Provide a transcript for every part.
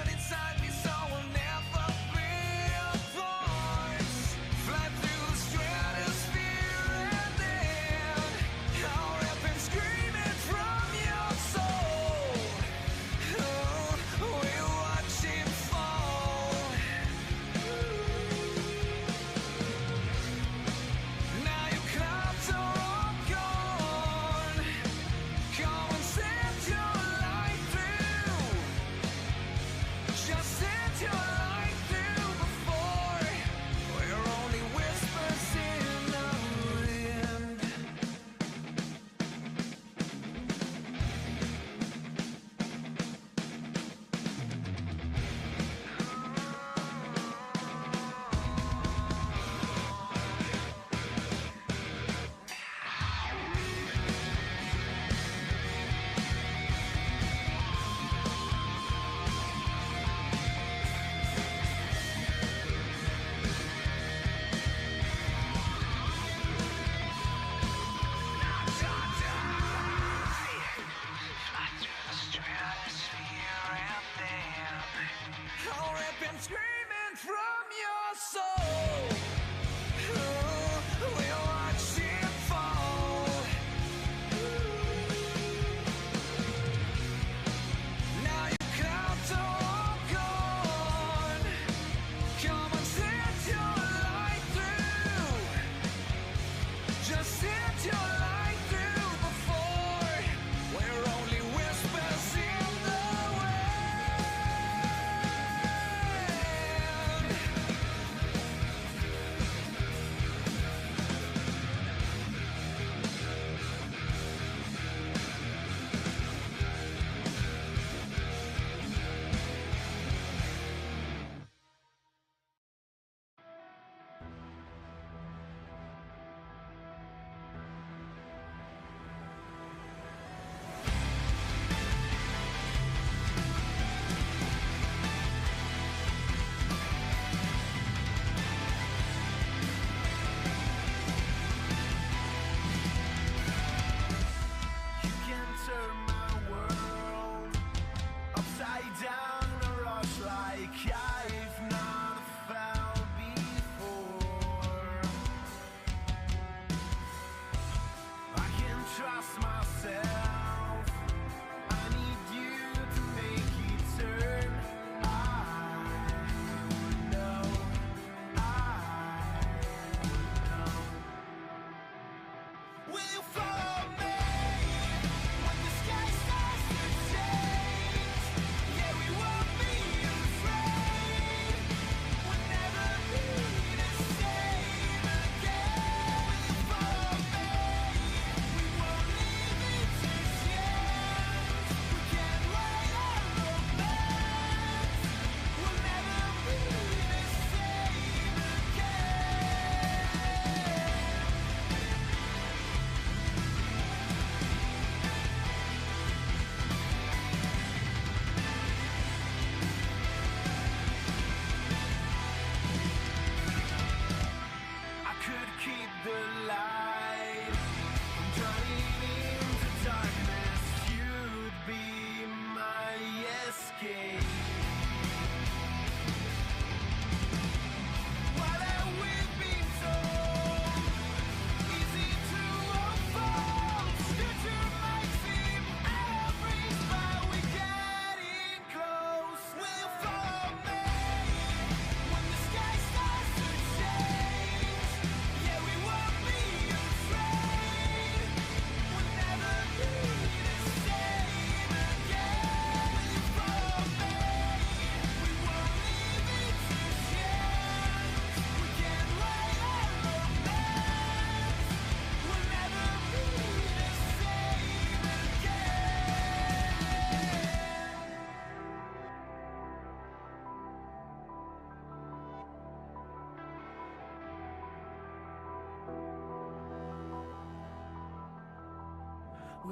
Inside me, so will never be.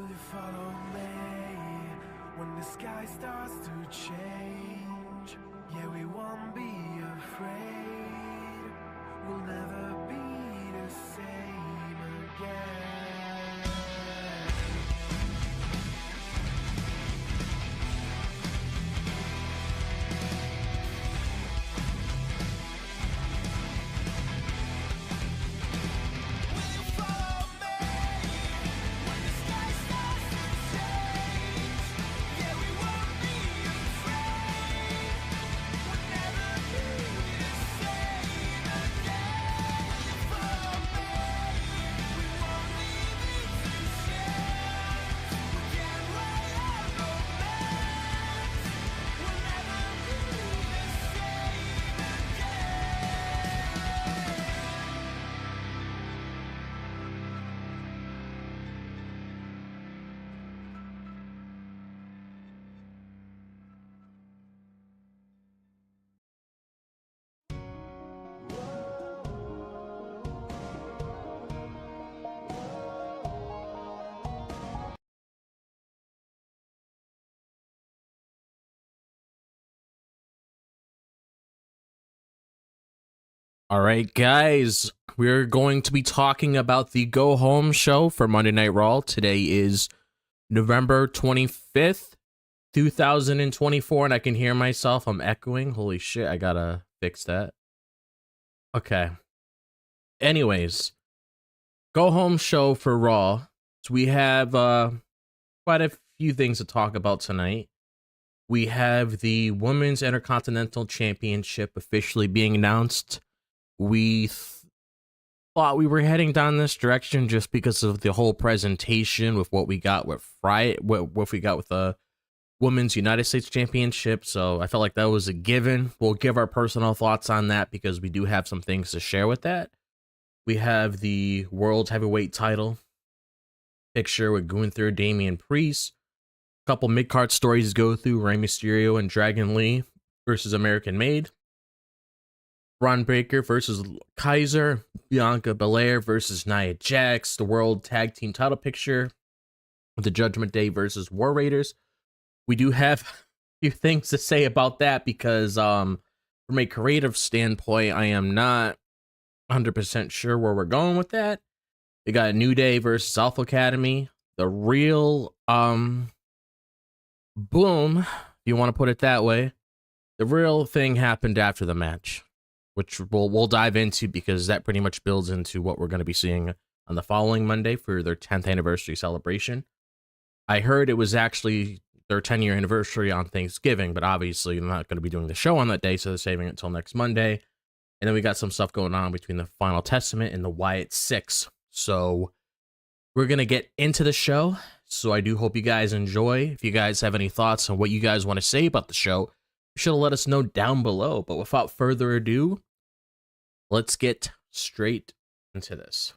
you follow me when the sky starts to change? Yeah, we won't be afraid. We'll never be the same again. All right, guys, we're going to be talking about the Go Home show for Monday Night Raw. Today is November 25th, 2024, and I can hear myself. I'm echoing. Holy shit, I gotta fix that. Okay. Anyways, Go Home show for Raw. So we have quite a few things to talk about tonight. We have the Women's Intercontinental Championship officially being announced. We thought we were heading down this direction just because of the whole presentation with what we got with what we got with the Women's United States Championship. So I felt like that was a given. We'll give our personal thoughts on that because we do have some things to share with that. We have the World Heavyweight title picture with Gunther, Damian Priest. A couple mid-card stories to go through. Rey Mysterio and Dragon Lee versus American Made. Bron Breakker versus Kaiser, Bianca Belair versus Nia Jax, the World Tag Team title picture, the Judgment Day versus War Raiders. We do have a few things to say about that because from a creative standpoint, I am not 100% sure where we're going with that. We got New Day versus Alpha Academy. The real boom, if you want to put it that way, the real thing happened after the match, which we'll dive into because that pretty much builds into what we're going to be seeing on the following Monday for their 10th anniversary celebration. I heard it was actually their 10-year anniversary on Thanksgiving, but obviously they're not going to be doing the show on that day, so they're saving it until next Monday. And then we got some stuff going on between the Final Testament and the Wyatt 6. So we're going to get into the show. So I do hope you guys enjoy. If you guys have any thoughts on what you guys want to say about the show, you should let us know down below. But without further ado, let's get straight into this.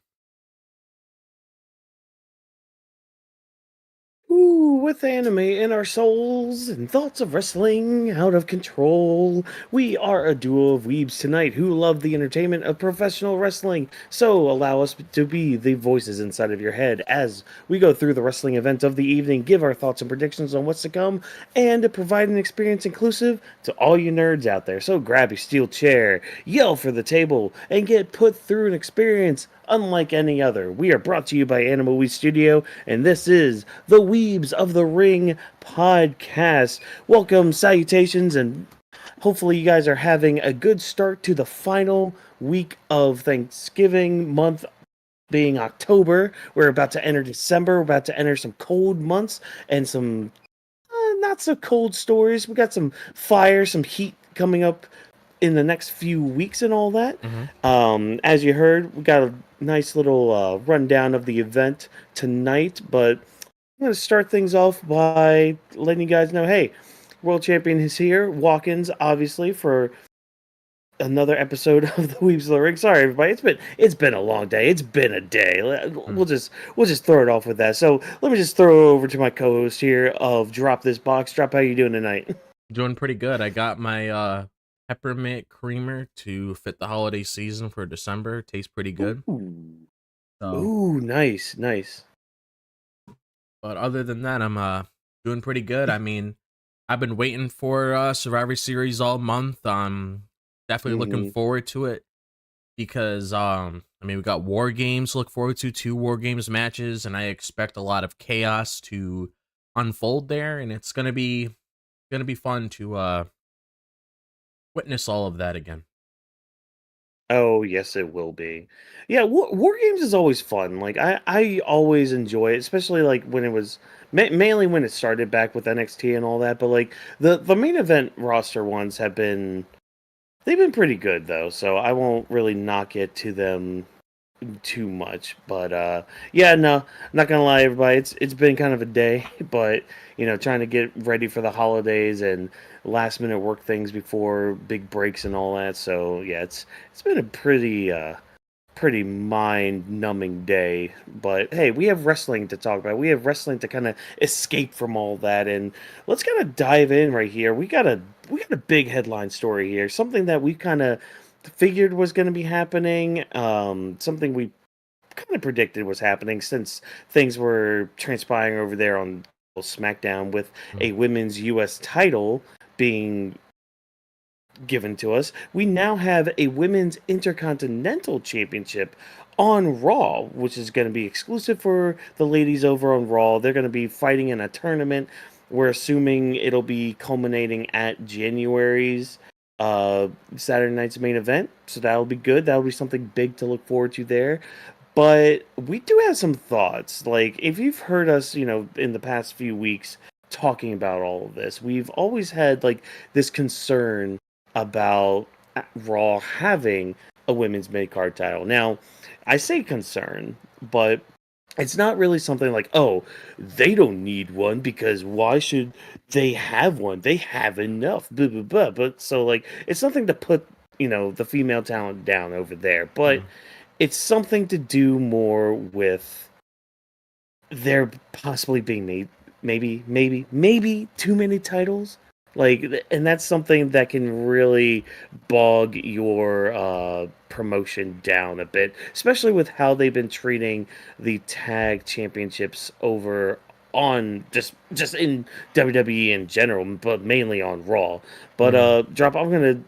Ooh, with anime in our souls and thoughts of wrestling out of control, we are a duo of weebs tonight who love the entertainment of professional wrestling. So allow us to be the voices inside of your head as we go through the wrestling event of the evening, give our thoughts and predictions on what's to come, and provide an experience inclusive to all you nerds out there. So grab your steel chair, yell for the table, and get put through an experience unlike any other. We are brought to you by Animal Weed Studio, and this is the Weebs of the Ring podcast. Welcome, salutations, and hopefully you guys are having a good start to the final week of Thanksgiving month being October. We're about to enter December. We're about to enter some cold months and some not so cold stories. We got some fire, some heat coming up in the next few weeks and all that. As you heard, we got a nice little rundown of the event tonight, but I'm going to start things off by letting you guys know, hey, World Champion is here. Walk-ins, obviously, for another episode of the Weebs of the Ring. Sorry, everybody. It's been a long day. It's been a day. We'll just throw it off with that. So let me just throw it over to my co-host here of Drop This Box. Drop, how you doing tonight? Doing pretty good. I got my peppermint creamer to fit the holiday season for December. Tastes pretty good. Ooh, nice. But other than that, I'm doing pretty good. I mean, I've been waiting for Survivor Series all month. I'm definitely looking Mhm. forward to it because I mean, we got War Games to look forward to, 2 War Games matches, and I expect a lot of chaos to unfold there, and it's gonna be fun to witness all of that again. Oh, yes, it will be. Yeah, War Games is always fun. Like I always enjoy it, especially like when it was mainly when it started back with NXT and all that. But like the main event roster ones they've been pretty good though, so I won't really knock it to them too much. But yeah, no, not gonna lie, everybody. It's been kind of a day, but trying to get ready for the holidays and last minute work things before big breaks and all that. So yeah, it's been a pretty mind numbing day. But hey, we have wrestling to talk about. We have wrestling to kind of escape from all that, and let's kind of dive in right here. We got a big headline story here, something that we kind of figured was going to be happening, something we kind of predicted was happening since things were transpiring over there on SmackDown with Mm. a women's US title being given to us. We now have a women's Intercontinental Championship on Raw, which is going to be exclusive for the ladies over on Raw. They're going to be fighting in a tournament. We're assuming it'll be culminating at January's Saturday night's main event. So that'll be good. That'll be something big to look forward to there. But we do have some thoughts. Like, if you've heard us, in the past few weeks talking about all of this, we've always had, like, this concern about Raw having a women's mid card title. Now, I say concern, but it's not really something like, oh, they don't need one because why should they have one? They have enough. Blah, blah, blah. But so, like, it's something to put, the female talent down over there. But Mm. it's something to do more with there possibly being maybe too many titles. Like, and that's something that can really bog your promotion down a bit, especially with how they've been treating the tag championships over on just in WWE in general, but mainly on Raw. But Mm. Drop, I'm gonna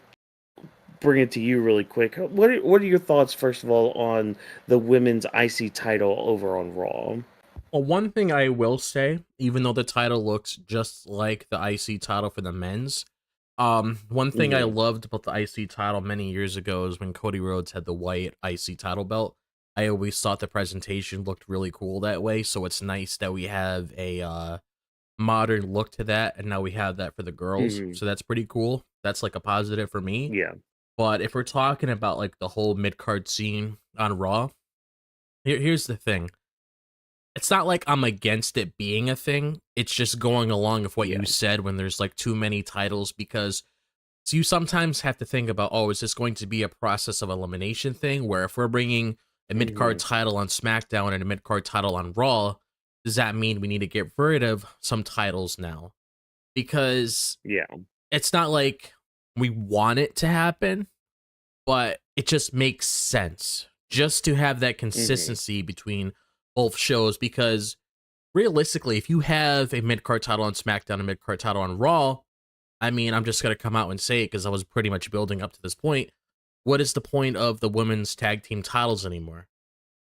bring it to you really quick. What are your thoughts first of all on the women's IC title over on Raw? Well, one thing I will say, even though the title looks just like the IC title for the men's, one thing I Hmm. loved about the IC title many years ago is when Cody Rhodes had the white IC title belt. I always thought the presentation looked really cool that way, so it's nice that we have a modern look to that, and now we have that for the girls, Hmm. so that's pretty cool. That's like a positive for me. Yeah. But if we're talking about like the whole mid card scene on Raw, here's the thing. It's not like I'm against it being a thing. It's just going along with what Yeah. you said when there's like too many titles because so you sometimes have to think about, oh, is this going to be a process of elimination thing where if we're bringing a mid card Hmm. title on SmackDown and a mid card title on Raw, does that mean we need to get rid of some titles now? Because Yeah. it's not like we want it to happen, but it just makes sense just to have that Hmm. consistency between both shows because realistically, if you have a mid card title on SmackDown and mid card title on Raw, I mean, I'm just gonna come out and say it because I was pretty much building up to this point. What is the point of the women's tag team titles anymore?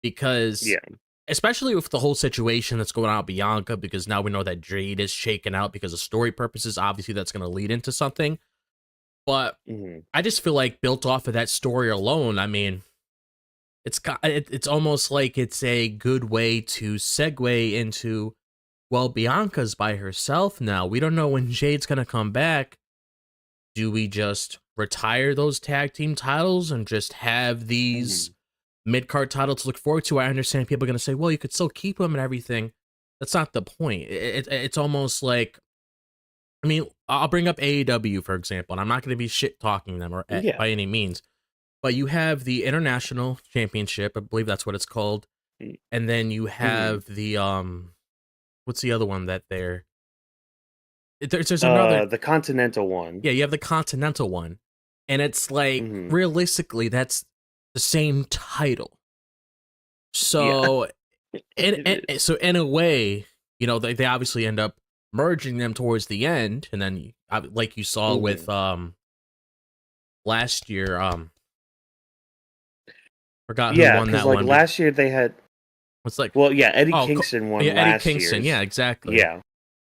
Because Yeah. especially with the whole situation that's going on with Bianca, because now we know that Jade is shaken out because of story purposes. Obviously, that's gonna lead into something. But Hmm. I just feel like built off of that story alone, I mean, it's almost like it's a good way to segue into, well, Bianca's by herself now. We don't know when Jade's gonna come back. Do we just retire those tag team titles and just have these Hmm. mid card titles to look forward to? I understand people are gonna say, well, you could still keep them and everything. That's not the point. It's almost like, I mean, I'll bring up AEW for example, and I'm not gonna be shit talking them or Yeah. by any means, but you have the International Championship, I believe that's what it's called, and then you Hmm. have the what's the other one that there's another, The Continental one. yeah, you have the Continental one, and it's like Hmm. realistically that's the same title. Yeah. So It is. so in a way, you know, they obviously end up merging them towards the end, and then like you saw with last year, forgot who won that like one. last year they had. It's like, well, yeah, Eddie Kingston won last year. Eddie Kingston, yeah, exactly. Yeah,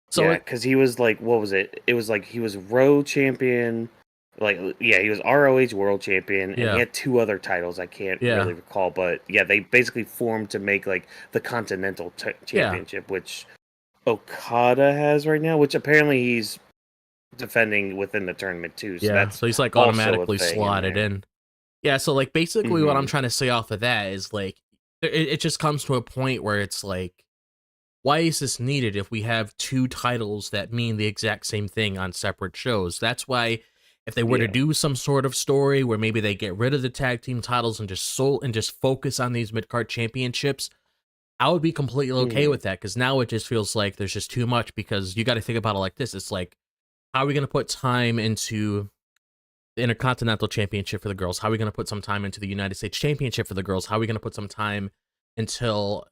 so because he was like, what was it? It was like he was Raw champion. Like, yeah, he was ROH World Champion, and he had 2 other titles I can't really recall. But yeah, they basically formed to make like the Continental Championship, which Okada has right now, which apparently he's defending within the tournament too. So so he's like automatically slotted in. Yeah, so like basically what I'm trying to say off of that is like it just comes to a point where it's like, why is this needed if we have 2 titles that mean the exact same thing on separate shows? That's why if they were to do some sort of story where maybe they get rid of the tag team titles and just focus on these mid-card championships, I would be completely okay with that, because now it just feels like there's just too much, because you got to think about it like this. It's like, how are we going to put time into the Intercontinental Championship for the girls? How are we going to put some time into the United States Championship for the girls? How are we going to put some time until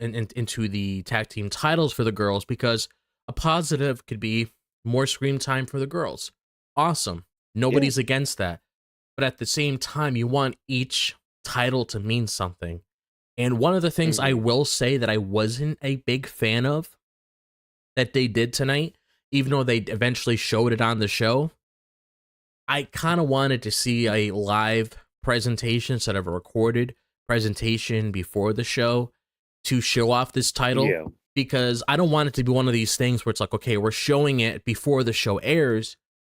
into the tag team titles for the girls? Because a positive could be more screen time for the girls. Awesome. Nobody's against that. But at the same time, you want each title to mean something. And one of the things I will say that I wasn't a big fan of that they did tonight, even though they eventually showed it on the show, I kind of wanted to see a live presentation instead of a recorded presentation before the show to show off this title, because I don't want it to be one of these things where it's like, okay, we're showing it before the show airs,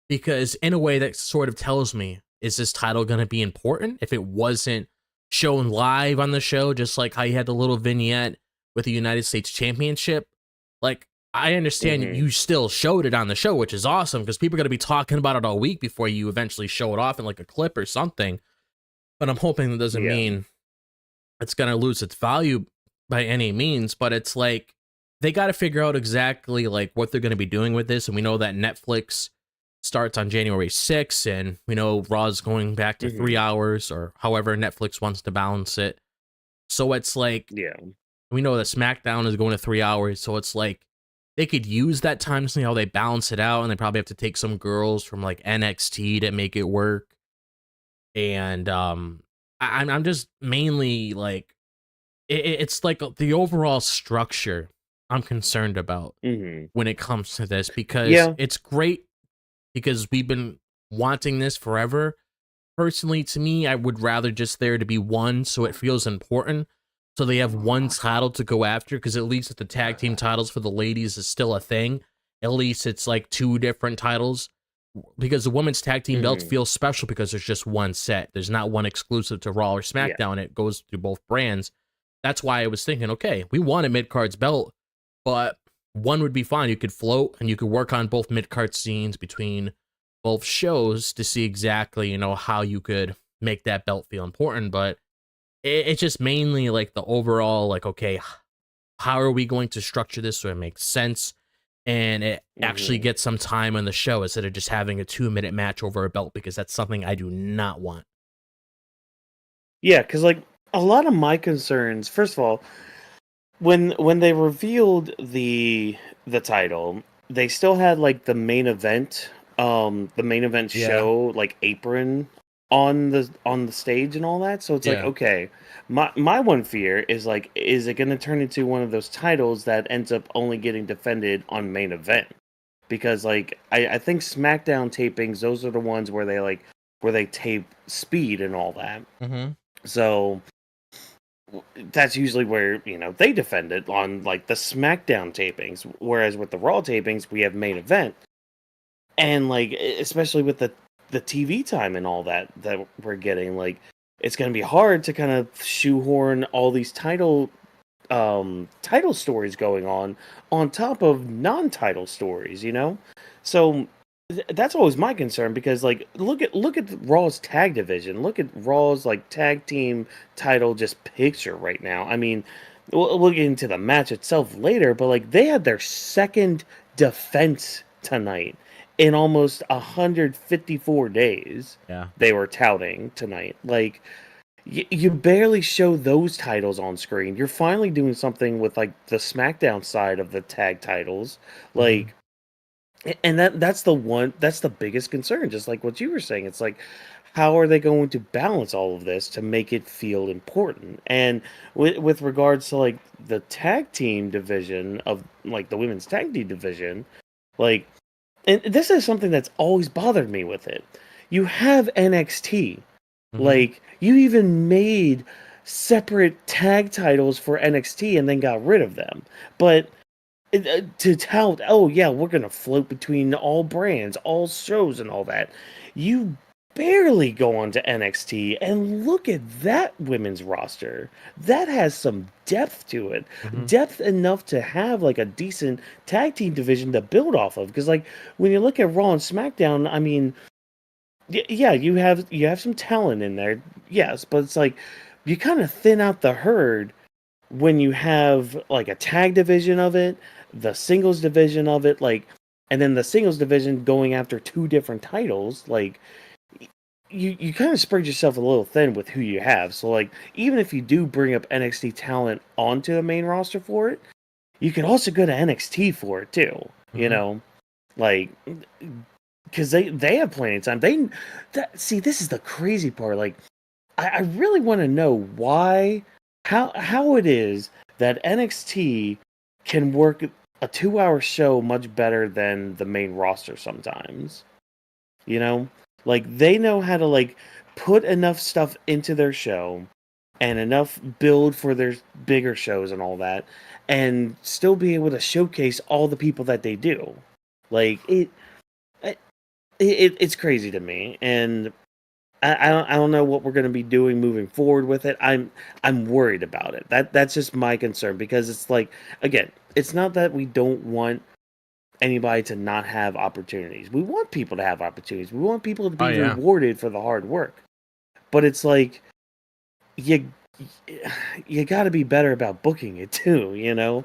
because in a way that sort of tells me, is this title going to be important if it wasn't shown live on the show, just like how you had the little vignette with the United States Championship? Like, I understand you still showed it on the show, which is awesome, because people are going to be talking about it all week before you eventually show it off in like a clip or something. But I'm hoping that doesn't mean it's going to lose its value by any means. But it's like, they got to figure out exactly like what they're going to be doing with this. And we know that Netflix starts on January 6th, and we know Raw's going back to 3 hours, or however Netflix wants to balance it. So it's like, we know that SmackDown is going to 3 hours. So it's like, they could use that time to see how they balance it out, and they probably have to take some girls from like NXT to make it work. And I'm just mainly like, it's like the overall structure I'm concerned about when it comes to this, because it's great, because we've been wanting this forever. Personally, to me, I would rather just there to be one, so it feels important. So they have one title to go after, because at least if the tag team titles for the ladies is still a thing, at least it's like 2 different titles, because the women's tag team belt feels special because there's just one set. There's not one exclusive to Raw or SmackDown. It goes through both brands. That's why I was thinking, okay, we want a mid-card's belt, but one would be fine. You could float and you could work on both mid-card scenes between both shows to see exactly, you know, how you could make that belt feel important. But it's just mainly like the overall, like, okay, how are we going to structure this so it makes sense and it actually gets some time on the show instead of just having a 2-minute match over a belt, because that's something I do not want. Yeah, because like a lot of my concerns, first of all, when they revealed the title, they still had like the main event show like apron on the stage and all that. So it's like, okay, my one fear is like, is it going to turn into one of those titles that ends up only getting defended on main event? Because like I think SmackDown tapings, those are the ones where they tape speed and all that. So that's usually where, you know, they defend it on like the SmackDown tapings, whereas with the Raw tapings we have main event. And like, especially with the TV time and all that we're getting, like, it's going to be hard to kind of shoehorn all these title stories going on top of non-title stories, you know? So that's always my concern, because like, look at Raw's tag division. Look at Raw's like tag team title just picture right now. I mean, we'll get into the match itself later, but like, they had their second defense tonight in almost 154 days. They were touting tonight. Like, you barely show those titles on screen. You're finally doing something with like the SmackDown side of the tag titles, Mm-hmm. like, and that's the biggest concern. Just like what you were saying, it's like, how are they going to balance all of this to make it feel important? And with regards to like the tag team division of like the women's tag team division, like, and this is something that's always bothered me with it. You have NXT. Mm-hmm. Like, you even made separate tag titles for NXT and then got rid of them. But to tout, oh yeah, we're gonna float between all brands, all shows, and all that. You barely go on to NXT and look at that women's roster. That has some depth to it, Mm-hmm. depth enough to have like a decent tag team division to build off of. Because like when you look at Raw and SmackDown, I mean, yeah, you have some talent in there, yes, but it's like you kind of thin out the herd when you have like a tag division of it, the singles division of it, like, and then the singles division going after two different titles, like you kind of spread yourself a little thin with who you have. So like even if you do bring up NXT talent onto the main roster for it, you could also go to NXT for it too. You Mm-hmm. know, like because they have plenty of time. See, this is the crazy part. Like I really want to know why, how it is that NXT can work a 2 hour show much better than the main roster sometimes. You know, like they know how to like put enough stuff into their show and enough build for their bigger shows and all that, and still be able to showcase all the people that they do. Like it, it's crazy to me, and I don't know what we're going to be doing moving forward with it. I'm worried about it. That's just my concern, because it's like, again, it's not that we don't want anybody to not have opportunities. We want people to have opportunities. We want people to Oh be yeah. rewarded for the hard work. But it's like you you got to be better about booking it too, you know?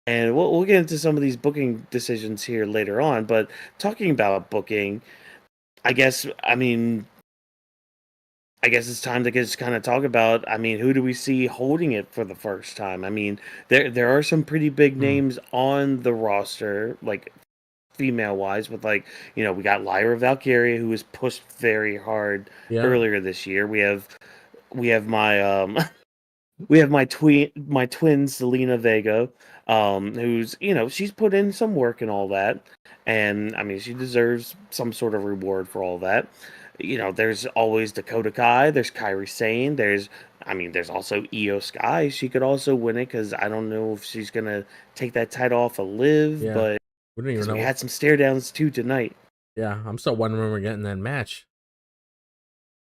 And we'll get into some of these booking decisions here later on, but talking about booking, I guess it's time to just kind of talk about. I mean, who do we see holding it for the first time? I mean, there are some pretty big Hmm. names on the roster, like female wise, with like we got Lyra Valkyria, who was pushed very hard Yeah. earlier this year. We have my we have my twin Selena Vega, who's she's put in some work and all that, and I mean she deserves some sort of reward for all that. There's always Dakota Kai, there's Kairi Sane, there's also Io Sky. She could also win it, because I don't know if she's gonna take that title off of Liv, Yeah. but We don't even because we know. had some stare downs too tonight. Yeah, I'm still wondering when we're getting that match.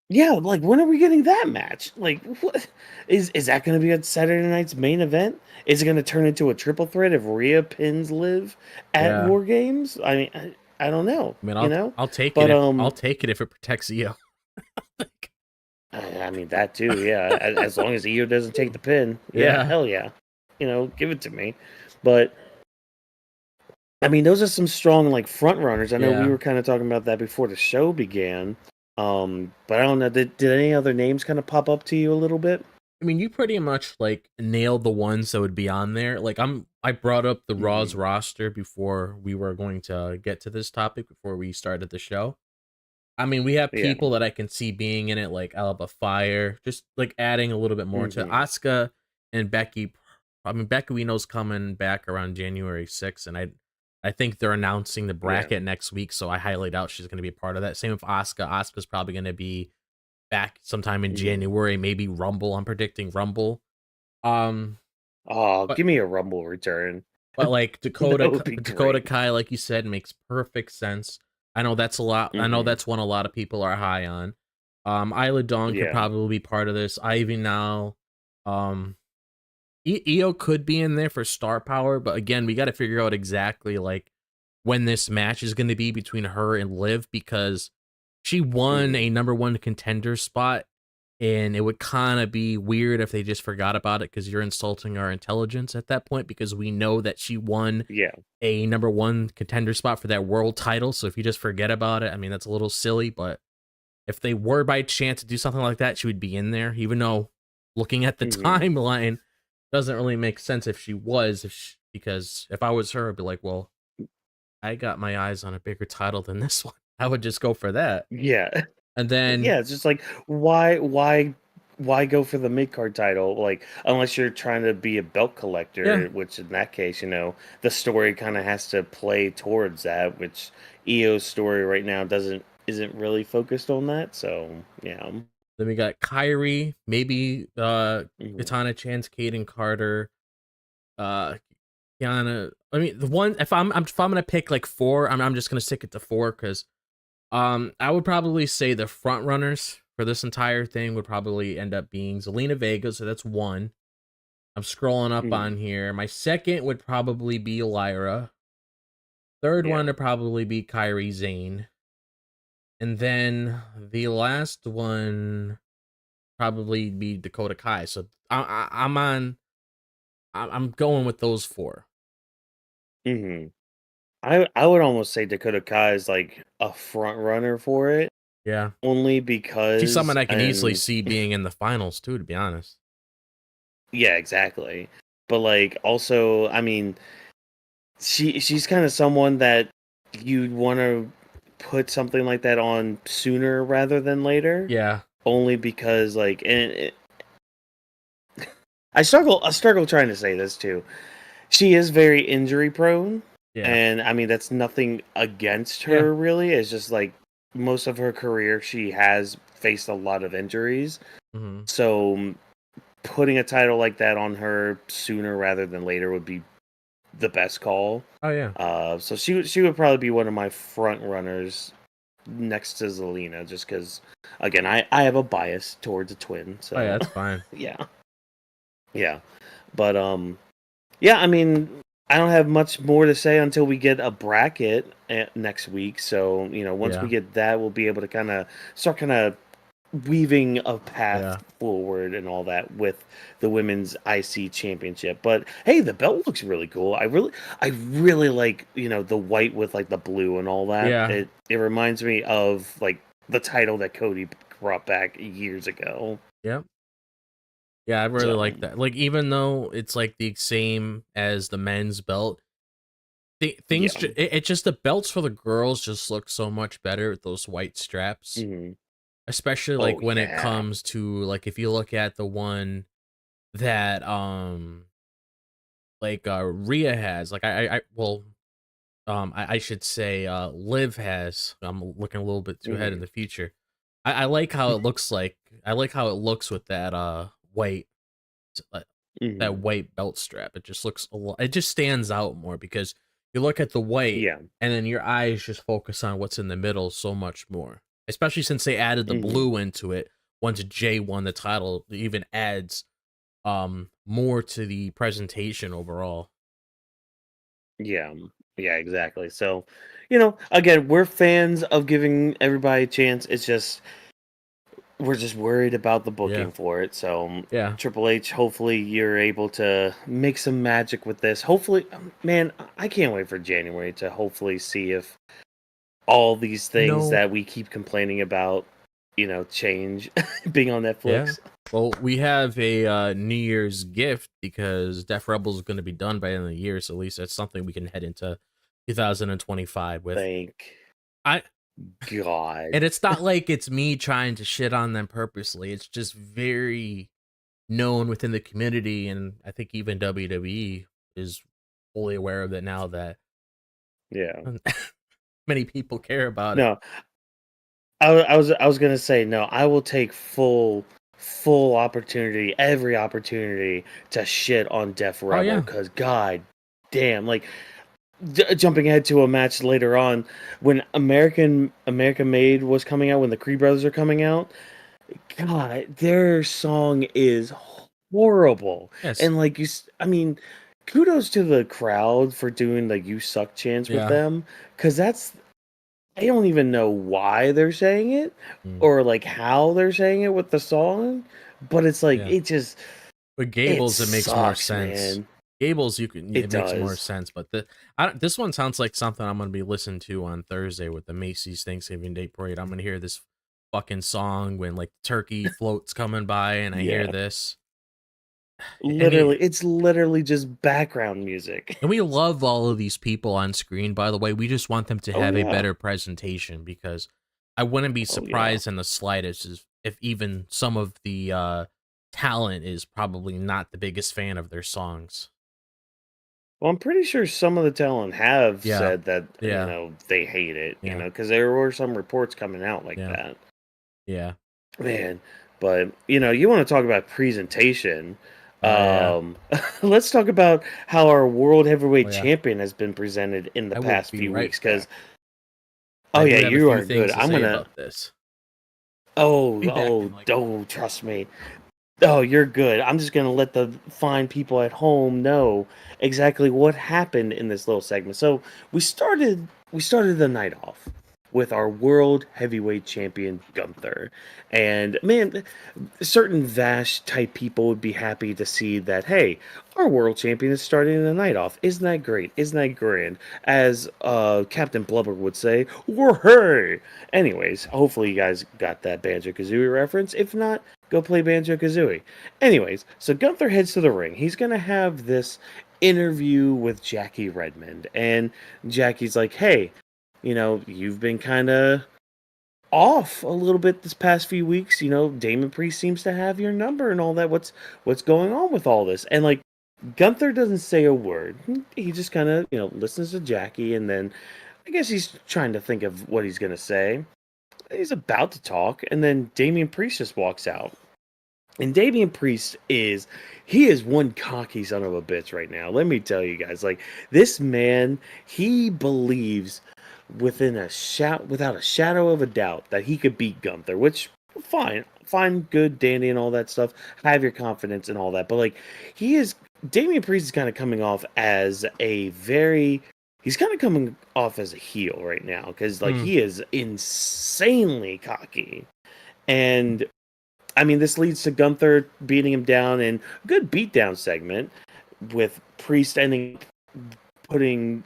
Yeah, like when are we getting that match? Like, what is that going to be at Saturday night's main event? Is it going to turn into a triple threat if Rhea pins Liv at Yeah. War Games? I mean, I don't know, I mean, you know, I'll take it but if it protects Io. I mean that too. Yeah, as long as Io doesn't take the pin, yeah, Yeah. hell yeah, give it to me. But I mean, those are some strong like front runners. I know we Yeah. were kind of talking about that before the show began. But I don't know. Did any other names kind of pop up to you a little bit? I mean, you pretty much like nailed the ones that would be on there. Like I brought up the Raw's Hmm. roster before we were going to get to this topic before we started the show. I mean, we have Yeah. people that I can see being in it, like Alba Fire, just like adding a little bit more to Hmm. Asuka and Becky. I mean, Becky we know's coming back around January 6th, and I think they're announcing the Yeah. bracket next week, so I highly doubt she's going to be a part of that. Same with Asuka. Asuka's probably going to be back sometime in Hmm. January, maybe Rumble. I'm predicting Rumble. Um, Oh, but give me a Rumble return. like That would be Dakota great. Kai, like you said, makes perfect sense. I know that's a lot. I know Hmm. that's one a lot of people are high on. Isla Dawn could Yeah. probably be part of this. Ivy now, um, Io could be in there for star power, but again, we got to figure out exactly like when this match is going to be between her and Liv, because she won Hmm. a number one contender spot, and it would kind of be weird if they just forgot about it, because you're insulting our intelligence at that point, because we know that she won Yeah. a number one contender spot for that world title. So if you just forget about it, I mean, that's a little silly, but if they were by chance to do something like that, she would be in there, even though looking at the Mhm. timeline doesn't really make sense if she was, because if I was her, I'd be like, well, I got my eyes on a bigger title than this one. I would just go for that. Yeah. And then, Yeah, it's just like why go for the mid-card title, like, unless you're trying to be a belt collector, yeah, which in that case, the story kind of has to play towards that, which EO's story right now isn't really focused on that. So, yeah. then we got Kyrie, maybe Mhm. Katana Chance, Kaden Carter, uh Kiana. I mean, the one, if I'm gonna pick like four, I'm just gonna stick it to four, because I would probably say the front runners for this entire thing would probably end up being Zelina Vega, so that's one. I'm scrolling up Mhm. on here. My second would probably be Lyra. Third Yeah. one would probably be Kyrie Zane. And then the last one probably be Dakota Kai. So I'm going with those four. Mhm. I would almost say Dakota Kai is like a front runner for it, Yeah. only She's because someone I can easily and see being in the finals too, to be honest. yeah, exactly. But like also, I mean, she's kind of someone that you'd want to put something like that on sooner rather than later, Yeah. only because like I struggle trying to say this too. She is very injury prone, Yeah. and I mean that's nothing against Yeah. her really. It's just like most of her career she has faced a lot of injuries. Hmm. So putting a title like that on her sooner rather than later would be the best call. Oh yeah. So she would probably be one of my front runners next to Zelina, just because again I have a bias towards a twin. Oh yeah, So that's fine. yeah, yeah, but yeah. I mean, I don't have much more to say until we get a bracket next week. So once we Yeah. get that, we'll be able to start weaving a path Yeah. forward and all that with the women's IC championship. But hey, the belt looks really cool. I really like, the white with like the blue and all that. Yeah. It reminds me of like the title that Cody brought back years ago. Yep. Yeah, I really So, like that. Like, even though it's like the same as the men's belt, things yeah. it just, the belts for the girls just look so much better with those white straps, Mhm. especially Oh like when it yeah. comes to, like, if you look at the one that like Rhea has, like I well I should say Liv has. I'm looking a little bit too ahead in Mhm. the future. I like how it looks, like I like how it looks with that white, uh, that Mhm. white belt strap. It just looks a lot, it just stands out more, because you look at the white Yeah. and then your eyes just focus on what's in the middle so much more. Especially since they added the Mhm. blue into it. Once Jay won the title, it even adds more to the presentation overall. Yeah. Yeah, exactly. So, again, we're fans of giving everybody a chance. It's just we're just worried about the Yeah. booking for it. So, Yeah. Triple H, hopefully you're able to make some magic with this. Hopefully, man, I can't wait for January to hopefully see if all these You things know, that we keep complaining about, change being on yeah. Netflix. Well, we have a New Year's gift, because Def Rebel is going to be done by the end of the year, so at least that's something we can head into 2025 with. Thank I And God. it's not like it's me trying to shit on them purposely. It's just very known within the community, and I think even WWE is fully aware of it now that Yeah. many people care about it. No, I was gonna say no. I will take full opportunity, every opportunity to shit on Def Oh Rebel yeah, because God damn, like jumping ahead to a match later on when American Made was coming out when the Creed Brothers are coming out. God, their song is horrible, yes, and like I mean, kudos to the crowd for doing the "You Suck" chants with yeah. them because I don't even know why they're saying it Mm, or like how they're saying it with the song, but it's like yeah. With it Gables, it makes more sucks, sense. man. Gables, It it makes more does. sense, but this one sounds like something I'm gonna be listening to on Thursday with the Macy's Thanksgiving Day Parade. I'm gonna hear this fucking song when like turkey floats coming by and I hear this. Literally, it's literally just background music. And we love all of these people on screen, by the way. We just want them to have a better presentation, because I wouldn't be surprised in the slightest if even some of the talent is probably not the biggest fan of their songs. Well, I'm pretty sure some of the talent have said that, you know, they hate it, you know, because there were some reports coming out like that. Yeah. Man, but, you know, you want to talk about presentation. Let's talk about how our World Heavyweight Champion has been presented in the past few weeks, because you are good. I'm gonna this. Trust me. Oh, you're good. I'm just gonna let the fine people at home know exactly what happened in this little segment. So we started the night off with our World Heavyweight Champion Gunther. And man, certain Vash type people would be happy to see that, hey, our World Champion is starting the night off. Isn't that great? Isn't that grand? As Captain Blubber would say, hey! Anyways, hopefully you guys got that Banjo-Kazooie reference. If not, go play Banjo-Kazooie. Anyways, so Gunther heads to the ring. He's going to have this interview with Jackie Redmond. And Jackie's like, hey, you know, you've been kind of off a little bit this past few weeks. You know, Damian Priest seems to have your number and all that. What's going on with all this? And like, Gunther doesn't say a word. He just kind of, you know, listens to Jackie, and then I guess he's trying to think of what he's going to say. He's about to talk, and then Damian Priest just walks out. And Damian Priest is one cocky son of a bitch right now. Let me tell you guys, like, this man, he believes without a shadow of a doubt that he could beat Gunther, which fine, good, dandy, and all that stuff. Have your confidence and all that, but like, Damian Priest is kind of coming off as he's kind of coming off as a heel right now, because like he is insanely cocky. And I mean, this leads to Gunther beating him down in a good beatdown segment, with Priest putting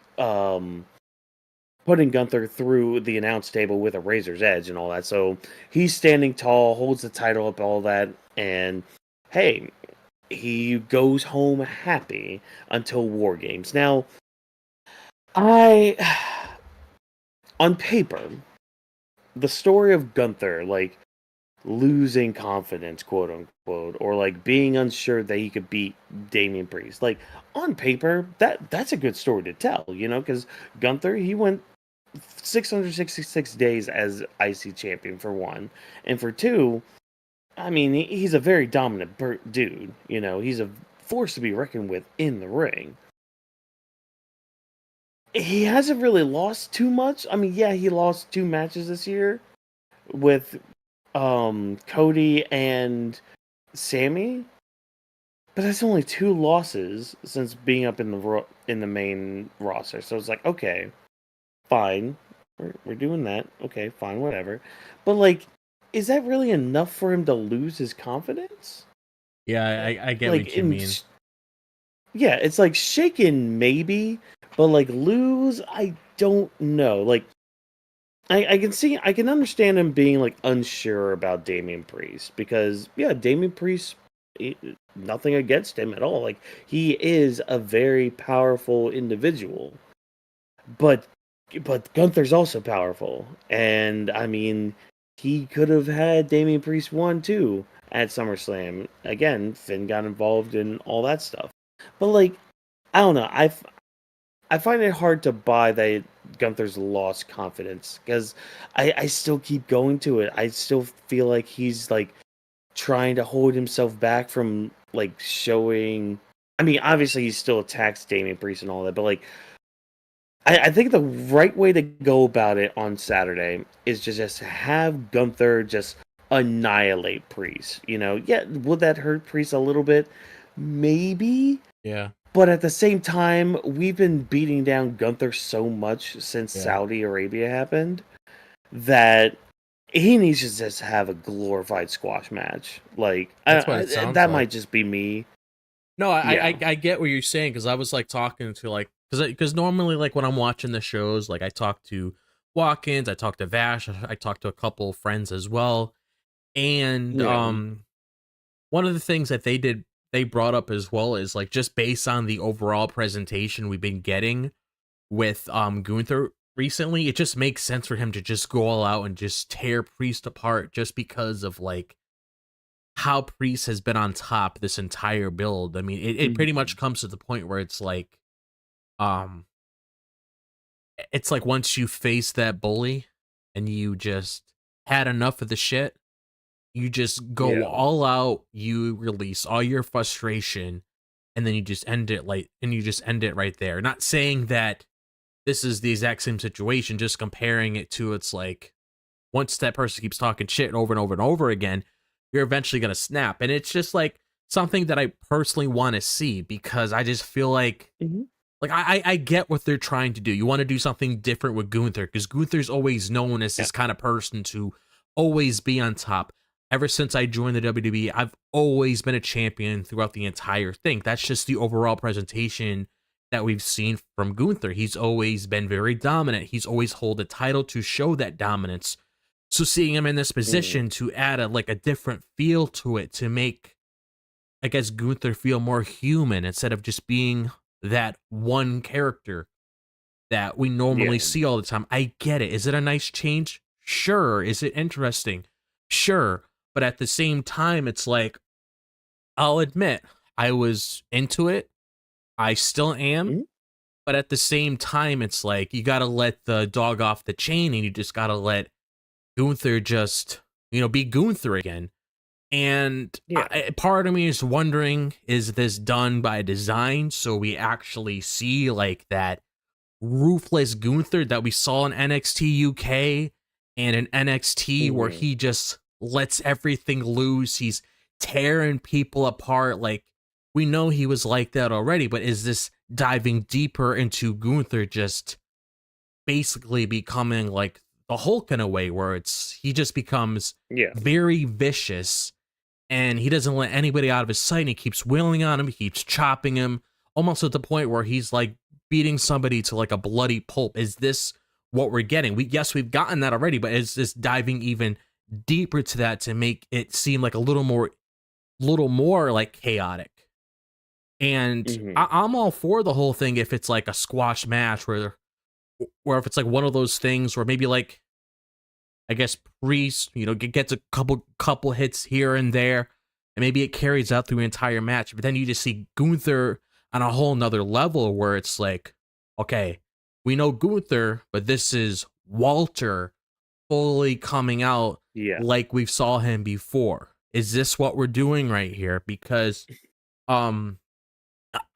Gunther through the announce table with a razor's edge and all that. So he's standing tall, holds the title up, all that, and hey, he goes home happy until War Games. Now, on paper, the story of Gunther, like, losing confidence, quote unquote, or like being unsure that he could beat Damian Priest, like, on paper, that's a good story to tell, you know, because Gunther, he went 666 days as IC champion, for one, and for two, I mean, he's a very dominant dude, you know, he's a force to be reckoned with in the ring. He hasn't really lost too much. I mean, yeah, he lost 2 matches this year with Cody and Sammy, but that's only 2 losses since being up in the main roster. So it's like, okay, fine, we're doing that. Okay, fine, whatever. But like, is that really enough for him to lose his confidence? Yeah, I get what you mean. Yeah, it's like shaken maybe, but like lose, I don't know. Like, I can understand him being like unsure about Damian Priest, because Damian Priest, nothing against him at all. Like, he is a very powerful individual, but Gunther's also powerful, and I mean, he could have had Damian Priest 1-2 at SummerSlam. Again, Finn got involved in all that stuff, but like, I don't know. I find it hard to buy that Gunther's lost confidence, because I still keep going to it. I still feel like he's like trying to hold himself back from like showing. I mean, obviously he still attacks Damian Priest and all that, but like, I think the right way to go about it on Saturday is just have Gunther just annihilate Priest. You know, would that hurt Priest a little bit? Maybe. Yeah. But at the same time, we've been beating down Gunther so much since Saudi Arabia happened that he needs to just have a glorified squash match. Like, that might just be me. No, I get what you're saying, because I was like talking to like, because normally like when I'm watching the shows, like I talk to walk-ins. I talked to Vash. I talked to a couple friends as well. And Yeah. one of the things that they brought up as well is like just based on the overall presentation we've been getting with Gunther recently, it just makes sense for him to just go all out and just tear Priest apart just because of like how Priest has been on top this entire build. I mean, it pretty much comes to the point where um it's like once you face that bully and you just had enough of the shit, you just go Yeah. all out, you release all your frustration, and then you just end it right there. Not saying that this is the exact same situation, just comparing it to, it's like once that person keeps talking shit over and over and over again, you're eventually gonna snap. And it's just like something that I personally want to see, because I just feel like I get what they're trying to do. You want to do something different with Gunther, because Gunther's always known as this kind of person to always be on top. Ever since I joined the WWE, I've always been a champion throughout the entire thing. That's just the overall presentation that we've seen from Gunther. He's always been very dominant. He's always held a title to show that dominance. So seeing him in this position to add a different feel to it, to make, I guess, Gunther feel more human instead of just being that one character that we normally see all the time. I get it. Is it a nice change? Sure. Is it interesting? Sure. But at the same time, it's like, I'll admit, I was into it. I still am. But at the same time, it's like, you got to let the dog off the chain, and you just got to let Gunther just, be Gunther again. And part of me is wondering, is this done by design so we actually see like that ruthless Gunther that we saw in NXT UK and in NXT where he just lets everything loose? He's tearing people apart. Like, we know he was like that already, but is this diving deeper into Gunther just basically becoming like the Hulk in a way, where he just becomes very vicious, and he doesn't let anybody out of his sight, and he keeps wheeling on him, he keeps chopping him, almost at the point where he's like beating somebody to like a bloody pulp? Is this what we're getting? We've gotten that already, but is this diving even deeper to that to make it seem like a little more like chaotic? And I'm all for the whole thing if it's like a squash match, where if it's like one of those things where maybe like, I guess, Priest, gets a couple hits here and there, and maybe it carries out through the entire match. But then you just see Gunther on a whole nother level, where it's like, okay, we know Gunther, but this is Walter fully coming out like we've saw him before. Is this what we're doing right here? Because I'm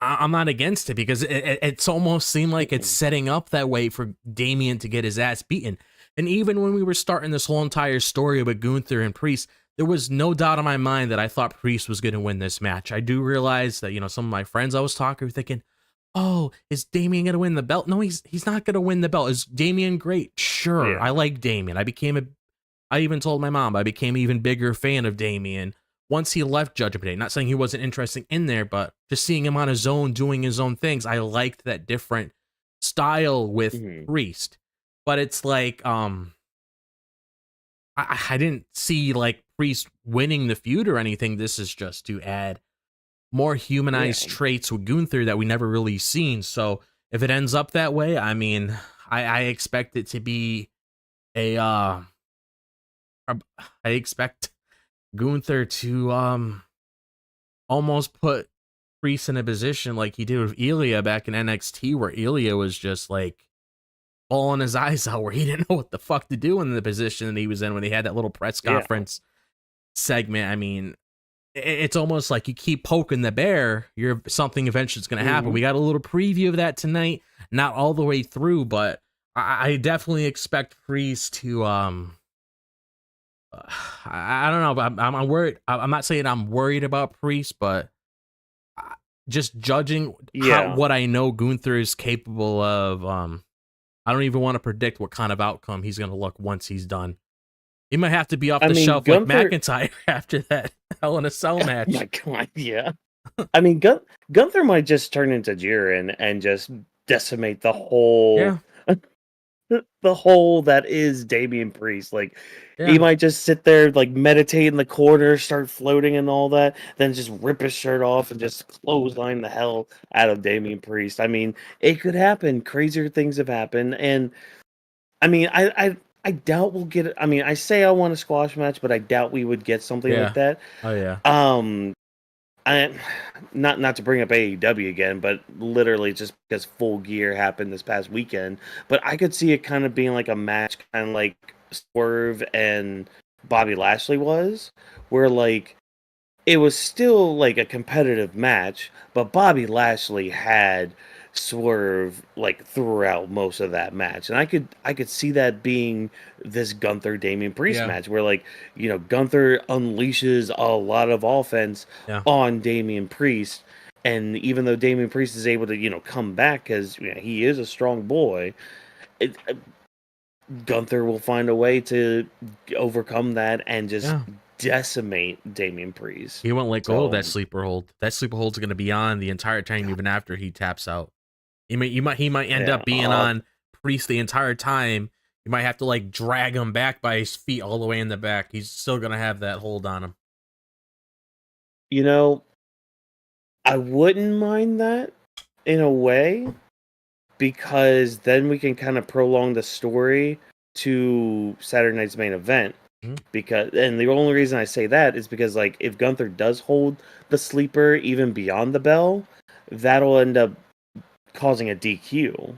not against it, because it's almost seemed like it's setting up that way for Damian to get his ass beaten. And even when we were starting this whole entire story about Gunther and Priest, there was no doubt in my mind that I thought Priest was going to win this match. I do realize that, some of my friends I was talking were thinking, oh, is Damian going to win the belt? No, he's not going to win the belt. Is Damian great? Sure. I like Damian. I even told my mom I became an even bigger fan of Damian once he left Judgment Day. Not saying he wasn't interesting in there, but just seeing him on his own, doing his own things, I liked that different style with Priest. But it's like, I didn't see like Priest winning the feud or anything. This is just to add more humanized traits with Gunther that we never really seen. So if it ends up that way, I mean, I expect it to be I expect Gunther to almost put Priest in a position like he did with Ilya back in NXT, where Ilya was just like bawling his eyes out, where he didn't know what the fuck to do in the position that he was in when he had that little press conference segment. I mean, it's almost like you keep poking the bear, something eventually is going to happen. We got a little preview of that tonight, not all the way through, but I definitely expect Priest to I don't know, but I'm worried. I'm not saying I'm worried about Priest, but just judging what I know Gunther is capable of, I don't even want to predict what kind of outcome he's going to look once he's done. He might have to be off the shelf Gunther, like McIntyre after that Hell in a Cell match. Oh my God, yeah. I mean, Gunther might just turn into Jiren and just decimate the whole the hole that is Damian Priest. Like, he Yeah. might just sit there, like, meditate in the corner, start floating and all that, then just rip his shirt off and just clothesline the hell out of Damian Priest. I mean, it could happen. Crazier things have happened. And, I mean, I doubt we'll get it. I mean, I say I want a squash match, but I doubt we would get something like that. Oh, yeah. I not to bring up AEW again, but literally just because Full Gear happened this past weekend. But I could see it kind of being like a match, kind of like Swerve and Bobby Lashley was, where like it was still like a competitive match, but Bobby Lashley had Swerve like throughout most of that match, and I could see that being this Gunther Damian Priest match, where like Gunther unleashes a lot of offense on Damian Priest, and even though Damian Priest is able to come back because he is a strong boy, Gunther will find a way to overcome that and just decimate Damian Priest. He won't let go of that sleeper hold. That sleeper hold's going to be on the entire time, even after he taps out. He might end up being on Priest the entire time. You might have to like drag him back by his feet all the way in the back. He's still going to have that hold on him. I wouldn't mind that in a way, because then we can kind of prolong the story to Saturday night's main event. And the only reason I say that is because like if Gunther does hold the sleeper even beyond the bell, that'll end up causing a DQ.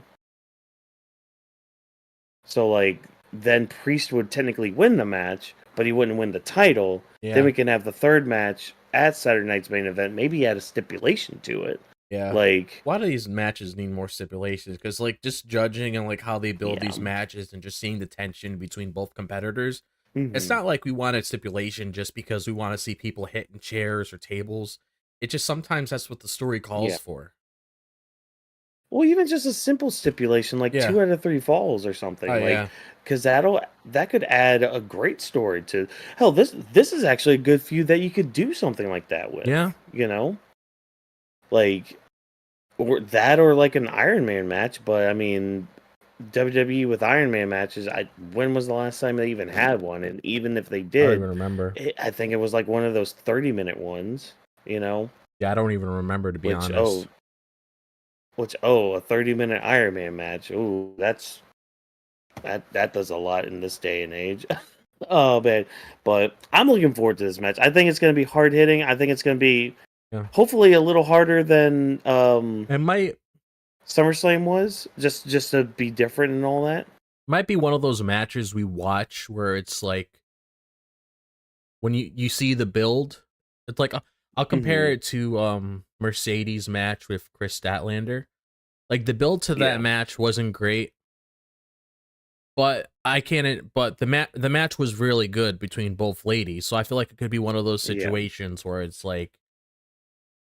So like then Priest would technically win the match, but he wouldn't win the title. Then we can have the third match at Saturday night's main event, maybe add a stipulation to it. Yeah. Like, a lot of these matches need more stipulations, because like just judging and like how they build these matches and just seeing the tension between both competitors, it's not like we want a stipulation just because we want to see people hitting chairs or tables. It just sometimes that's what the story calls for. Well, even just a simple stipulation like 2 out of 3 falls or something, because that could add a great story to. Hell, this is actually a good feud that you could do something like that with. Like, or like an Iron Man match. But I mean, WWE with Iron Man matches, when was the last time they even had one? And even if they did, I don't even remember. I think it was like one of those 30-minute ones. Yeah, I don't even remember, to be honest. A 30-minute Iron Man match. Ooh, that does a lot in this day and age. Oh man, but I'm looking forward to this match. I think it's going to be hard hitting. I think it's going to be hopefully a little harder than it might SummerSlam was, just to be different and all that. Might be one of those matches we watch where it's like when you see the build, it's like I'll compare it to Mercedes match with Chris Statlander. Like the build to that match wasn't great, but the match was really good between both ladies. So I feel like it could be one of those situations where it's like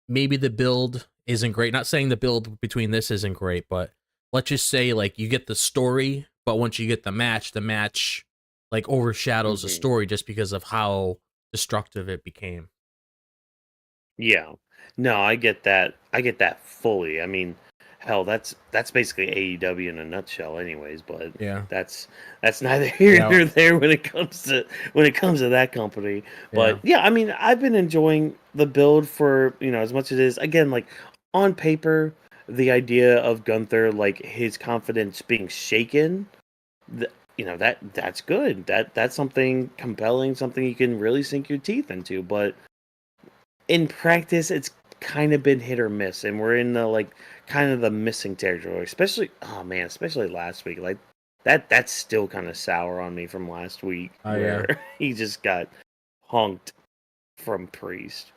maybe the build isn't great. Not saying the build between this isn't great, but let's just say like you get the story, but once you get the match like overshadows the story just because of how destructive it became. Yeah. No, I get that. I get that fully. I mean, hell, that's basically AEW in a nutshell anyways, but that's neither here nor there when it comes to that company. But I mean, I've been enjoying the build for, as much as it is. Again, like on paper, the idea of Gunther, like his confidence being shaken, that's good. That's something compelling, something you can really sink your teeth into. But in practice, it's kind of been hit or miss, and we're in the like kind of the missing territory. Especially last week. Like that's still kind of sour on me from last week, where he just got honked from Priest.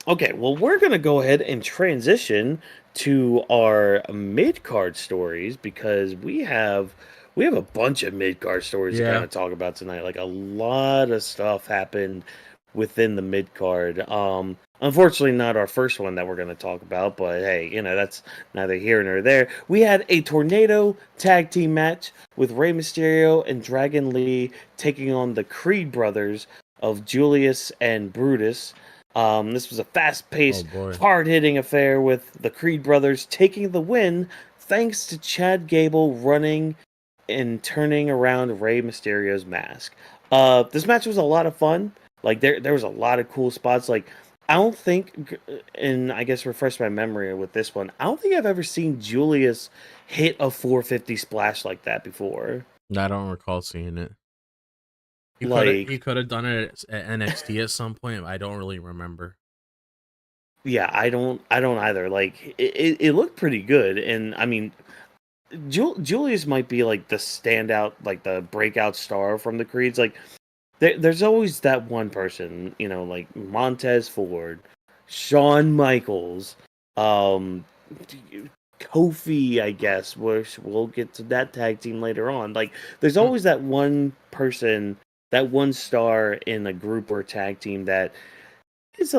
Okay, well, we're gonna go ahead and transition to our mid-card stories, because we have a bunch of mid-card stories to kind of talk about tonight. Like a lot of stuff happened within the mid-card. Unfortunately, not our first one that we're going to talk about, but hey, that's neither here nor there. We had a tornado tag team match with Rey Mysterio and Dragon Lee taking on the Creed brothers of Julius and Brutus. This was a fast-paced, hard-hitting affair with the Creed brothers taking the win thanks to Chad Gable running and turning around Rey Mysterio's mask. This match was a lot of fun. Like there was a lot of cool spots. Like I don't think, and I guess refresh my memory with this one. I don't think I've ever seen Julius hit a 450 splash like that before. I don't recall seeing it. Like He could have done it at NXT at some point. But I don't really remember. yeah, I don't either. Like it looked pretty good, and I mean, Julius might be like the standout, like the breakout star from the Creeds. Like there's always that one person, you know, like Montez Ford, Shawn Michaels, Kofi, I guess. We'll get to that tag team later on. Like there's always that one person, that one star in a group or tag team that is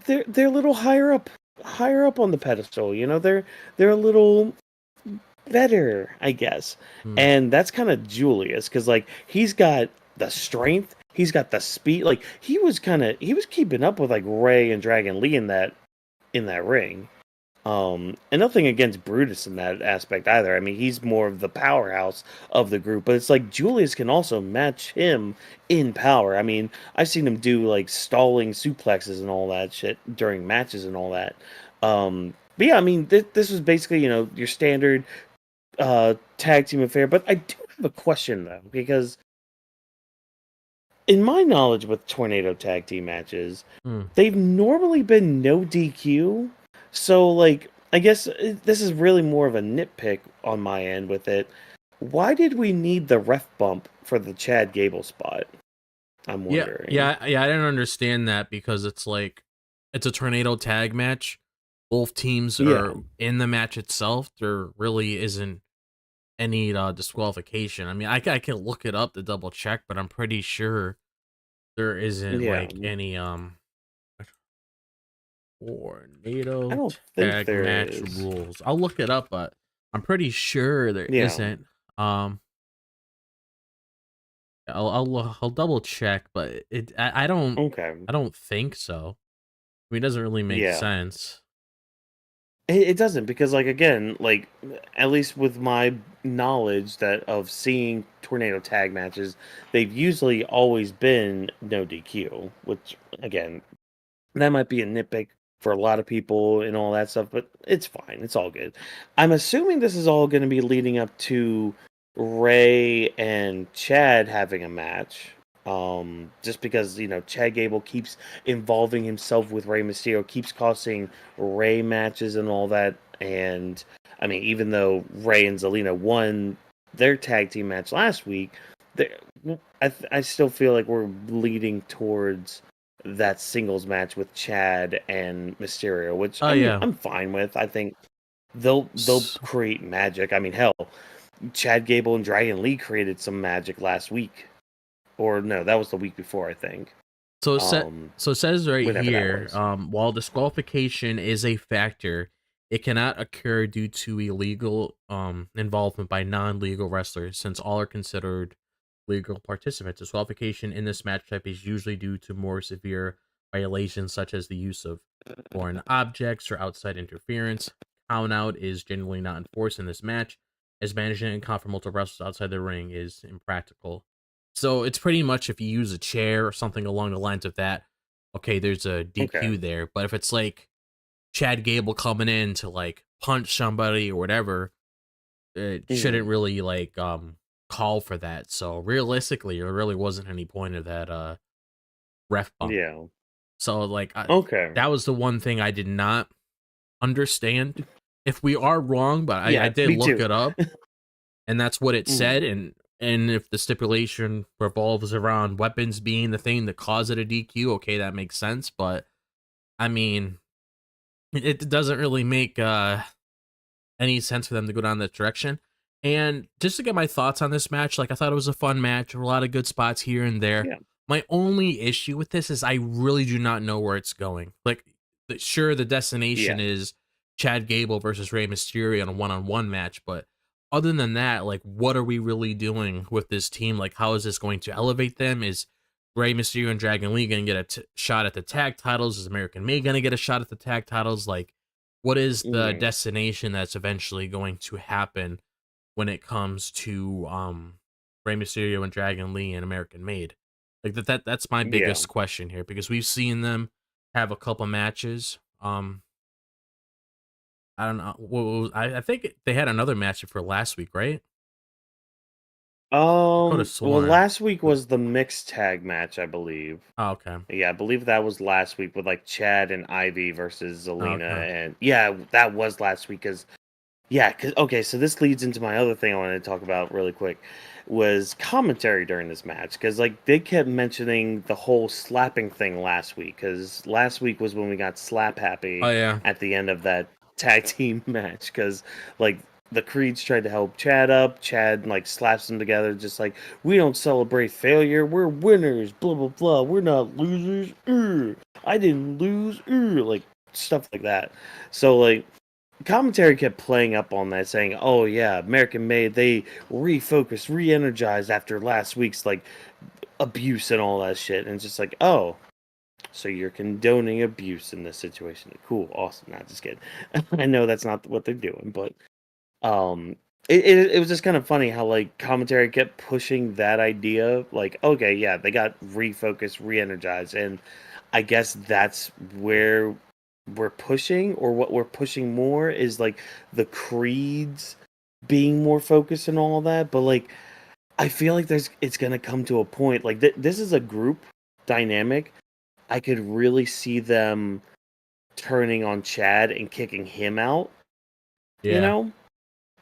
they're a little higher up on the pedestal. You know, they're a little better, I guess. And that's kind of Julius, because like he's got the strength, he's got the speed. Like he was keeping up with like Ray and Dragon Lee in that ring. And nothing against Brutus in that aspect either. I mean, he's more of the powerhouse of the group, but it's like Julius can also match him in power. I mean, I've seen him do like stalling suplexes and all that shit during matches and all that. But yeah, I mean, this was basically, you know, your standard tag team affair. But I do have a question though, because in my knowledge with Tornado tag team matches, they've normally been no DQ. So, like, I guess this is really more of a nitpick on my end with it. Why did we need the ref bump for the Chad Gable spot? I'm wondering. Yeah, I didn't understand that, because it's like, it's a Tornado tag match. Both teams are in the match itself. There really isn't any disqualification. I mean, I can look it up to double check, but I'm pretty sure there isn't like any Tornado tag match rules. I'll look it up, but I'm pretty sure there isn't. I'll double check, but I don't think so. I mean, it doesn't really make sense. It doesn't, because like again, like at least with my knowledge that of seeing Tornado tag matches, they've usually always been no DQ, which again, that might be a nitpick for a lot of people and all that stuff, but it's fine. It's all good. I'm assuming this is all going to be leading up to Ray and Chad having a match. Just because, you know, Chad Gable keeps involving himself with Rey Mysterio, keeps costing Ray matches and all that. And I mean, even though Ray and Zelina won their tag team match last week, I still feel like we're leading towards that singles match with Chad and Mysterio, which I'm fine with. I think they'll create magic. I mean, hell, Chad Gable and Dragon Lee created some magic last week. Or no, that was the week before, I think. So it says right here, while disqualification is a factor, it cannot occur due to illegal involvement by non-legal wrestlers, since all are considered legal participants. Disqualification in this match type is usually due to more severe violations, such as the use of foreign objects or outside interference. Count out is generally not enforced in this match, as managing and count for multiple wrestlers outside the ring is impractical. So it's pretty much if you use a chair or something along the lines of that, okay, there's a DQ there. But if it's like Chad Gable coming in to like punch somebody or whatever, it shouldn't really like call for that. So realistically, there really wasn't any point of that ref bump. Yeah. So like that was the one thing I did not understand. If we are wrong, but I did look it up, and that's what it said. And if the stipulation revolves around weapons being the thing that caused it a DQ, okay, that makes sense. But I mean, it doesn't really make any sense for them to go down that direction. And just to get my thoughts on this match, like I thought it was a fun match, a lot of good spots here and there. Yeah. My only issue with this is I really do not know where it's going. Like, sure, the destination is Chad Gable versus Rey Mysterio in a one-on-one match, but other than that, like, what are we really doing with this team? Like, how is this going to elevate them? Is Rey Mysterio and Dragon Lee going to get a shot at the tag titles? Is American May going to get a shot at the tag titles? Like, what is the Mm, destination that's eventually going to happen when it comes to Rey Mysterio and Dragon Lee and American Made? Like that's my yeah. biggest question here, because we've seen them have a couple matches. I don't know. I think they had another match for last week, right? I could have Well, sworn. last week was the mixed tag match, I believe. Oh, okay. Yeah, I believe that was last week with like Chad and Ivy versus Oh, Zelina, okay. and yeah, that was last week. Cause yeah, cause okay, so this leads into my other thing I wanted to talk about really quick, was commentary during this match. Because like they kept mentioning the whole slapping thing last week. Because last week was when we got slap Oh happy yeah. at the end of that tag team match. Because like the Creeds tried to help Chad up. Chad like slaps them together, just like, we don't celebrate failure. We're winners. Blah blah blah. We're not losers. I didn't lose. Like stuff like that. So like commentary kept playing up on that, saying, "Oh yeah, American Made, they refocused, re-energized after last week's like abuse and all that shit." And it's just like, oh, so you're condoning abuse in this situation? Cool, awesome. Not just kidding. I know that's not what they're doing, but um, it was just kind of funny how like commentary kept pushing that idea. Like, okay, yeah, they got refocused, re-energized, and I guess that's where we're pushing, or what we're pushing more is like the creeds being more focused and all that. But like, I feel like it's gonna come to a point like this is a group dynamic. I could really see them turning on Chad and kicking him out. You Yeah. know,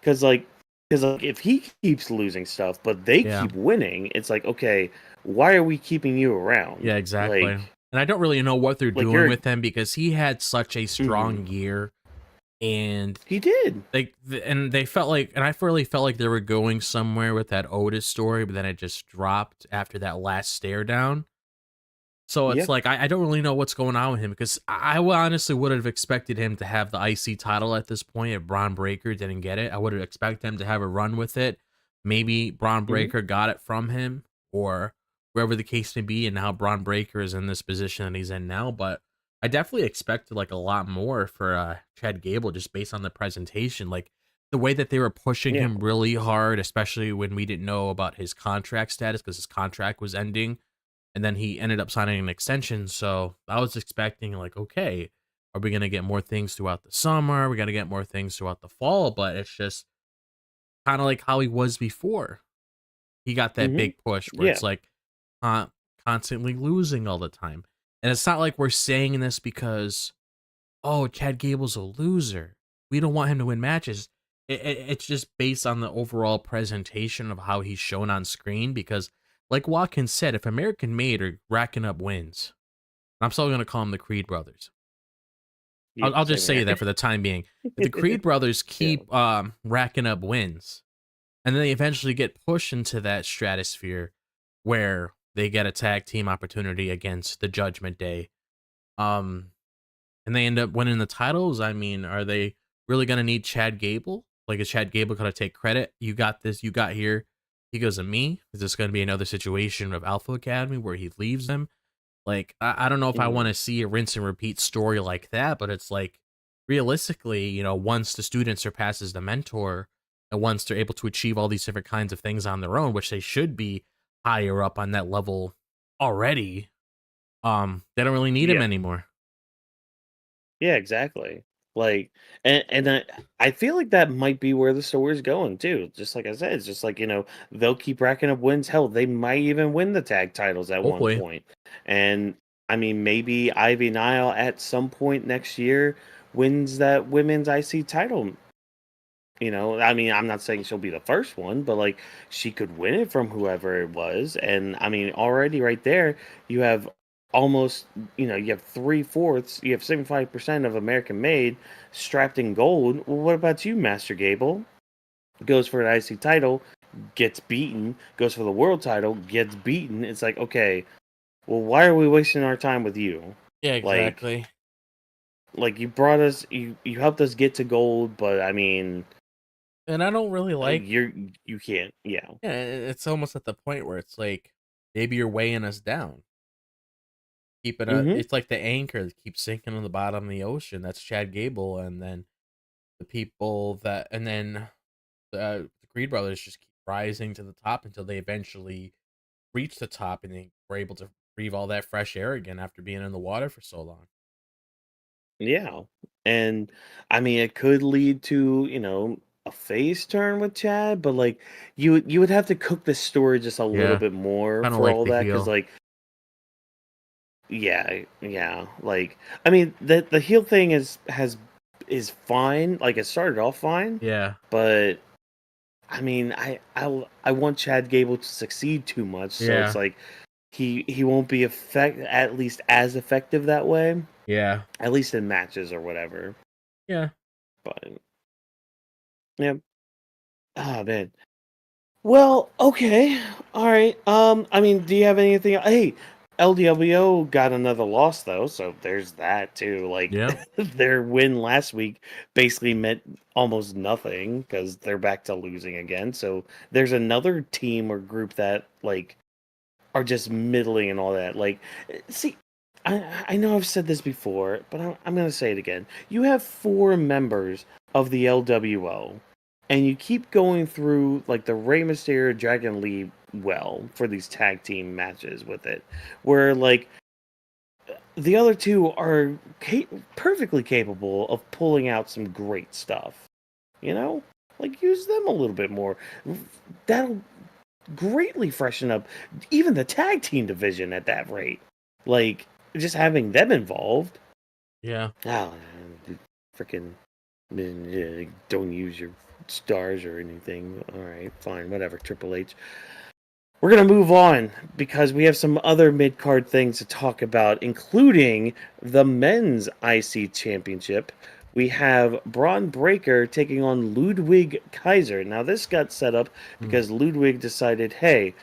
because like if he keeps losing stuff, but they Yeah. keep winning, it's like, okay, why are we keeping you around? Yeah, exactly. And I don't really know what they're Like doing you're. with him, because he had such a Mhm. strong year, and He did. they felt like, and I really felt like they were going somewhere with that Otis story, but then it just dropped after that last stare down. So Yeah. it's like I don't really know what's going on with him, because honestly would have expected him to have the IC title at this point if Bron Breakker didn't get it. I would have expected him to have a run with it. Maybe Bron Hmm. Breakker got it from him, or wherever the case may be, and now Bron Breakker is in this position that he's in now. But I definitely expected like a lot more for Chad Gable, just based on the presentation. Like the way that they were pushing Yeah. him really hard, especially when we didn't know about his contract status, because his contract was ending, and then he ended up signing an extension. So I was expecting like, okay, are we gonna get more things throughout the summer? We gotta get more things throughout the fall, but it's just kind of like how he was before. He got that Hmm. big push where Yeah. it's like constantly losing all the time. And it's not like we're saying this because, oh, Chad Gable's a loser, we don't want him to win matches. It's just based on the overall presentation of how he's shown on screen. Because, like Watkins said, if American Made are racking up wins, I'm still going to call them the Creed brothers. Yeah. I'll Same just say here. that for the time being. If the Creed brothers Yeah. keep racking up wins, and then they eventually get pushed into that stratosphere where they get a tag team opportunity against the Judgment Day, um, and they end up winning the titles, I mean, are they really going to need Chad Gable? Like, is Chad Gable going to take credit? You got this, you got here. He goes to me. Is this going to be another situation of Alpha Academy where he leaves them? Like, I don't know if I Hmm. want to see a rinse and repeat story like that, but it's like, realistically, once the student surpasses the mentor, and once they're able to achieve all these different kinds of things on their own, which they should be higher up on that level already, they don't really need him Yeah. anymore. Yeah. Exactly. Like, and I feel like that might be where the story's going too. Just like I said, it's just like, they'll keep racking up wins. Hell, they might even win the tag titles at one Hopefully. point. And I mean, maybe Ivy Nile at some point next year wins that women's IC title. I mean, I'm not saying she'll be the first one, but like she could win it from whoever it was. And I mean, already right there, you have almost, you have 3/4, you have 75% of American Made strapped in gold. Well, what about you, Master Gable? Goes for an IC title, gets beaten, goes for the world title, gets beaten. It's like, okay, well, why are we wasting our time with you? Yeah, Like, exactly. you brought us, you helped us get to gold, but I mean, And I don't really like, you can't, yeah. yeah, it's almost at the point where it's like, maybe you're weighing us down. keeping Mm-hmm. it's like the anchor that keeps sinking on the bottom of the ocean. That's Chad Gable, and then the people that, and then the Creed brothers just keep rising to the top until they eventually reach the top, and they were able to breathe all that fresh air again after being in the water for so long. Yeah. And I mean, it could lead to, a face turn with Chad, but like you would have to cook the story just a little Yeah, bit more kind of for like all the that, because heel. like, yeah, like I mean, the heel thing is fine. Like it started off fine, Yeah, but I mean, I want Chad Gable to succeed too much, so it's yeah, like he won't be at least as effective that way, yeah, at least in matches or whatever. yeah. But yeah. Oh man. Well, okay. All right. I mean, do you have anything? Hey, LDWO got another loss though, so there's that too. Like Yeah. their win last week basically meant almost nothing because they're back to losing again. So there's another team or group that like are just middling and all that. Like, see, I know I've said this before, but I'm gonna say it again. You have 4 members of the LWO, and you keep going through like the Rey Mysterio Dragon Lee well for these tag team matches with it, where like the other two are perfectly capable of pulling out some great stuff. You know, like use them a little bit more. That'll greatly freshen up even the tag team division at that rate. Like just having them involved. Yeah. Oh, freaking don't use your stars or anything. All right, fine, whatever. Triple H. We're gonna move on because we have some other mid card things to talk about, including the men's IC Championship. We have Bron Breakker taking on Ludwig Kaiser. Now this got set up because Ludwig decided, hey,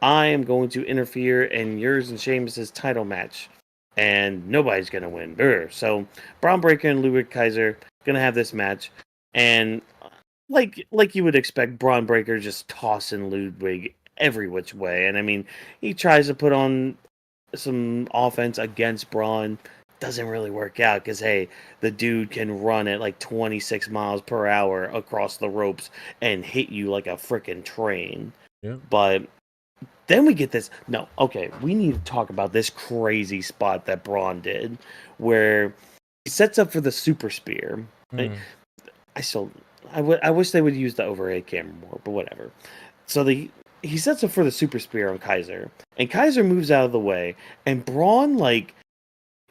I am going to interfere in yours and Sheamus's title match, and nobody's gonna win. Brr. So Bron Breakker and Ludwig Kaiser gonna have this match, and like you would expect, Bron Breakker just tossing Ludwig every which way. And I mean, he tries to put on some offense against Braun. Doesn't really work out because hey, the dude can run at like 26 miles per hour across the ropes and hit you like a freaking train. Yeah. But then we get this. No, okay, we need to talk about this crazy spot that Braun did, where he sets up for the super spear. I still, I wish they would use the overhead camera more, but whatever. So he sets up for the super spear on Kaiser, and Kaiser moves out of the way, and Braun like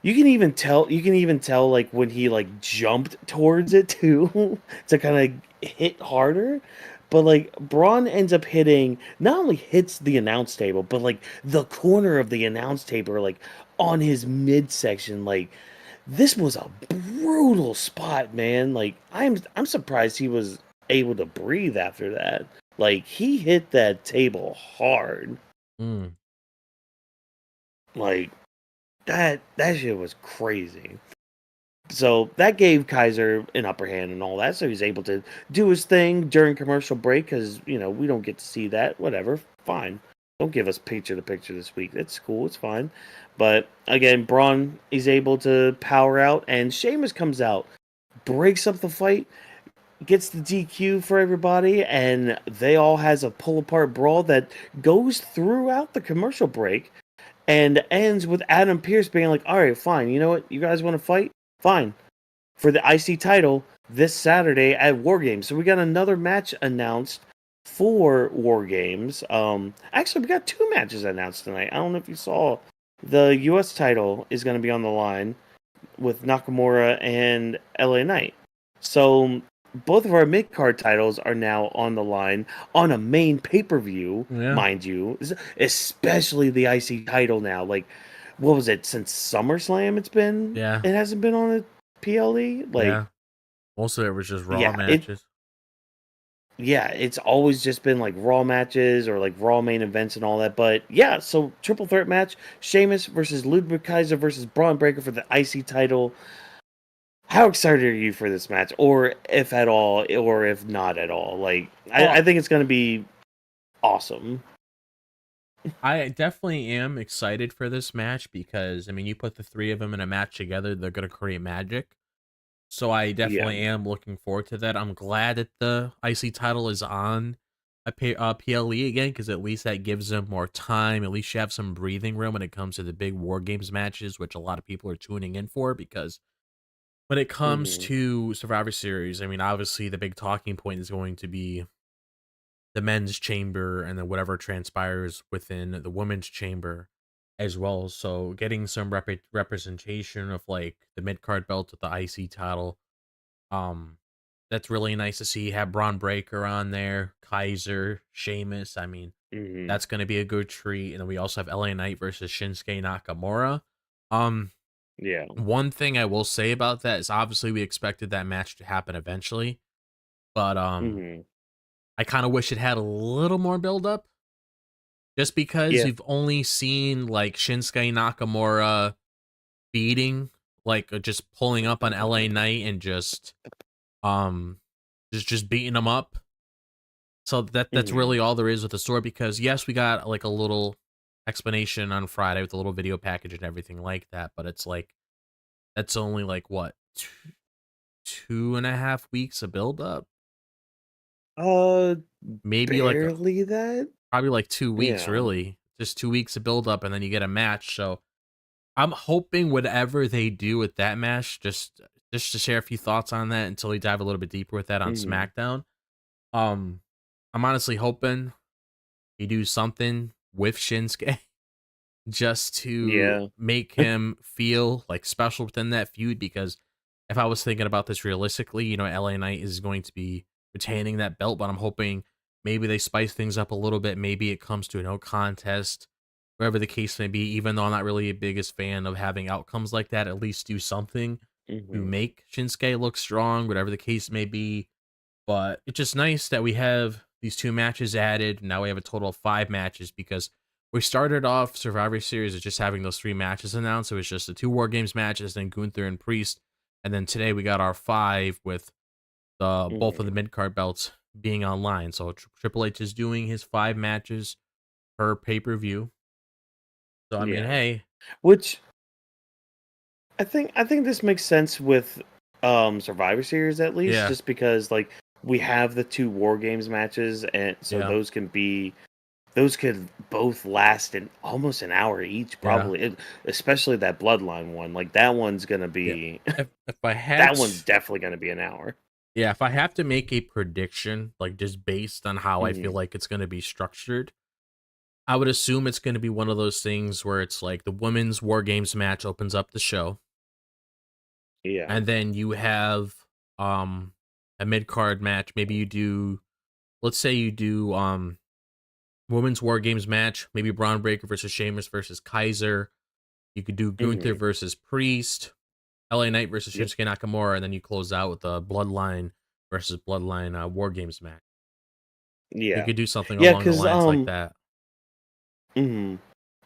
you can even tell like when he like jumped towards it too to kind of hit harder. But like Braun ends up hitting not only hits the announce table, but like the corner of the announce table, like on his midsection. Like this was a brutal spot, man. Like I'm surprised he was able to breathe after that. Like he hit that table hard. Mm. Like that shit was crazy. So that gave Kaiser an upper hand and all that. So he's able to do his thing during commercial break because, we don't get to see that. Whatever. Fine. Don't give us picture to picture this week. It's cool. It's fine. But again, Braun is able to power out and Sheamus comes out, breaks up the fight, gets the DQ for everybody, and they all has a pull apart brawl that goes throughout the commercial break and ends with Adam Pearce being like, all right, fine. You know what? You guys want to fight? Fine. For the IC title this Saturday at War Games. So we got another match announced for War Games. Actually, we got 2 matches announced tonight. I don't know if you saw. The US title is going to be on the line with Nakamura and LA Knight. So both of our mid card titles are now on the line on a main pay per view, Yeah. mind you. Especially the IC title now. Like, what was it since SummerSlam? It's been. Yeah. It hasn't been on a PLE. Like, Yeah. Most of it was just Raw yeah, matches. it's always just been like Raw matches or like Raw main events and all that. But yeah, so triple threat match: Sheamus versus Ludwig Kaiser versus Braun Breakker for the IC title. How excited are you for this match, or if at all, or if not at all? Like, I think it's going to be awesome. I definitely am excited for this match because I mean, you put the three of them in a match together, they're gonna create magic. So I Yeah. definitely am looking forward to that. I'm glad that the IC title is on PLE again because at least that gives them more time. At least you have some breathing room when it comes to the big War Games matches, which a lot of people are tuning in for because when it comes Hmm. to Survivor Series, I mean, obviously the big talking point is going to be the men's chamber and then whatever transpires within the women's chamber as well. So getting some representation of like the mid card belt with the IC title, that's really nice to see. Have Bron Breakker on there, Kaiser, Sheamus. I mean, Hmm. that's going to be a good treat. And then we also have LA Knight versus Shinsuke Nakamura. Um, Yeah. one thing I will say about that is obviously we expected that match to happen eventually, but Hmm. I kind of wish it had a little more build up. Just because Yeah. you've only seen like Shinsuke Nakamura beating, like just pulling up on LA Knight and um just beating him up. So that's Hmm. really all there is with the story because yes, we got like a little explanation on Friday with a little video package and everything like that, but it's like that's only like what 2.5 weeks of build up, Uh, maybe like barely that. probably like 2 weeks Yeah. really, just 2 weeks of build up, and then you get a match. So I'm hoping whatever they do with that match, just to share a few thoughts on that until we dive a little bit deeper with that on Hmm. SmackDown. Um, I'm honestly hoping you do something with Shinsuke just to Yeah. make him feel like special within that feud. Because if I was thinking about this realistically, LA Knight is going to be retaining that belt, but I'm hoping maybe they spice things up a little bit. Maybe it comes to a no contest, wherever the case may be. Even though I'm not really a biggest fan of having outcomes like that, at least do something to Hmm. make Shinsuke look strong, whatever the case may be. But it's just nice that we have these two matches added. Now we have a total of 5 matches because we started off Survivor Series as just having those 3 matches announced. It was just the 2 War Games matches, then Gunther and Priest, and then today we got our 5 with the both of the Hmm. mid card belts being online. So Triple H is doing his 5 matches per pay-per-view. So I mean, Yeah. hey, Which I think this makes sense with Survivor Series at least, yeah, just because like we have the two War Games matches, and so yeah, those could both last in almost an hour each, yeah, probably. Especially that Bloodline one. Like that one's gonna yeah. be If I had that one's to, definitely gonna be an hour. yeah, if I have to make a prediction, like just based on how I feel Hmm. like it's going to be structured, I would assume it's going to be one of those things where it's like the women's War Games match opens up the show, Yeah. and then you have um a mid card match. Maybe you do, let's say you do women's War Games match. Maybe Bron Breakker versus Sheamus versus Kaiser. You could do Gunther Hmm. versus Priest, LA Knight versus Yep. Shinsuke Nakamura, and then you close out with the Bloodline versus Bloodline War Games match. You Yeah. could do something Yeah, along the because lines like that.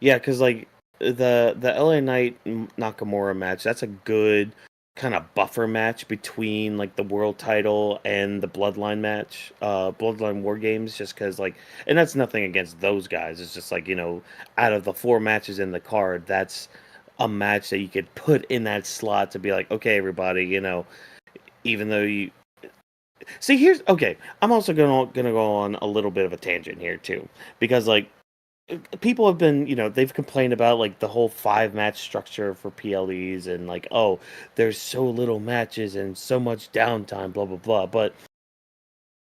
yeah, because like the LA Knight Nakamura match, that's a good kind of buffer match between like the world title and the Bloodline match, Bloodline War Games. Just because like, and that's nothing against those guys. It's just like out of the 4 matches in the card, that's a match that you could put in that slot to be like, okay, everybody, even though you see, here's okay. I'm also gonna go on a little bit of a tangent here too, because like people have been, they've complained about like the whole 5 match structure for PLEs and like, oh, there's so little matches and so much downtime, blah blah blah. But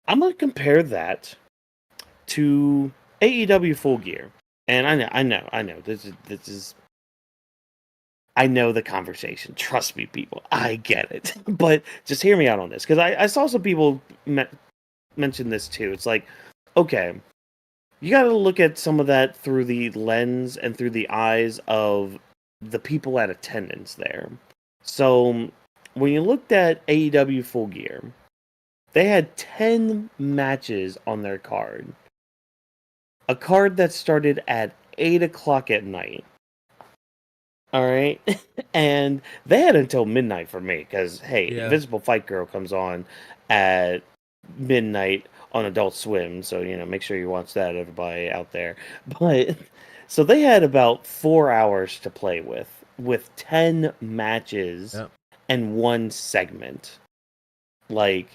I'm gonna compare that to AEW Full Gear, and I know this is. I know the conversation. Trust me, people. I get it. But just hear me out on this because I saw some people mention this too. It's like, okay, you got to look at some of that through the lens and through the eyes of the people at attendance there. So when you looked at AEW Full Gear, they had 10 matches on their card. A card that started at 8 o'clock at night. All right. And they had until midnight for me because, hey, Yeah. Invisible Fight Girl comes on at midnight on Adult Swim, so make sure you watch that, everybody out there. But so they had about 4 hours to play with 10 matches Yep. and one segment. Like,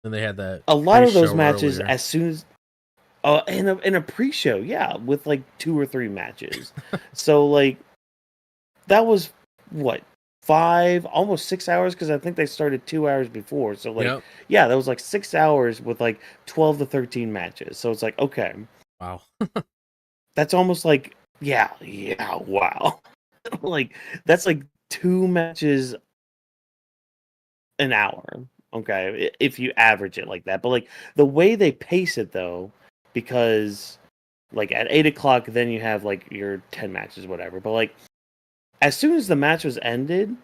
And they had that a lot of those pre-show matches, earlier. as soon as in a pre-show, yeah, with like 2 or 3 matches. So like that was what, 5, almost 6 hours, because I think they started 2 hours before. So like, Yep. yeah, that was like 6 hours with like 12 to 13 matches. So it's like, okay, Wow. that's almost like, yeah, wow. Like that's like 2 matches an hour. Okay, if you average it like that. But like the way they pace it though, because like at 8 o'clock, then you have like your 10 matches, whatever. But like as soon as the match was ended,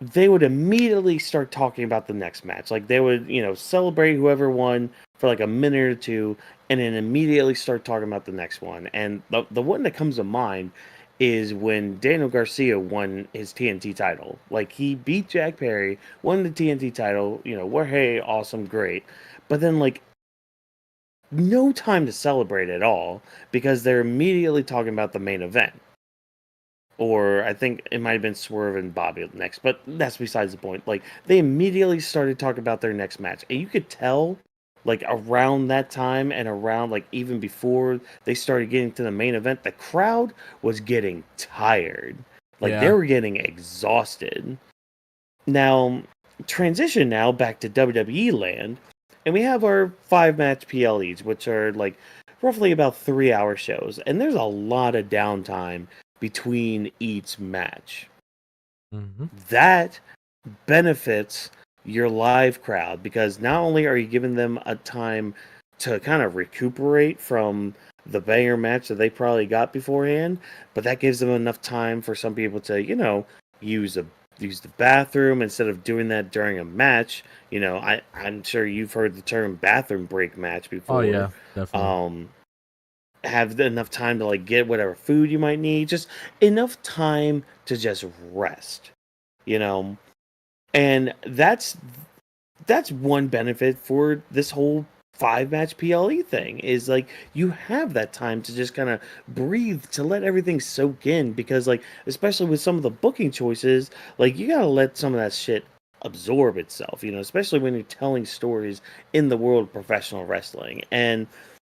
they would immediately start talking about the next match. Like they would, celebrate whoever won for like a minute or two, and then immediately start talking about the next one. And the one that comes to mind is when Daniel Garcia won his TNT title. Like he beat Jack Perry, won the TNT title. We're hey, awesome, great. But then like no time to celebrate at all because they're immediately talking about the main event. Or I think it might have been Swerve and Bobby next, but that's besides the point. Like they immediately started talking about their next match, and you could tell, like around that time and around like even before they started getting to the main event, the crowd was getting tired. Like they Yeah. were getting exhausted. Now, transition now back to WWE land, and we have our 5-match PLEs, which are like roughly about 3-hour shows, and there's a lot of downtime between each match. Mm-hmm. That benefits your live crowd because not only are you giving them a time to kind of recuperate from the banger match that they probably got beforehand, but that gives them enough time for some people to, use the bathroom instead of doing that during a match. I'm sure you've heard the term bathroom break match before. Oh yeah, definitely. Have enough time to like get whatever food you might need, just enough time to just rest, and that's one benefit for this whole 5-match PLE thing is like you have that time to just kind of breathe, to let everything soak in, because like especially with some of the booking choices, like you gotta let some of that shit absorb itself, especially when you're telling stories in the world of professional wrestling. And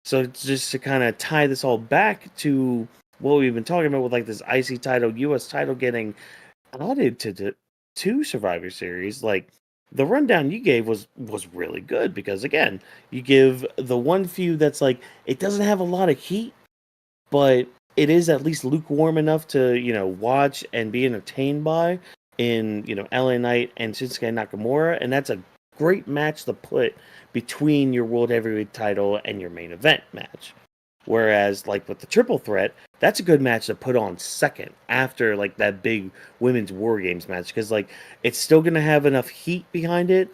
so just to kind of tie this all back to what we've been talking about with like this IC title, US title getting added to Survivor Series, like the rundown you gave was really good because again, you give the one feud that's like it doesn't have a lot of heat, but it is at least lukewarm enough to watch and be entertained by in LA Knight and Shinsuke Nakamura, and that's a great match to put between your World Heavyweight title and your main event match. Whereas, like with the triple threat, that's a good match to put on second after like that big women's War Games match because like it's still gonna have enough heat behind it,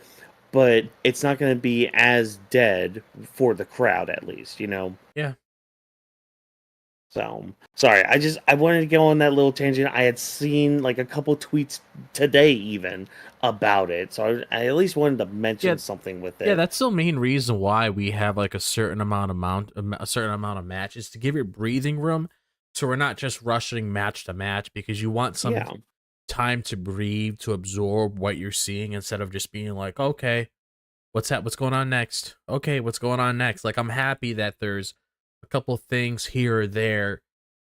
but it's not gonna be as dead for the crowd at least, Yeah. So sorry, I wanted to go on that little tangent. I had seen like a couple tweets today even about it, so I at least wanted to mention something with it. Yeah, that's the main reason why we have like a certain amount of matches to give it breathing room, so we're not just rushing match to match because you want some time to breathe, to absorb what you're seeing instead of just being like, okay, what's going on next? Okay, what's going on next? Like I'm happy that there's a couple things here or there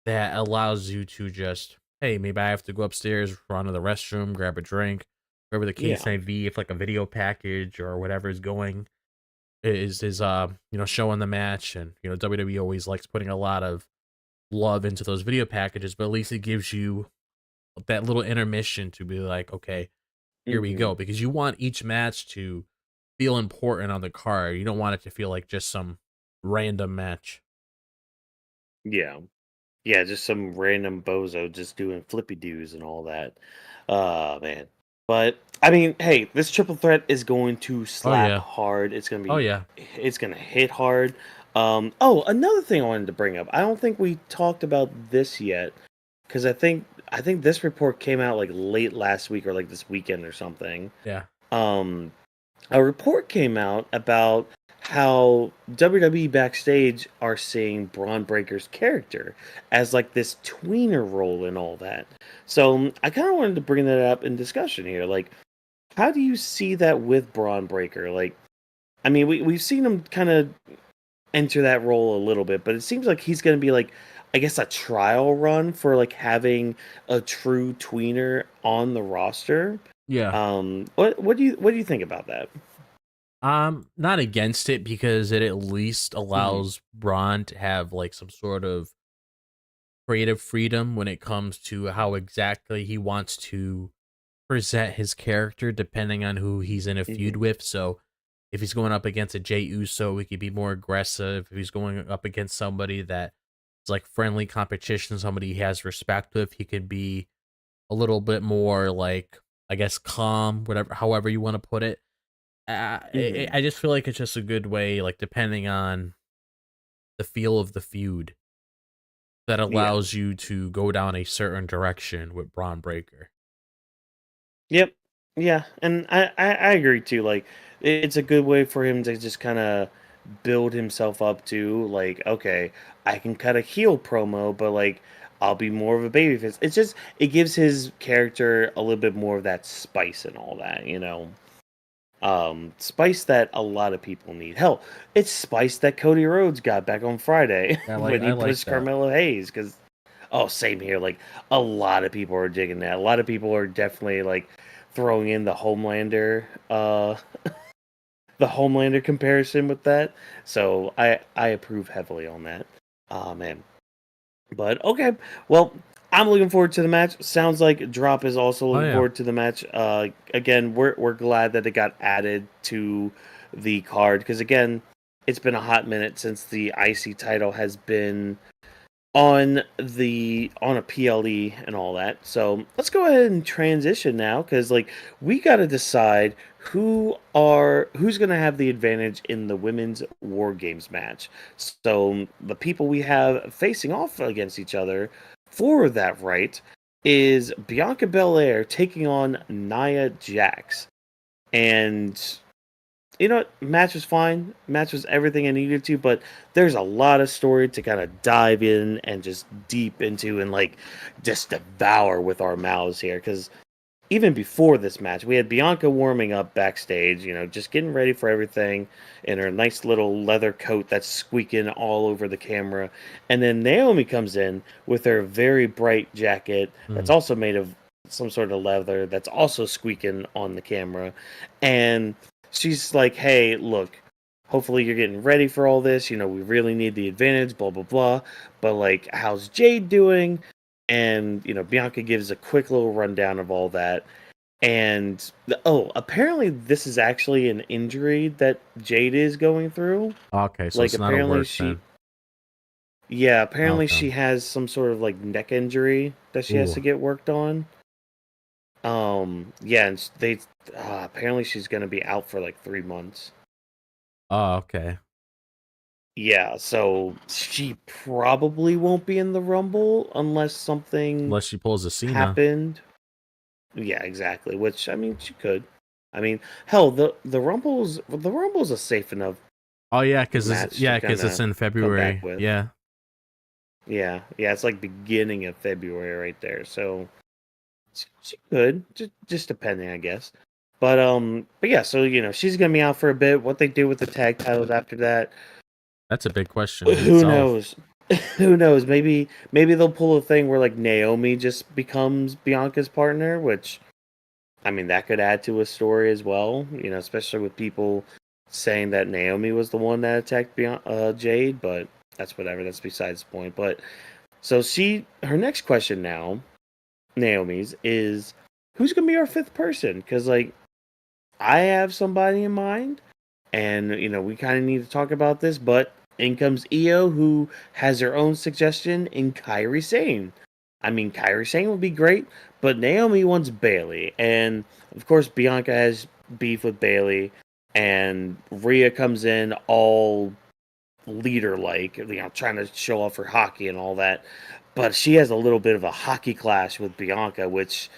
that allows you to just, hey, maybe I have to go upstairs, run to the restroom, grab a drink, wherever the case may be, if like a video package or whatever is going is showing the match. And WWE always likes putting a lot of love into those video packages, but at least it gives you that little intermission to be like, okay, here we go, because you want each match to feel important on the card. You don't want it to feel like just some random match. Yeah. Yeah, just some random bozo just doing flippy doos and all that. Man. But I mean, hey, this triple threat is going to slap hard. It's gonna be it's gonna hit hard. Another thing I wanted to bring up. I don't think we talked about this yet. Because I think this report came out like late last week or like this weekend or something. Yeah. A report came out about how WWE backstage are seeing Bron Breakker's character as like this tweener role and all that. So I kind of wanted to bring that up in discussion here. Like, how do you see that with Bron Breakker? Like, I mean, we've seen him kind of enter that role a little bit, but it seems like he's going to be like, I guess, a trial run for like having a true tweener on the roster. Yeah. What do you think about that? Not against it because it at least Hmm. allows Braun to have like some sort of creative freedom when it comes to how exactly he wants to present his character depending on who he's in a feud Hmm. with. So if he's going up against a Jey Uso, he could be more aggressive. If he's going up against somebody that is like friendly competition, somebody he has respect with, he could be a little bit more like, I guess, calm, whatever, however you want to put it. Hmm. I just feel like it's just a good way, like depending on the feel of the feud, that Yeah. allows you to go down a certain direction with Braun Breaker. Yep. Yeah, and I agree too. Like, it's a good way for him to just kind of build himself up to like, okay, I can cut a heel promo, but like I'll be more of a babyface. It's just it gives his character a little bit more of that spice and all that. Spice that a lot of people need. Hell, it's spice that Cody Rhodes got back on Friday when I he like pushed that. Carmelo Hayes. Because oh, same here. Like a lot of people are digging that. A lot of people are definitely like throwing in the Homelander comparison with that. So I approve heavily on that. Oh man. But okay, well, I'm looking forward to the match. Sounds like Drop is also Oh looking yeah. forward to the match. Again, we're glad that it got added to the card because again, it's been a hot minute since the IC title has been on a PLE and all that. So let's go ahead and transition now because like we got to decide who's going to have the advantage in the women's War Games match. So the people we have facing off against each other for that right is Bianca Belair taking on Nia Jax. And you know what? Match was fine. Match was everything I needed to, but there's a lot of story to kind of dive in and just deep into and like just devour with our mouths here. Because even before this match, we had Bianca warming up backstage, just getting ready for everything in her nice little leather coat that's squeaking all over the camera. And then Naomi comes in with her very bright jacket that's Mm. also made of some sort of leather that's also squeaking on the camera. And she's like, hey, look, hopefully you're getting ready for all this. We really need the advantage, blah, blah, blah. But like, how's Jade doing? And Bianca gives a quick little rundown of all that. And apparently this is actually an injury that Jade is going through. Okay, so Like it's not a apparently work she then. yeah, apparently Okay. she has some sort of like neck injury that she has Ooh. to get worked on. Yeah, and they apparently she's going to be out for like 3 months. Oh, okay. Yeah, so she probably won't be in the Rumble unless something Unless she pulls a Cena. happened. Yeah, exactly. Which I mean, she could. I mean, hell, the Rumble's a safe enough Oh yeah, match to kind it's of in come back February. with. Yeah. Yeah, yeah, it's like beginning of February right there. So she could just depending, I guess. But yeah, so she's gonna be out for a bit. What they do with the tag titles after that, That's a big question in who itself. knows? Who knows? Maybe they'll pull a thing where like Naomi just becomes Bianca's partner, which I mean, that could add to a story as well, especially with people saying that Naomi was the one that attacked Jade, but that's whatever. That's besides the point. But so her next question now, Naomi's, is who's going to be our fifth person? Because, like, I have somebody in mind, and, we kind of need to talk about this, but in comes Io, who has her own suggestion in Kairi Sane. I mean, Kairi Sane would be great, but Naomi wants Bailey. And, of course, Bianca has beef with Bailey, and Rhea comes in all leader-like, trying to show off her hockey and all that. But she has a little bit of a hockey clash with Bianca, which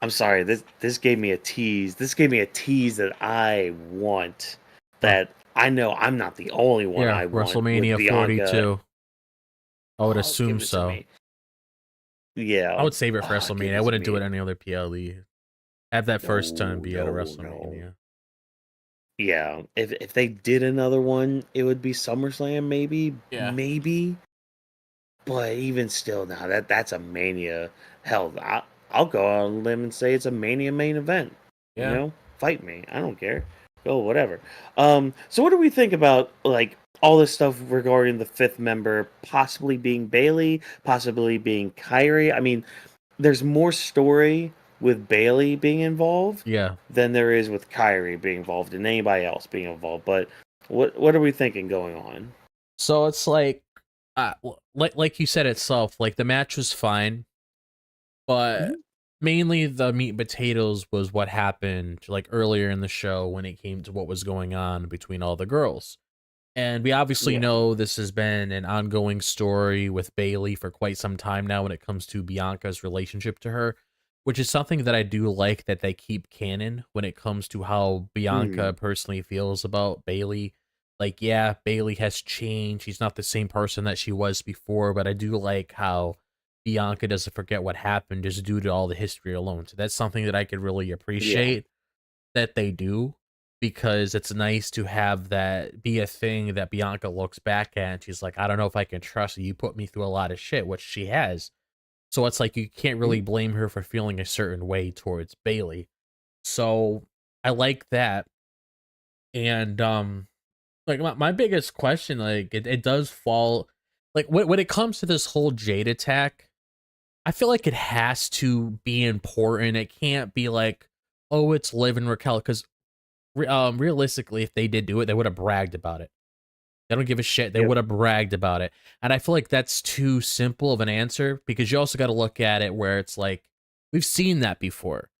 I'm sorry, this gave me a tease. This gave me a tease that I want, Huh. that I know I'm not the only one Yeah, I want with WrestleMania Bianca. 42. I would Oh, assume give it to so. me. Yeah. I would save it for Oh, give WrestleMania. I it to wouldn't do me. it any other PLE. Have that first time be at a No. WrestleMania. Yeah, if they did another one, it would be SummerSlam, maybe, Yeah. maybe. But even still, now that's a Mania. Hell, I'll go out on a limb and say it's a Mania main event. You Yeah. know, fight me. I don't care. Go whatever. So what do we think about like all this stuff regarding the fifth member possibly being Bailey, possibly being Kyrie? I mean, there's more story with Bailey being involved Yeah. than there is with Kyrie being involved and anybody else being involved. But what are we thinking going on? So it's like like you said itself, like the match was fine, but Mhm. mainly the meat and potatoes was what happened like earlier in the show when it came to what was going on between all the girls. And we obviously Yeah. know this has been an ongoing story with Bailey for quite some time now when it comes to Bianca's relationship to her, which is something that I do like that they keep canon when it comes to how Bianca Mhm. personally feels about Bailey. Like, yeah, Bailey has changed. She's not the same person that she was before, but I do like how Bianca doesn't forget what happened just due to all the history alone. So that's something that I could really Yeah. appreciate that they do, because it's nice to have that be a thing that Bianca looks back at and she's like, I don't know if I can trust you. You put me through a lot of shit, which she has. So it's like you can't really Mhm. blame her for feeling a certain way towards Bailey. So I like that. And like my biggest question, like it does fall like when it comes to this whole Jade attack, I feel like it has to be important. It can't be like, oh, it's Liv and Raquel, because realistically, if they did do it, they would have bragged about it. They don't give a shit. They Yep. would have bragged about it. And I feel like that's too simple of an answer, because you also got to look at it where it's like, we've seen that before.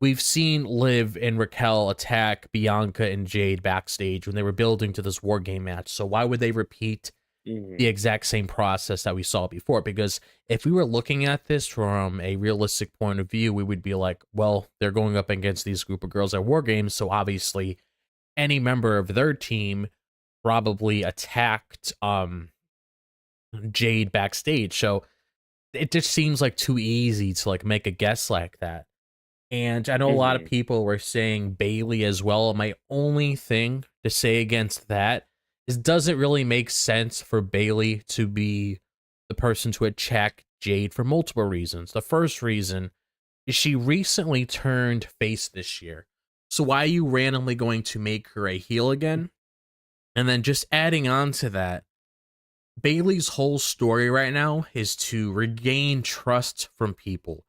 We've seen Liv and Raquel attack Bianca and Jade backstage when they were building to this War Game match. So why would they repeat Mhm. the exact same process that we saw before? Because if we were looking at this from a realistic point of view, we would be like, well, they're going up against these group of girls at War Games, so obviously any member of their team probably attacked Jade backstage. So it just seems like too easy to like make a guess like that. And I know a lot of Mhm. people were saying Bailey as well. My only thing to say against that is, does it really make sense for Bailey to be the person to attack Jade for multiple reasons? The first reason is she recently turned face this year. So why are you randomly going to make her a heel again? And then just adding on to that, Bailey's whole story right now is to regain trust from people,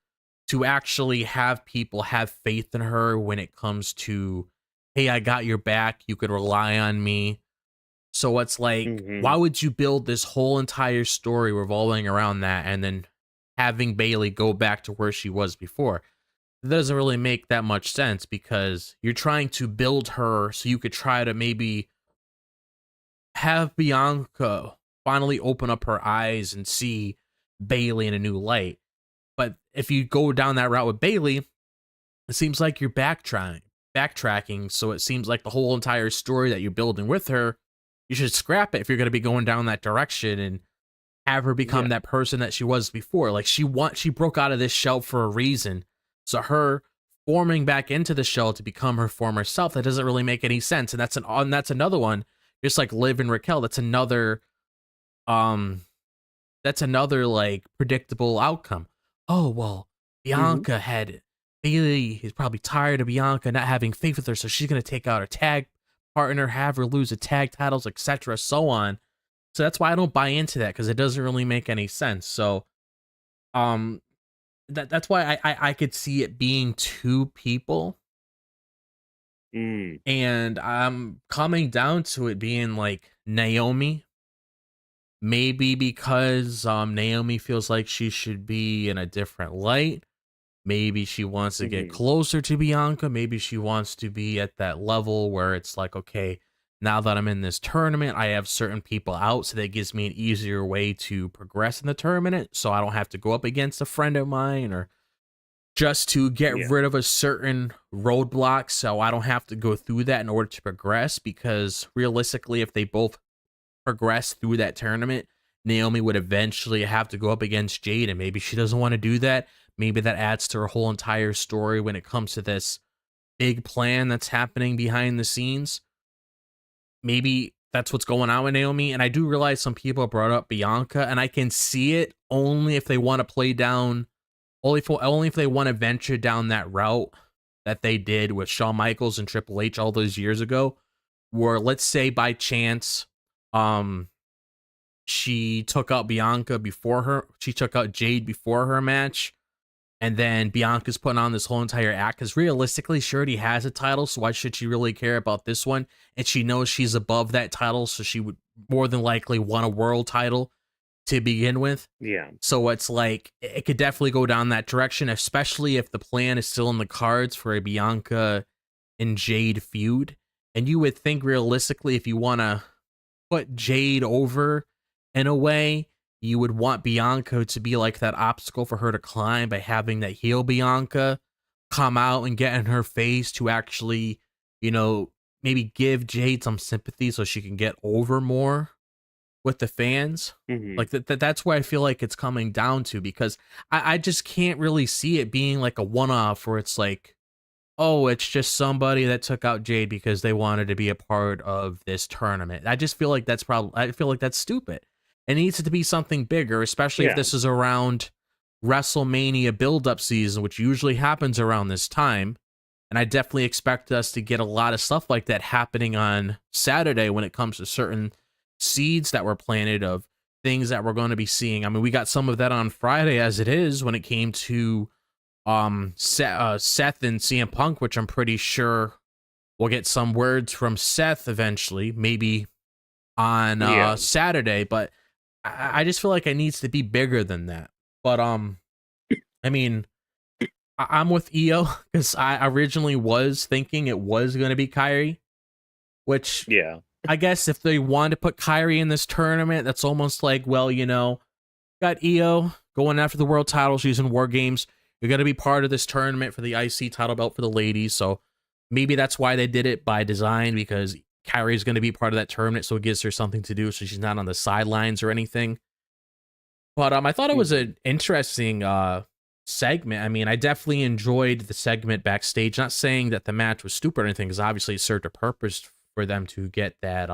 to actually have people have faith in her when it comes to, hey, I got your back, you could rely on me. So it's like, why Mhm. would you build this whole entire story revolving around that and then having Bailey go back to where she was before? It doesn't really make that much sense, because you're trying to build her so you could try to maybe have Bianca finally open up her eyes and see Bailey in a new light. But if you go down that route with Bailey, it seems like you're backtracking. So it seems like the whole entire story that you're building with her, you should scrap it if you're going to be going down that direction and have her become Yeah. that person that she was before. Like she broke out of this shell for a reason. So her forming back into the shell to become her former self, that doesn't really make any sense. And that's another one. Just like Liv and Raquel, um that's another like predictable outcome. Oh well, Mhm. Bianca had Bailey is probably tired of Bianca not having faith with her, so she's gonna take out her tag partner, have her lose the tag titles, etc., so on. So that's why I don't buy into that, because it doesn't really make any sense. So um that's why I could see it being two people, Mm. and I'm coming down to it being like Naomi. Maybe because Naomi feels like she should be in a different light. Maybe she wants to get Mhm. closer to Bianca. Maybe she wants to be at that level where it's like, okay, now that I'm in this tournament, I have certain people out, so that gives me an easier way to progress in the tournament. So I don't have to go up against a friend of mine or just to get Yeah. rid of a certain roadblock so I don't have to go through that in order to progress, because realistically, if they both progress through that tournament, Naomi would eventually have to go up against Jade, and maybe she doesn't want to do that. Maybe that adds to her whole entire story when it comes to this big plan that's happening behind the scenes. Maybe that's what's going on with Naomi. And I do realize some people brought up Bianca, and I can see it only if they want to play down, only if they want to venture down that route that they did with Shawn Michaels and Triple H all those years ago, where let's say by chance, she took out Bianca before her, she took out Jade before her match, and then Bianca's putting on this whole entire act, because realistically, she already has a title, so why should she really care about this one? And she knows she's above that title, so she would more than likely want a world title to begin with. Yeah. So it's like, it could definitely go down that direction, especially if the plan is still in the cards for a Bianca and Jade feud. And you would think realistically, if you want to put Jade over in a way, you would want Bianca to be like that obstacle for her to climb by having that heel Bianca come out and get in her face to actually, you know, maybe give Jade some sympathy so she can get over more with the fans. Like that's where I feel like it's coming down to, because I just can't really see it being like a one-off where it's like, oh, it's just somebody that took out Jade because they wanted to be a part of this tournament. I just feel like that's stupid. It needs to be something bigger, especially if this is around WrestleMania build-up season, which usually happens around this time. And I definitely expect us to get a lot of stuff like that happening on Saturday when it comes to certain seeds that were planted of things that we're going to be seeing. I mean, we got some of that on Friday as it is when it came to Seth and CM Punk, which I'm pretty sure we'll get some words from Seth eventually, maybe on Saturday, but I just feel like it needs to be bigger than that. But I mean, I'm with EO, because I originally was thinking it was going to be Kyrie, which I guess if they wanted to put Kyrie in this tournament, that's almost like, well, you know, got EO going after the world title. She's in War Games. You're going to be part of this tournament for the IC title belt for the ladies. So maybe that's why they did it by design, because Kyrie's going to be part of that tournament, so it gives her something to do, so she's not on the sidelines or anything. But I thought it was an interesting segment. I mean, I definitely enjoyed the segment backstage. Not saying that the match was stupid or anything, because obviously it served a purpose for them to get that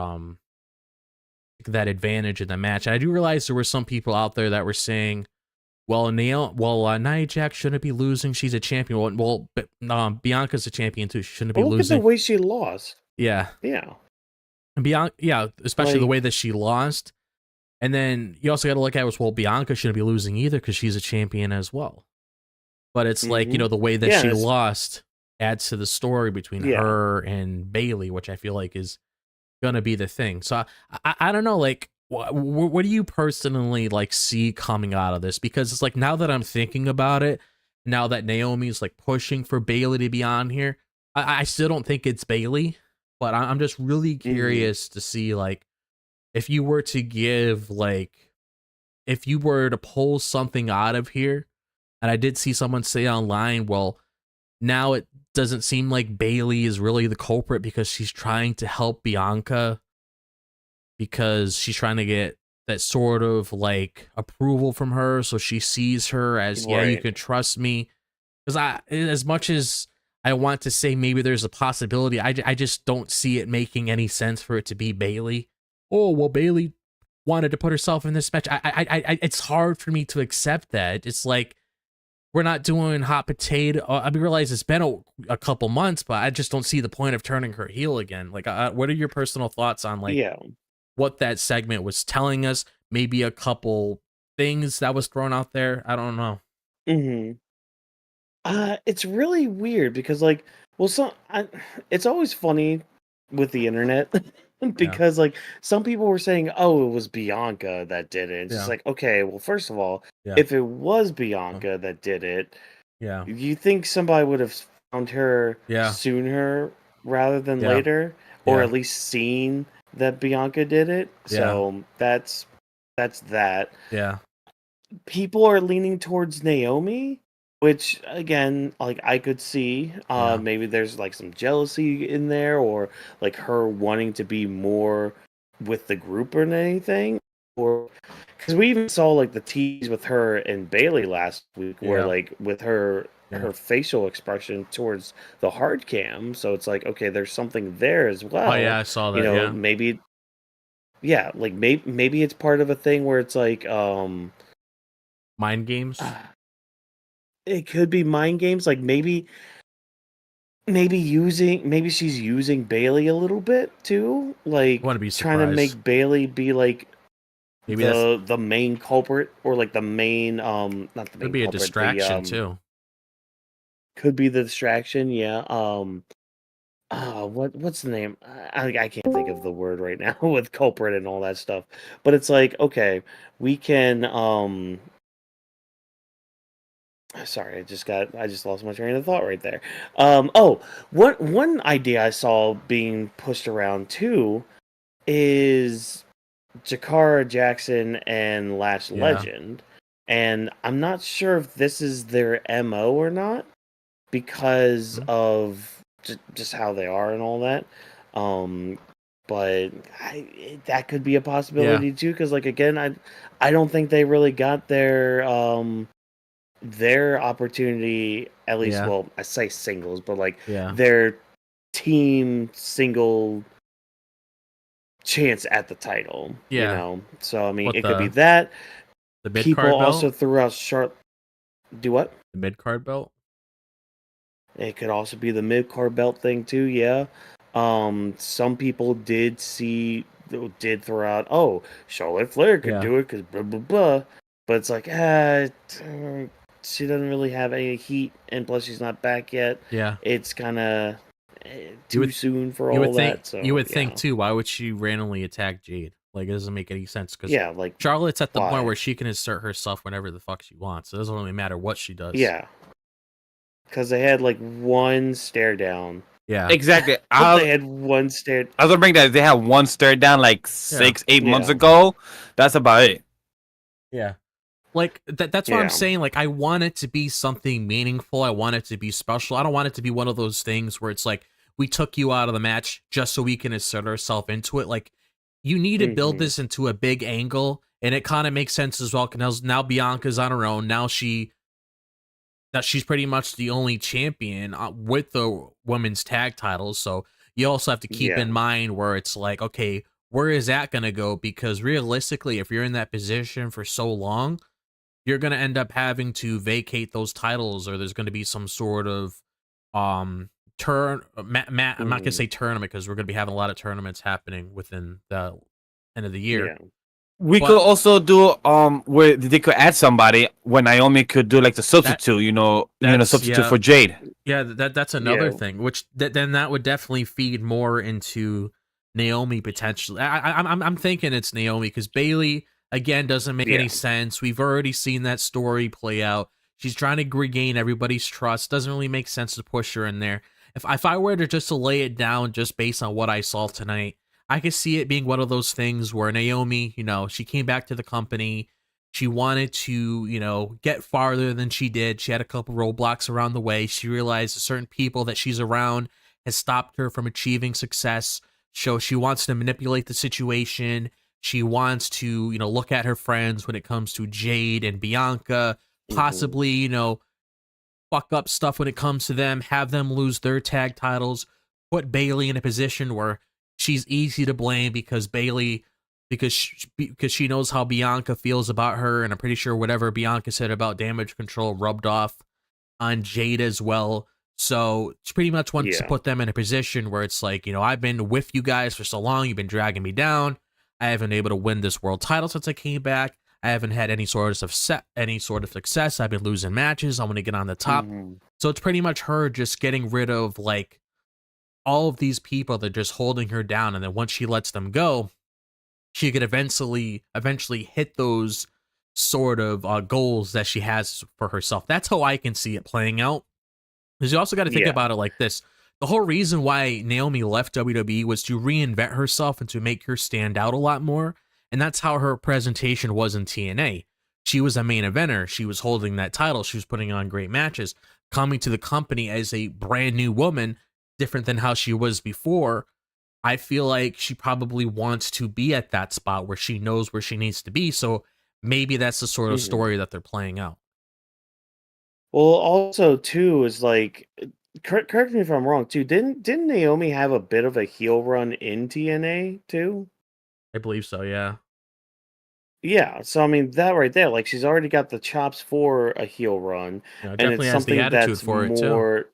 that advantage in the match. And I do realize there were some people out there that were saying, well, Nia Jax shouldn't be losing. She's a champion. Well, Bianca's a champion too. She shouldn't be losing. Look at the way she lost. Yeah. Yeah. And Bianca, especially the way that she lost. And then you also got to look at it, well, Bianca shouldn't be losing either, because she's a champion as well. But it's like, you know, the way that she lost adds to the story between her and Bayley, which I feel like is going to be the thing. So I don't know, like, what do you personally like see coming out of this? Because it's like, now that I'm thinking about it, now that Naomi's like pushing for Bayley to be on here, I still don't think it's Bayley, but I'm just really curious to see, like, if you were to give, like, if you were to pull something out of here, and I did see someone say online, well, now it doesn't seem like Bayley is really the culprit because she's trying to help Bianca, because she's trying to get that sort of like approval from her, so she sees her as, yeah, you can trust me. Because as much as I want to say maybe there's a possibility, I just don't see it making any sense for it to be Bayley. Oh, well, Bayley wanted to put herself in this match. I it's hard for me to accept that. It's like, we're not doing hot potato. I realize it's been a couple months, but I just don't see the point of turning her heel again. Like, what are your personal thoughts on, like, what that segment was telling us? Maybe a couple things that was thrown out there. I don't know. It's really weird because, like, well, it's always funny with the internet because, like, some people were saying, "Oh, it was Bianca that did it." It's just like, okay, well, first of all, if it was Bianca that did it, you think somebody would have found her sooner rather than later, or at least seen that Bianca did it? So that's that. People are leaning towards Naomi, which again, like I could see, Yeah. maybe there's like some jealousy in there, or like her wanting to be more with the group or anything, or because we even saw like the tease with her and Bailey last week, where Yeah. like with her Yeah. facial expression towards the hard cam, so it's like okay, there's something there as well. Oh yeah, I saw that. You know, Yeah. maybe like maybe it's part of a thing where it's like Mind games. it could be mind games, like maybe she's using Bailey a little bit too, like Wouldn't be trying to surprised. make Bailey be like Maybe that's the main culprit, or like the main not the main could be a culprit, distraction too. could be the distraction, yeah. What's the name? I can't think of the word right now with culprit and all that stuff. But it's like, okay, we can sorry, I just lost my train of thought right there. One idea I saw being pushed around too is Jakara Jackson and Lash Yeah. Legend. And I'm not sure if this is their MO or not because of just how they are and all that. But that could be a possibility too, because like again, I don't think they really got their opportunity, at least. Yeah. Well, I say singles, but like Yeah. their team single chance at the title. Yeah. You know, so I mean, What it could be that. The mid People card also belt. threw out Sharp. Do what? The mid card belt. It could also be the mid card belt thing too. Yeah. Some people did throw out, oh, Charlotte Flair could do it because blah blah blah, but it's like she doesn't really have any heat, and plus she's not back yet. Yeah. It's kind of too soon for all that. So you would think too. Why would she randomly attack Jade? Like, it doesn't make any sense. Because like Charlotte's at the point where she can assert herself whenever the fuck she wants. It doesn't really matter what she does. Yeah. Because they had like one stare down. Yeah, exactly. They had one stare. I was gonna bring that. They had one stare down like 6-8 months ago. That's about it. Yeah, like that's what I'm saying. Like, I want it to be something meaningful. I want it to be special. I don't want it to be one of those things where it's like we took you out of the match just so we can insert ourselves into it. Like, you need to build this into a big angle, and it kind of makes sense as well. Because now Bianca's on her own. Now she's pretty much the only champion with the women's tag titles. So you also have to keep in mind where it's like, okay, where is that going to go? Because realistically, if you're in that position for so long, you're going to end up having to vacate those titles, or there's going to be some sort of I'm not going to say tournament, because we're going to be having a lot of tournaments happening within the end of the year. Yeah. We could also do where they could add somebody when Naomi could do like the substitute, substitute for Jade. Yeah, that's another thing, which then that would definitely feed more into Naomi potentially. I'm thinking it's Naomi, because Bailey again doesn't make any sense. We've already seen that story play out. She's trying to regain everybody's trust. Doesn't really make sense to push her in there. If I were to just to lay it down just based on what I saw tonight, I could see it being one of those things where Naomi, she came back to the company. She wanted to, get farther than she did. She had a couple roadblocks around the way. She realized certain people that she's around has stopped her from achieving success. So she wants to manipulate the situation. She wants to, look at her friends when it comes to Jade and Bianca, possibly, fuck up stuff when it comes to them, have them lose their tag titles, put Bailey in a position where she's easy to blame because she knows how Bianca feels about her, and I'm pretty sure whatever Bianca said about Damage Control rubbed off on Jade as well. So she pretty much wants to put them in a position where it's like, I've been with you guys for so long, you've been dragging me down. I haven't been able to win this world title since I came back. I haven't had any sort of success. I've been losing matches. I want to get on the top. So it's pretty much her just getting rid of like all of these people that are just holding her down, and then once she lets them go, she could eventually hit those sort of goals that she has for herself. That's how I can see it playing out. Because you also got to think about it like this. The whole reason why Naomi left WWE was to reinvent herself and to make her stand out a lot more. And that's how her presentation was in TNA. she was a main eventer. She was holding that title. She was putting on great matches. Coming to the company as a brand new woman, different than how she was before, I feel like she probably wants to be at that spot where she knows where she needs to be. So maybe that's the sort of story that they're playing out. Well, also too is like, correct me if I'm wrong too. Didn't Naomi have a bit of a heel run in TNA too? I believe so. Yeah. Yeah. So I mean that right there, like she's already got the chops for a heel run, and definitely it's has the something attitude that's for it too. more.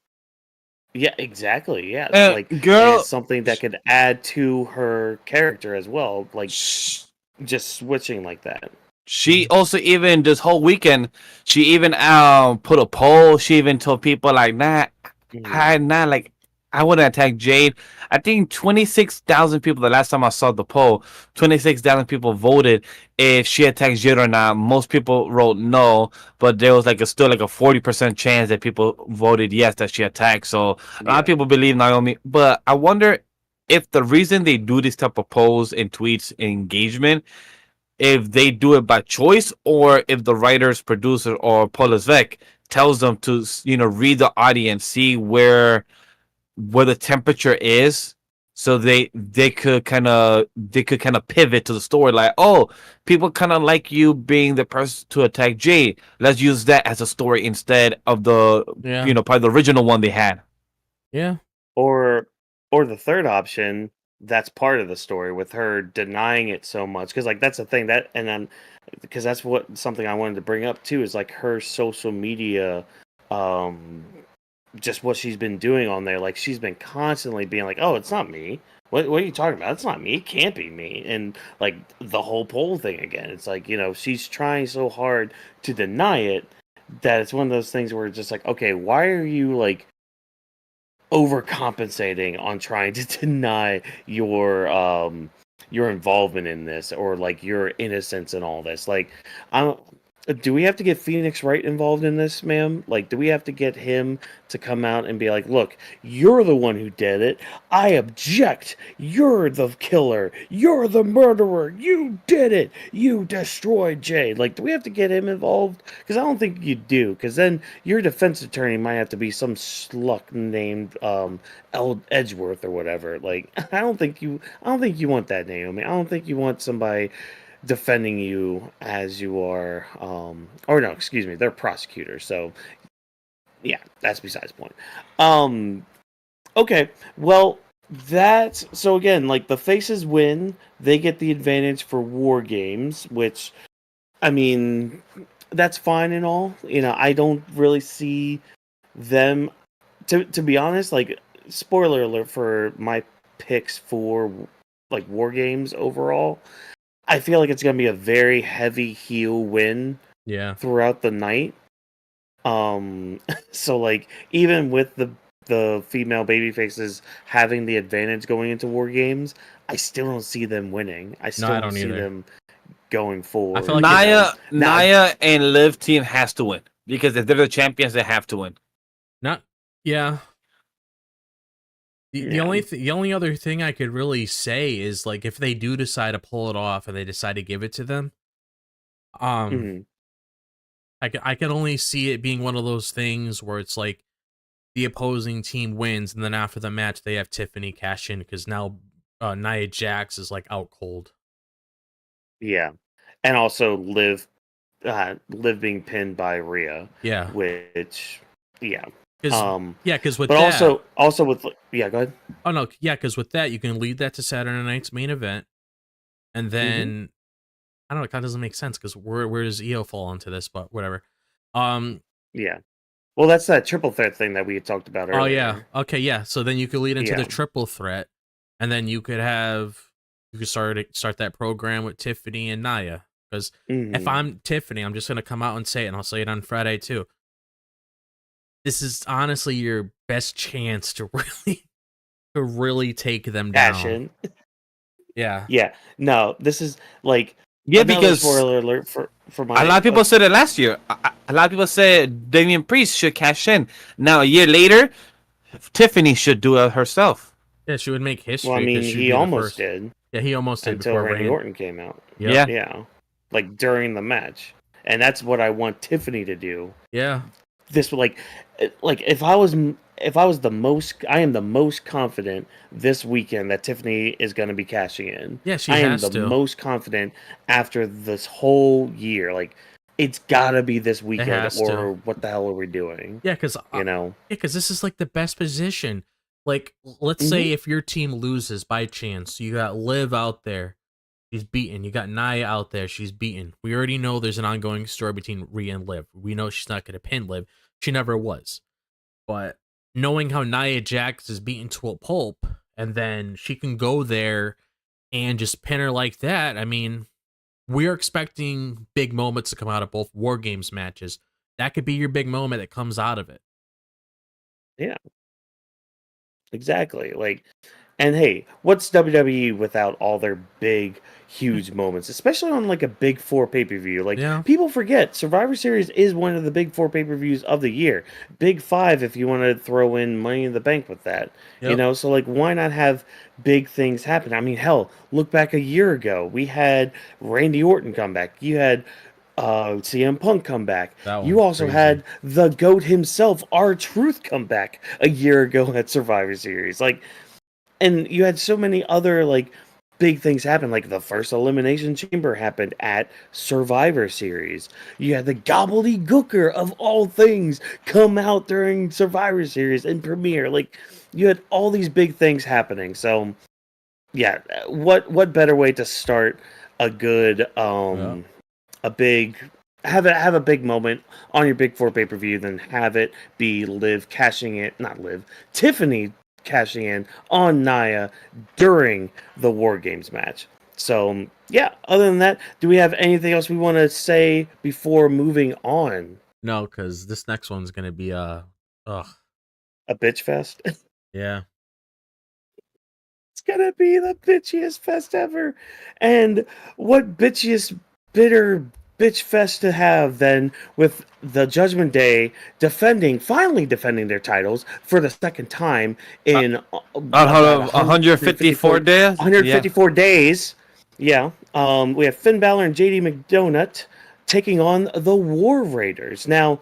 Yeah, exactly. Yeah, like girl, and it's something that could add to her character as well. Like just switching like that. she also even this whole weekend, she even put a poll. She even told people like, nah, like I wouldn't attack Jade. I think 26,000 people. The last time I saw the poll, 26,000 people voted if she attacked Jade or not. Most people wrote no, but there was like still like a 40% chance that people voted yes that she attacked. So a lot of people believe Naomi, but I wonder if the reason they do this type of polls and tweets and engagement, if they do it by choice or if the writers, producer, or Paul Levesque tells them to, read the audience, see where the temperature is, so they could kind of pivot to the story, like, oh, people kind of like you being the person to attack Jay. Let's use that as a story instead of the probably the original one they had. Yeah. Or the third option, that's part of the story with her denying it so much, because like that's the thing that, and then because that's something I wanted to bring up too, is like her social media, just what she's been doing on there. Like she's been constantly being like, oh, it's not me. What are you talking about? It's not me. It can't be me. And like the whole poll thing again, it's like, she's trying so hard to deny it that it's one of those things where it's just like, okay, why are you like overcompensating on trying to deny your involvement in this, or like your innocence and all this? Like, do we have to get Phoenix Wright involved in this, ma'am? Like, do we have to get him to come out and be like, look, you're the one who did it. I object. You're the killer. You're the murderer. You did it. You destroyed Jade. Like, do we have to get him involved? Because I don't think you do. Because then your defense attorney might have to be some schluck named Edgeworth or whatever. Like, I don't think you want that, Naomi. I don't think you want somebody defending you as you are, or no, excuse me, they're prosecutors. So yeah, that's besides the point. Okay, well, so again, like the faces win, they get the advantage for War Games, which, I mean, that's fine and all. I don't really see them, to be honest, like, spoiler alert for my picks for like War Games overall, I feel like it's going to be a very heavy heel win throughout the night. So like, even with the female baby faces having the advantage going into War Games, I still don't see them winning. I still don't see them going forward. I feel like Nia and Liv team has to win, because if they're the champions, they have to win. The only other thing I could really say is, like, if they do decide to pull it off and they decide to give it to them, I can only see it being one of those things where it's like the opposing team wins, and then after the match they have Tiffany cash in, because now Nia Jax is like out cold. Yeah, and also Liv being pinned by Rhea. Yeah, which because with but that, also with go ahead. Oh no, yeah, because with that you can lead that to Saturday night's main event, and then I don't know, it kind of doesn't make sense because where does Io fall into this? But whatever. Yeah, well, that's that triple threat thing that we had talked about earlier. Oh yeah, okay, yeah. So then you could lead into the triple threat, and then you could start that program with Tiffany and Nia. Because if I'm Tiffany, I'm just gonna come out and say it, and I'll say it on Friday too. This is honestly your best chance to really take them down. Yeah. Yeah. No, this is like because spoiler alert for my, a lot of people said it last year. A lot of people said Damian Priest should cash in. Now a year later, Tiffany should do it herself. Yeah, she would make history. Well, I mean, he almost did. Yeah, he almost did until before Randy Orton came out. Yep. Yeah, like during the match. and that's what I want Tiffany to do. Yeah. This like if I was the most, I am the most confident this weekend that Tiffany is going to be cashing in. Yeah, she I am has the to. most confident after this whole year. Like, it's got to be this weekend, has or to. what the hell are we doing? Yeah, because this is like the best position. Like, let's say if your team loses by chance, you got Liv out there, she's beaten. You got Nia out there, she's beaten. We already know there's an ongoing story between Rhea and Liv. We know she's not going to pin Liv. She never was. But knowing how Nia Jax is beaten to a pulp, and then she can go there and just pin her like that, I mean, we're expecting big moments to come out of both War Games matches. That could be your big moment that comes out of it. Yeah, exactly. Like, and hey, what's WWE without all their big, huge moments, especially on like a big four pay-per-view? Like, Yeah. people forget Survivor Series is one of the big four pay-per-views of the year. Big five if you want to throw in Money in the Bank with that. You Yep. know, so like, why not have big things happen? I mean, hell, look back a year ago. We had Randy Orton come back. You had CM Punk come back. That You one's also crazy. had the GOAT himself, R-Truth, come back a year ago at Survivor Series. Like, and you had so many other like big things happen. Like, the first Elimination Chamber happened at Survivor Series. You had the gobbledygooker of all things come out during Survivor Series and premiere. Like, you had all these big things happening. So yeah, what better way to start a good a big have a big moment on your big four pay-per-view than have it be Tiffany cashing in on Nia during the War Games match. So yeah, other than that, do we have anything else we want to say before moving on? No, because this next one's gonna be A bitch fest. yeah. It's gonna be the bitchiest fest ever. And what bitchiest, bitter bitch fest to have than with the Judgment Day finally defending their titles for the second time in about 154 days. 154 days. Yeah. We have Finn Balor and JD McDonough taking on the War Raiders. Now,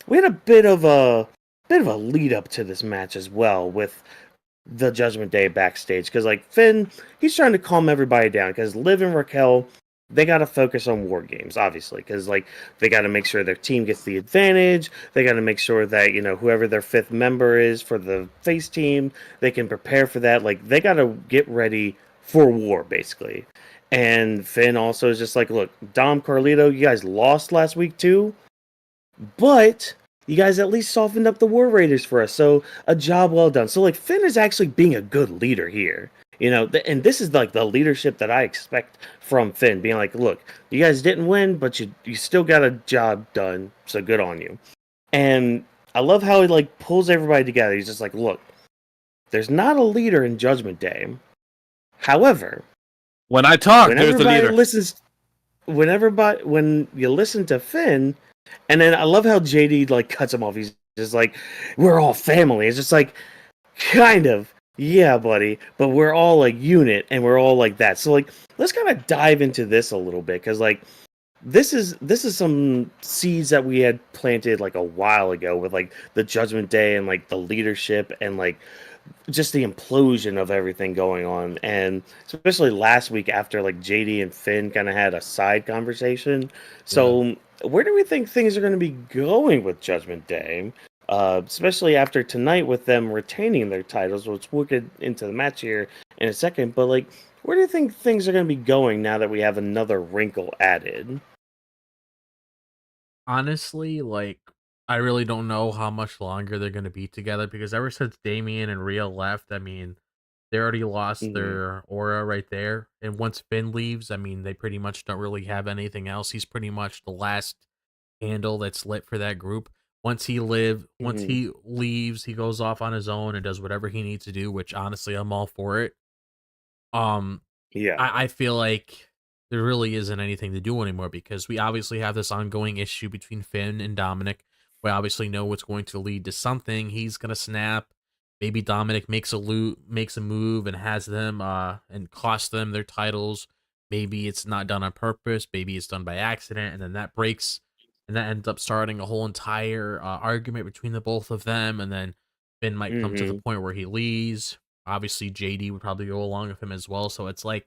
we had a bit of a lead up to this match as well with the Judgment Day backstage, because like Finn, he's trying to calm everybody down because Liv and Raquel, they got to focus on War Games, obviously, because like they got to make sure their team gets the advantage. They got to make sure that, you know, whoever their fifth member is for the face team, they can prepare for that. Like, they got to get ready for war, basically. And Finn also is just like, look, Dom, Carlito, you guys lost last week too, but you guys at least softened up the War Raiders for us, so a job well done. So like, Finn is actually being a good leader here, you know, and this is like the leadership that I expect from Finn, being like, look, you guys didn't win, but you still got a job done, so good on you. And I love how he like pulls everybody together. He's just like, look, there's not a leader in Judgment Day. However, when I talk, there's a leader. When you listen to Finn, and then I love how JD like cuts him off. He's just like, we're all family. It's just like, kind of, yeah, buddy, but we're all like unit, and we're all like that. So like, let's kind of dive into this a little bit, because like, this is some seeds that we had planted like a while ago with like the Judgment Day and like the leadership and like just the implosion of everything going on. And especially last week after like JD and Finn kind of had a side conversation. So where do we think things are going to be going with Judgment Day? Especially after tonight with them retaining their titles, which we'll get into the match here in a second. But like, where do you think things are going to be going now that we have another wrinkle added? Honestly, like, I really don't know how much longer they're going to be together, because ever since Damian and Rhea left, I mean, they already lost their aura right there. And once Finn leaves, I mean, they pretty much don't really have anything else. He's pretty much the last candle that's lit for that group. Once he leaves, he goes off on his own and does whatever he needs to do, which honestly, I'm all for it. Yeah. I feel like there really isn't anything to do anymore, because we obviously have this ongoing issue between Finn and Dominic. We obviously know what's going to lead to something. He's gonna snap. Maybe Dominic makes a move and has them and cost them their titles. Maybe it's not done on purpose. Maybe it's done by accident, and then that breaks and that ends up starting a whole entire argument between the both of them, and then Finn might come to the point where he leaves. Obviously, JD would probably go along with him as well. So it's like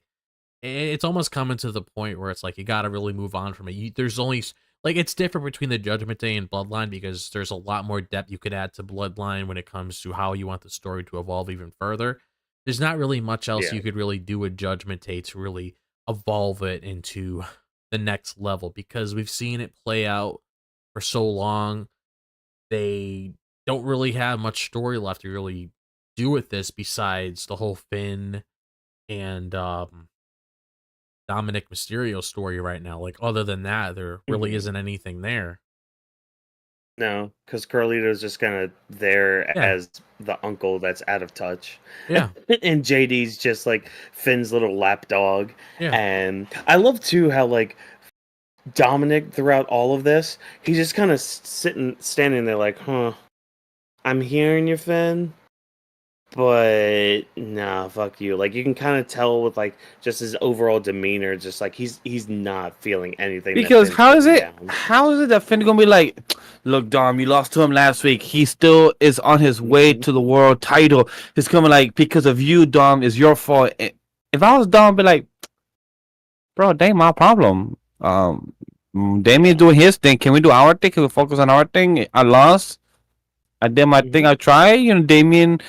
it's almost coming to the point where it's like you got to really move on from it. There's only like it's different between the Judgment Day and Bloodline because there's a lot more depth you could add to Bloodline when it comes to how you want the story to evolve even further. There's not really much else you could really do with Judgment Day to really evolve it into the next level because we've seen it play out for so long. They don't really have much story left to really do with this besides the whole Finn and Dominic Mysterio story right now. Like, other than that, there really isn't anything there. No, because Carlito's just kind of there as the uncle that's out of touch. Yeah. And JD's just like Finn's little lapdog. Yeah. And I love too how like Dominic throughout all of this, he's just kind of standing there like, huh, I'm hearing you, Finn, but nah, fuck you. Like you can kind of tell with like just his overall demeanor, just like he's not feeling anything. Because how is it that Finn gonna be like, look, Dom, you lost to him last week. He still is on his way to the world title. He's coming like because of you, Dom, is your fault. If I was Dom, I'd be like, bro, that ain't my problem. Damian doing his thing. Can we do our thing? Can we focus on our thing? I lost. I did my thing. I tried. You know, Damian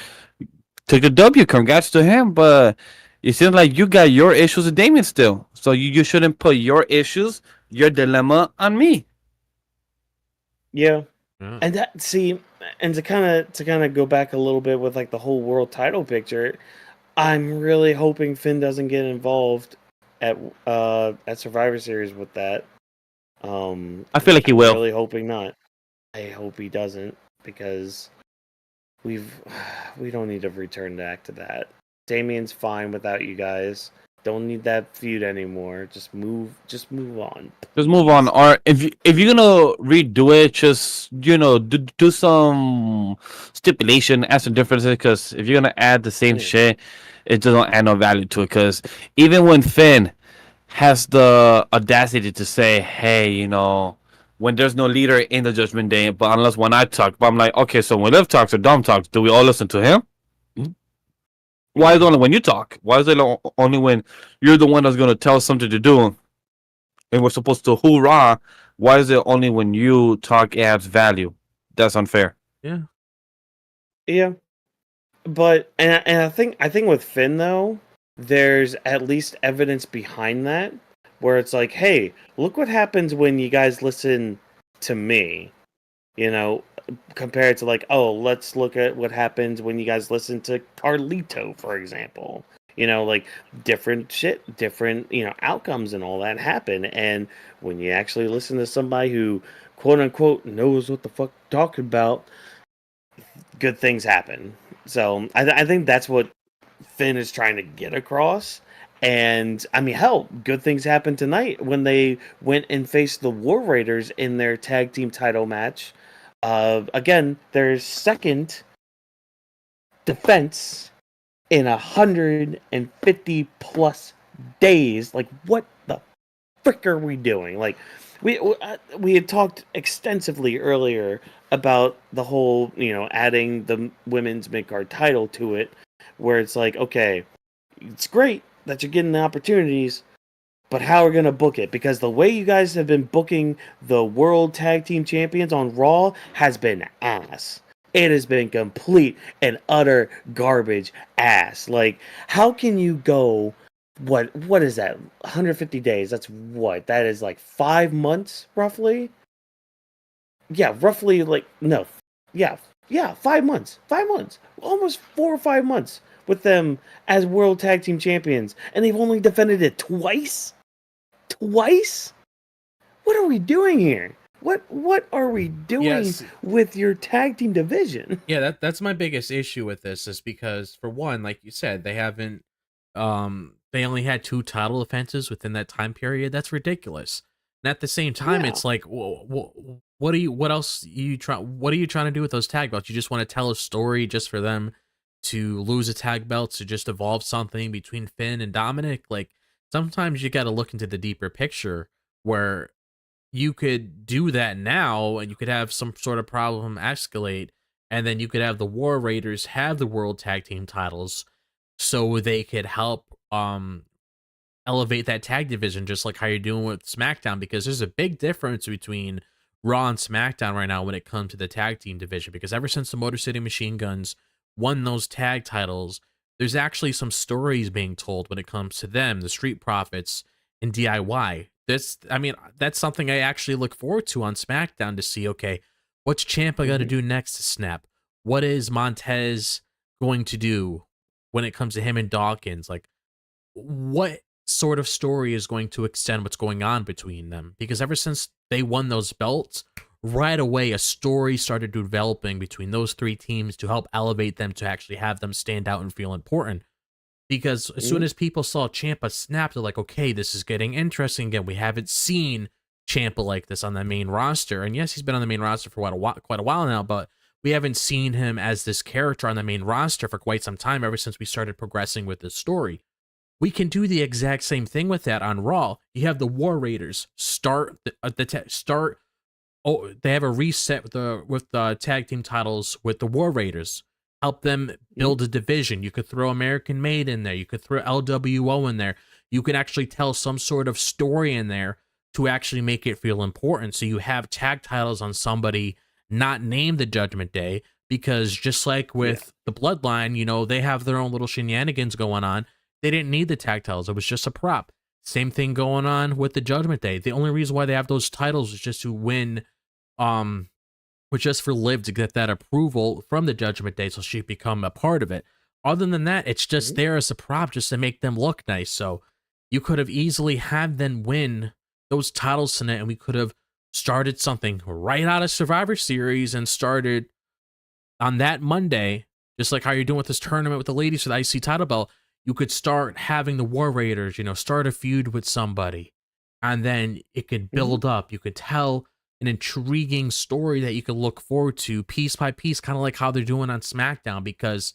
took the W. Congrats to him. But it seems like you got your issues with Damian still. So you shouldn't put your issues, your dilemma on me. Yeah. And that and to kind of go back a little bit with like the whole world title picture, I'm really hoping Finn doesn't get involved at Survivor Series with that. I feel like he will. I'm really hoping not. I hope he doesn't because we don't need to return back to that. Damian's fine without you guys. Don't need that feud anymore. Just move on. Just move on. Or if you're gonna redo it, just do some stipulation, add some differences. Because if you're gonna add the same shit, it doesn't add no value to it. Because even when Finn has the audacity to say, "Hey, when there's no leader in the Judgment Day, but unless when I talk," but I'm like, okay, so when Liv talks or Dom talks, do we all listen to him? Why is it only when you talk? Why is it only when you're the one that's going to tell us something to do and we're supposed to hoorah? Why is it only when you talk adds value? That's unfair. Yeah. Yeah. But and I think with Finn though, there's at least evidence behind that where it's like, hey, look what happens when you guys listen to me. Compared to like, oh, let's look at what happens when you guys listen to Carlito, for example. Like different shit, different, outcomes and all that happen. And when you actually listen to somebody who, quote unquote, knows what the fuck talking about, good things happen. So I think that's what Finn is trying to get across. And I mean, hell, good things happened tonight when they went and faced the War Raiders in their tag team title match. Again, their second defense in 150 plus days. Like, what the frick are we doing? Like, we had talked extensively earlier about the whole, adding the women's mid-card title to it, where it's like, okay, it's great that you're getting the opportunities, but how are we going to book it? Because the way you guys have been booking the World Tag Team Champions on Raw has been ass. It has been complete and utter garbage ass. Like, how can you go, what is that? 150 days. That's what? That is like 5 months, roughly? Yeah, roughly like, no. Yeah, 5 months. 5 months. Almost 4 or 5 months with them as World Tag Team Champions. And they've only defended it twice? Twice? What are we doing here? What are we doing with your tag team division? Yeah, that's my biggest issue with this is because, for one, like you said, they haven't they only had 2 title defenses within that time period. That's ridiculous. And at the same time, it's like, what else are you trying to do with those tag belts? You just want to tell a story just for them to lose a tag belt to just evolve something between Finn and Dominic? Like, sometimes you got to look into the deeper picture where you could do that now, and you could have some sort of problem escalate, and then you could have the War Raiders have the World Tag Team titles, so they could help elevate that tag division, just like how you're doing with SmackDown, because there's a big difference between Raw and SmackDown right now when it comes to the tag team division, because ever since the Motor City Machine Guns won those tag titles, there's actually some stories being told when it comes to them, the Street Profits and DIY. That's something I actually look forward to on SmackDown, to see, okay, what's Ciampa got to do next to snap? What is Montez going to do when it comes to him and Dawkins? Like, what sort of story is going to extend what's going on between them? Because ever since they won those belts, right away a story started developing between those three teams to help elevate them, to actually have them stand out and feel important. Because as soon as people saw Ciampa snap, they're like, okay, this is getting interesting again. We haven't seen Ciampa like this on the main roster. And yes, he's been on the main roster for quite a while now, but we haven't seen him as this character on the main roster for quite some time, ever since we started progressing with this story. We can do the exact same thing with that on Raw. You have the War Raiders start. They have a reset with the tag team titles with the War Raiders. Help them build a division. You could throw American Made in there. You could throw LWO in there. You can actually tell some sort of story in there to actually make it feel important. So you have tag titles on somebody not named the Judgment Day, because just like with the Bloodline, they have their own little shenanigans going on. They didn't need the tag titles. It was just a prop. Same thing going on with the Judgment Day. The only reason why they have those titles is just to win, was just for Liv to get that approval from the Judgment Day so she become a part of it. Other than that, it's just there as a prop just to make them look nice. So you could have easily had them win those titles tonight, and we could have started something right out of Survivor Series and started on that Monday, just like how you're doing with this tournament with the ladies for the IC title belt. You could start having the War Raiders, start a feud with somebody, and then it could build up. You could tell an intriguing story that you could look forward to piece by piece, kind of like how they're doing on SmackDown, because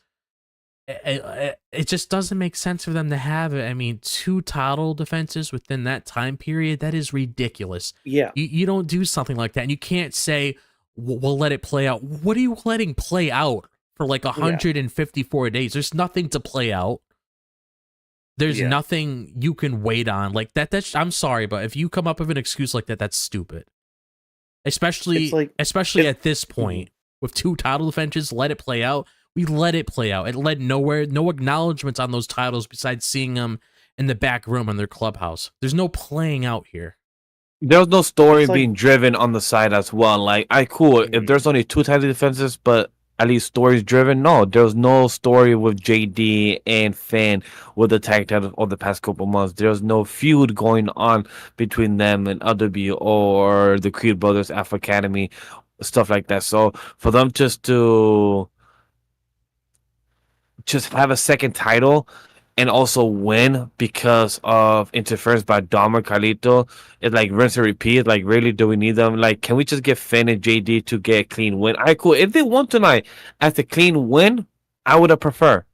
it just doesn't make sense for them to have it. I mean, 2 title defenses within that time period, that is ridiculous. Yeah. You don't do something like that, and you can't say, we'll let it play out. What are you letting play out for like 154 days? There's nothing to play out. There's nothing you can wait on like that. I'm sorry, but if you come up with an excuse like that, that's stupid. Especially at this point with 2 title defenses, let it play out. We let it play out. It led nowhere. No acknowledgments on those titles besides seeing them in the back room in their clubhouse. There's no playing out here. There's no story being driven on the side as well. Like, cool. If there's only 2 title defenses, but at least stories driven. No, there's no story with JD and Finn with the tag titles over the past couple months. There's no feud going on between them and RWO or the Creed Brothers, Alpha Academy, stuff like that. So for them just to have a second title and also win because of interference by Dom or Carlito, it's like rinse and repeat. Like, really, do we need them? Like, can we just get Finn and JD to get a clean win? All right, cool. If they won tonight as a clean win, I would have preferred.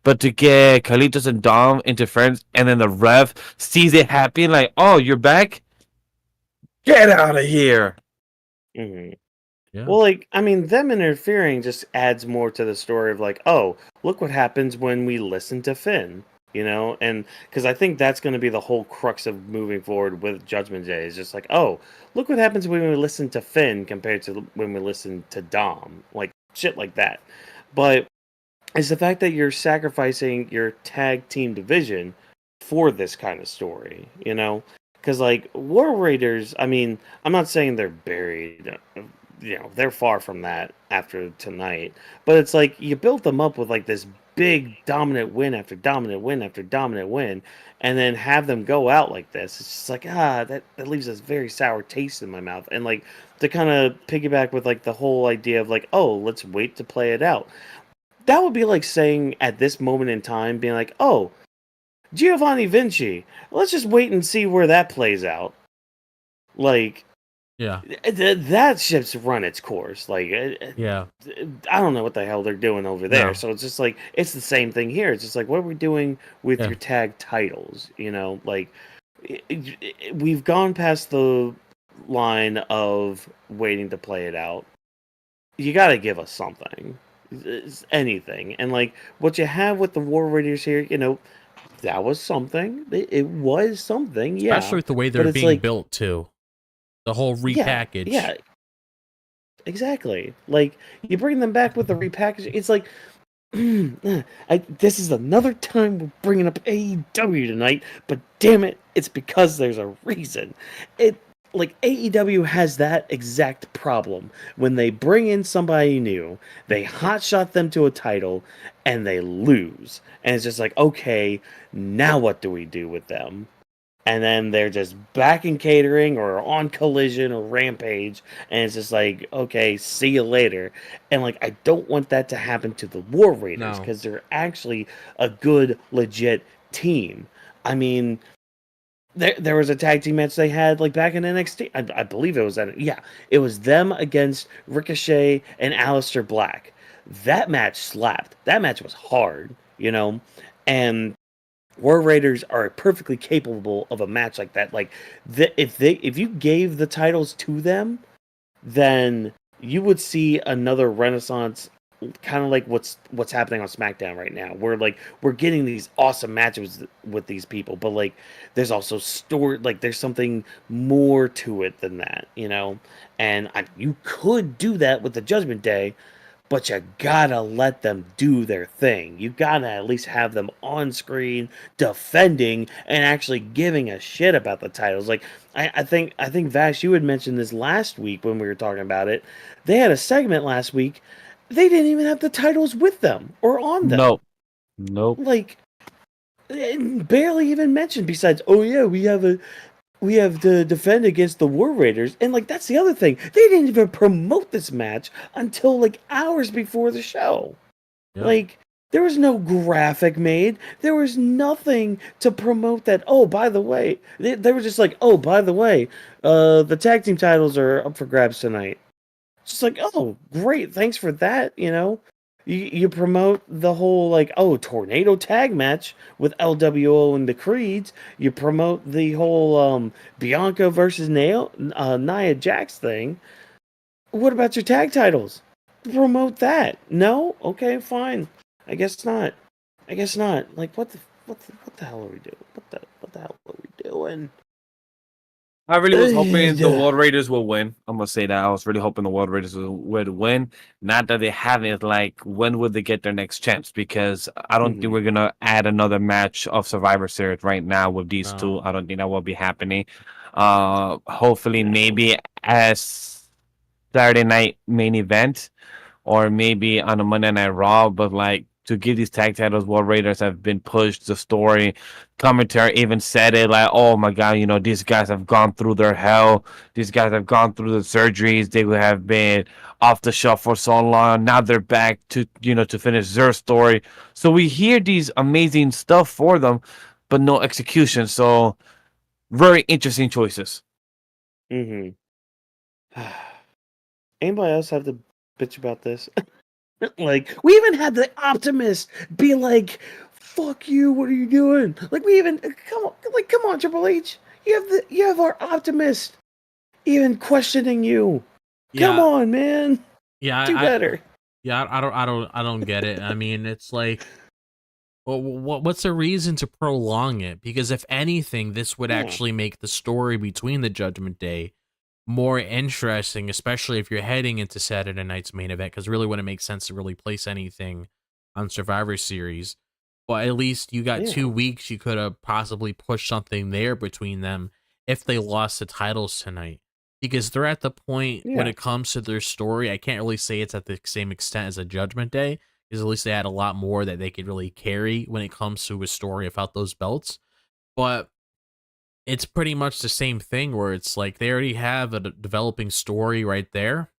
But to get Carlitos and Dom interference, and then the ref sees it happen, like, oh, you're back? Get out of here. Mm-hmm. Yeah. Well, them interfering just adds more to the story of like, oh, look what happens when we listen to Finn, and because I think that's going to be the whole crux of moving forward with Judgment Day is just like, oh, look what happens when we listen to Finn compared to when we listen to Dom, like shit like that. But it's the fact that you're sacrificing your tag team division for this kind of story, because like War Raiders, I'm not saying they're buried. They're far from that after tonight. But it's like you built them up with like this big dominant win after dominant win after dominant win, and then have them go out like this. It's just like, that leaves a very sour taste in my mouth. And like to kind of piggyback with like the whole idea of like, oh, let's wait to play it out. That would be like saying at this moment in time, being like, oh, Giovanni Vinci, let's just wait and see where that plays out. Like, yeah, that ship's run its course. Like, I don't know what the hell they're doing over there. No. So it's just like it's the same thing here. It's just like, what are we doing with your tag titles? Like we've gone past the line of waiting to play it out. You got to give us something, anything. And like what you have with the War Raiders here, that was something. It was something, Especially with the way But they're it's being like, built too. The whole repackage. Yeah, exactly. Like you bring them back with the repackage. It's like, this is another time we're bringing up AEW tonight, but damn it, it's because there's a reason. Like AEW has that exact problem when they bring in somebody new, they hotshot them to a title, and they lose, and it's just like, okay, now what do we do with them? And then they're just back in catering or on Collision or Rampage, and it's just like, okay, see you later. And like, I don't want that to happen to the War Raiders because they're actually a good, legit team. I mean, there was a tag team match they had like back in NXT. I believe it was it was them against Ricochet and Aleister Black. That match slapped. That match was hard, and War Raiders are perfectly capable of a match like that. Like, if you gave the titles to them, then you would see another renaissance, kind of like what's happening on SmackDown right now. We're getting these awesome matches with these people, but like there's also there's something more to it than that, And you could do that with the Judgment Day, but you gotta let them do their thing. You gotta at least have them on screen defending and actually giving a shit about the titles. Like I think Vash, you had mentioned this last week when we were talking about it. They had a segment last week. They didn't even have the titles with them or on them. Nope. Like barely even mentioned. Besides, oh yeah, we have to defend against the War Raiders. And like that's the other thing. They didn't even promote this match until like hours before the show. Yep. Like there was no graphic made. There was nothing to promote that. Oh, by the way, they were just like, oh, by the way, the tag team titles are up for grabs tonight. Just like, oh, great, thanks for that. You promote the whole like, oh, tornado tag match with LWO and the Creeds. You promote the whole Bianca versus Nia Jax thing. What about your tag titles? Promote that. No? Okay, fine. I guess not. Like what the hell are we doing? What the hell are we doing? I really was hoping the World Raiders will win. I'm gonna say that I was really hoping the World Raiders would win. Not that they haven't. Like, when would they get their next chance? Because I don't think we're gonna add another match of Survivor Series right now with these two. I don't think that will be happening. Hopefully, maybe as Saturday night main event, or maybe on a Monday Night Raw. But like, to give these tag titles, World Raiders have been pushed. The story commentary even said it, like, oh my god, these guys have gone through their hell. These guys have gone through the surgeries. They would have been off the shelf for so long. Now they're back to to finish their story. So we hear these amazing stuff for them, but no execution. So very interesting choices. Anybody else have to bitch about this? Like, we even had the Optimist be like, fuck you, what are you doing? Like, we even come on, Triple H. You have our Optimist even questioning you. Yeah. Come on, man. Yeah, do better. I don't get it. I mean, it's like, well, what's the reason to prolong it? Because if anything, this would actually make the story between the Judgment Day more interesting, especially if you're heading into Saturday night's main event, because really wouldn't make sense to really place anything on Survivor Series. But at least you got 2 weeks. You could have possibly pushed something there between them if they lost the titles tonight. Because they're at the point when it comes to their story, I can't really say it's at the same extent as a Judgment Day, because at least they had a lot more that they could really carry when it comes to a story about those belts. But it's pretty much the same thing where it's like they already have a developing story right there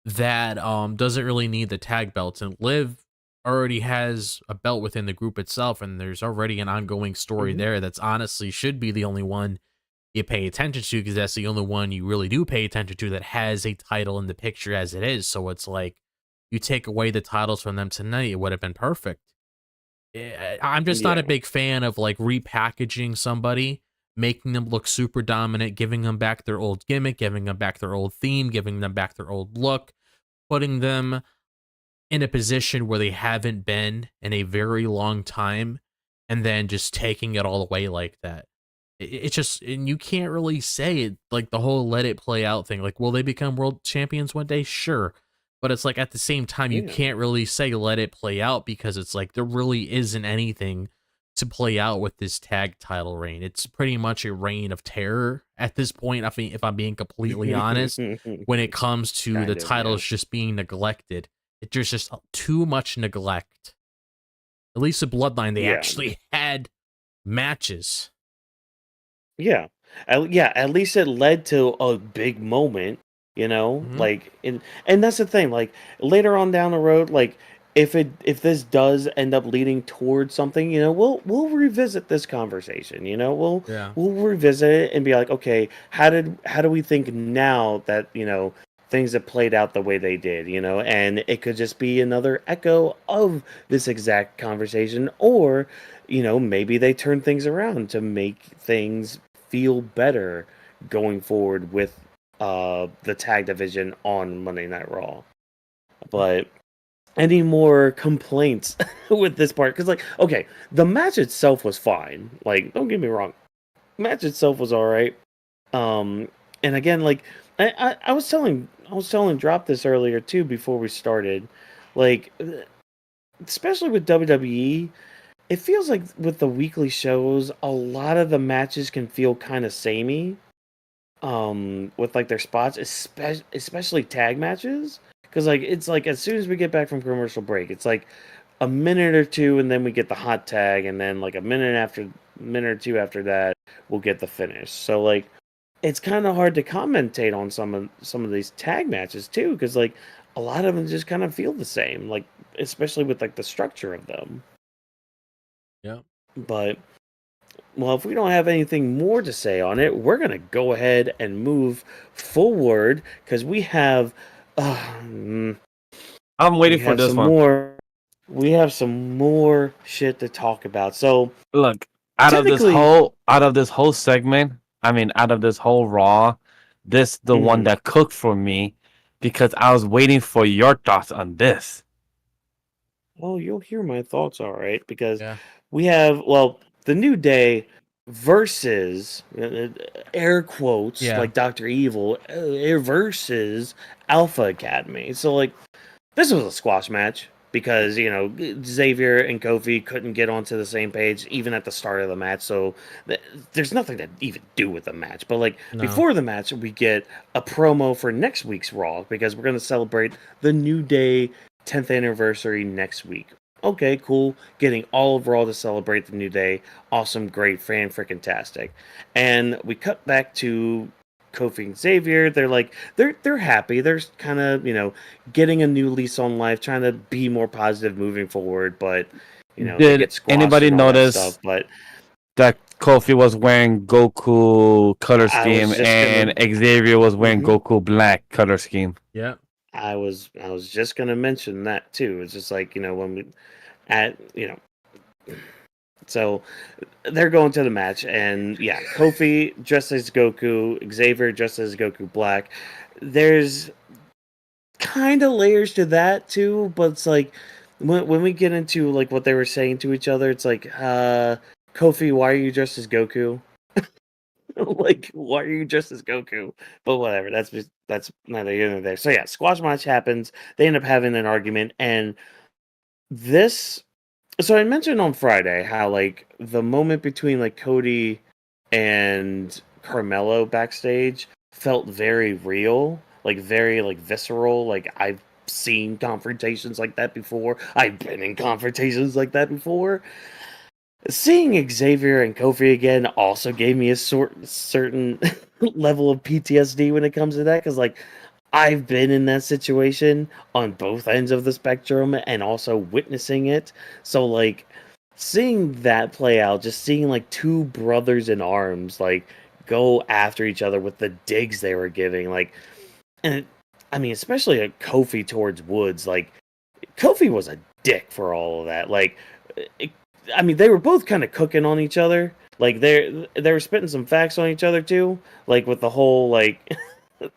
that doesn't really need the tag belts. And Liv already has a belt within the group itself, and there's already an ongoing story there that's honestly should be the only one you pay attention to, because that's the only one you really do pay attention to that has a title in the picture as it is. So it's like, you take away the titles from them tonight, it would have been perfect. I'm just not a big fan of like repackaging somebody, making them look super dominant, giving them back their old gimmick, giving them back their old theme, giving them back their old look, putting them in a position where they haven't been in a very long time, and then just taking it all away like that. It's just, and you can't really say it, like the whole let it play out thing. Like, will they become world champions one day? Sure. But it's like at the same time, you can't really say let it play out, because it's like there really isn't anything to play out with this tag title reign. It's pretty much a reign of terror at this point, if I'm being completely honest, when it comes to the titles just being neglected. There's just too much neglect. At least the Bloodline, they actually had matches. Yeah. At least it led to a big moment, you know? Like, and that's the thing, like, later on down the road, like, if this does end up leading towards something, you know, we'll revisit this conversation, you know? We'll revisit it and be like, okay, how do we think now that, you know, things have played out the way they did, you know? And it could just be another echo of this exact conversation, or, you know, maybe they turn things around to make things feel better going forward with the tag division on Monday Night Raw. But any more complaints with this part? Because, like, okay, the match itself was fine. Like, don't get me wrong, the match itself was all right. And again, like, I was telling Drop this earlier too before we started. Like, especially with WWE, it feels like with the weekly shows, a lot of the matches can feel kind of samey. With like their spots, especially tag matches, because like it's like as soon as we get back from commercial break, it's like a minute or two, and then we get the hot tag, and then like a minute or two after that, we'll get the finish. So like, it's kind of hard to commentate on some of these tag matches too, because like a lot of them just kind of feel the same, like especially with like the structure of them. Yeah. But, well, if we don't have anything more to say on it, we're going to go ahead and move forward, because we have... I'm waiting for this one. We have some more shit to talk about. So, look, out of this whole segment, I mean, out of this whole Raw, this the one that cooked for me, because I was waiting for your thoughts on this. Well, you'll hear my thoughts, all right, because we have, well, the New Day versus, air quotes, like Dr. Evil, versus Alpha Academy. So, like, this was a squash match, because, you know, Xavier and Kofi couldn't get onto the same page even at the start of the match, so there's nothing to even do with the match. But, like, before the match, we get a promo for next week's Raw, because we're going to celebrate the New Day 10th anniversary next week. Okay, cool. Getting all of Raw to celebrate the New Day. Awesome, great, fan-frickin-tastic. And we cut back to Kofi and Xavier. They're like, they're happy. They're kind of, you know, getting a new lease on life, trying to be more positive moving forward. But, you know, did anybody notice that Kofi was wearing Goku color scheme and Xavier was wearing Goku black color scheme? Yeah. I was just gonna mention that too. It's just like, you know, when so they're going to the match, and Kofi dressed as Goku, Xavier dressed as Goku Black. There's kind of layers to that too, but it's like when we get into like what they were saying to each other, it's like, Kofi, why are you dressed as Goku? Like, why are you dressed as Goku? But whatever, that's neither here nor there. So yeah, squash match happens. They end up having an argument, and this. So I mentioned on Friday how like the moment between like Cody and Carmelo backstage felt very real, like very like visceral. Like, I've seen confrontations like that before. I've been in confrontations like that before. Seeing Xavier and Kofi again also gave me a certain level of PTSD when it comes to that, because like I've been in that situation on both ends of the spectrum and also witnessing it. So like seeing that play out, just seeing like two brothers in arms like go after each other with the digs they were giving, like, and I mean, especially a Kofi towards Woods, like Kofi was a dick for all of that. Like, I mean, they were both kind of cooking on each other. Like they were spitting some facts on each other too, like with the whole like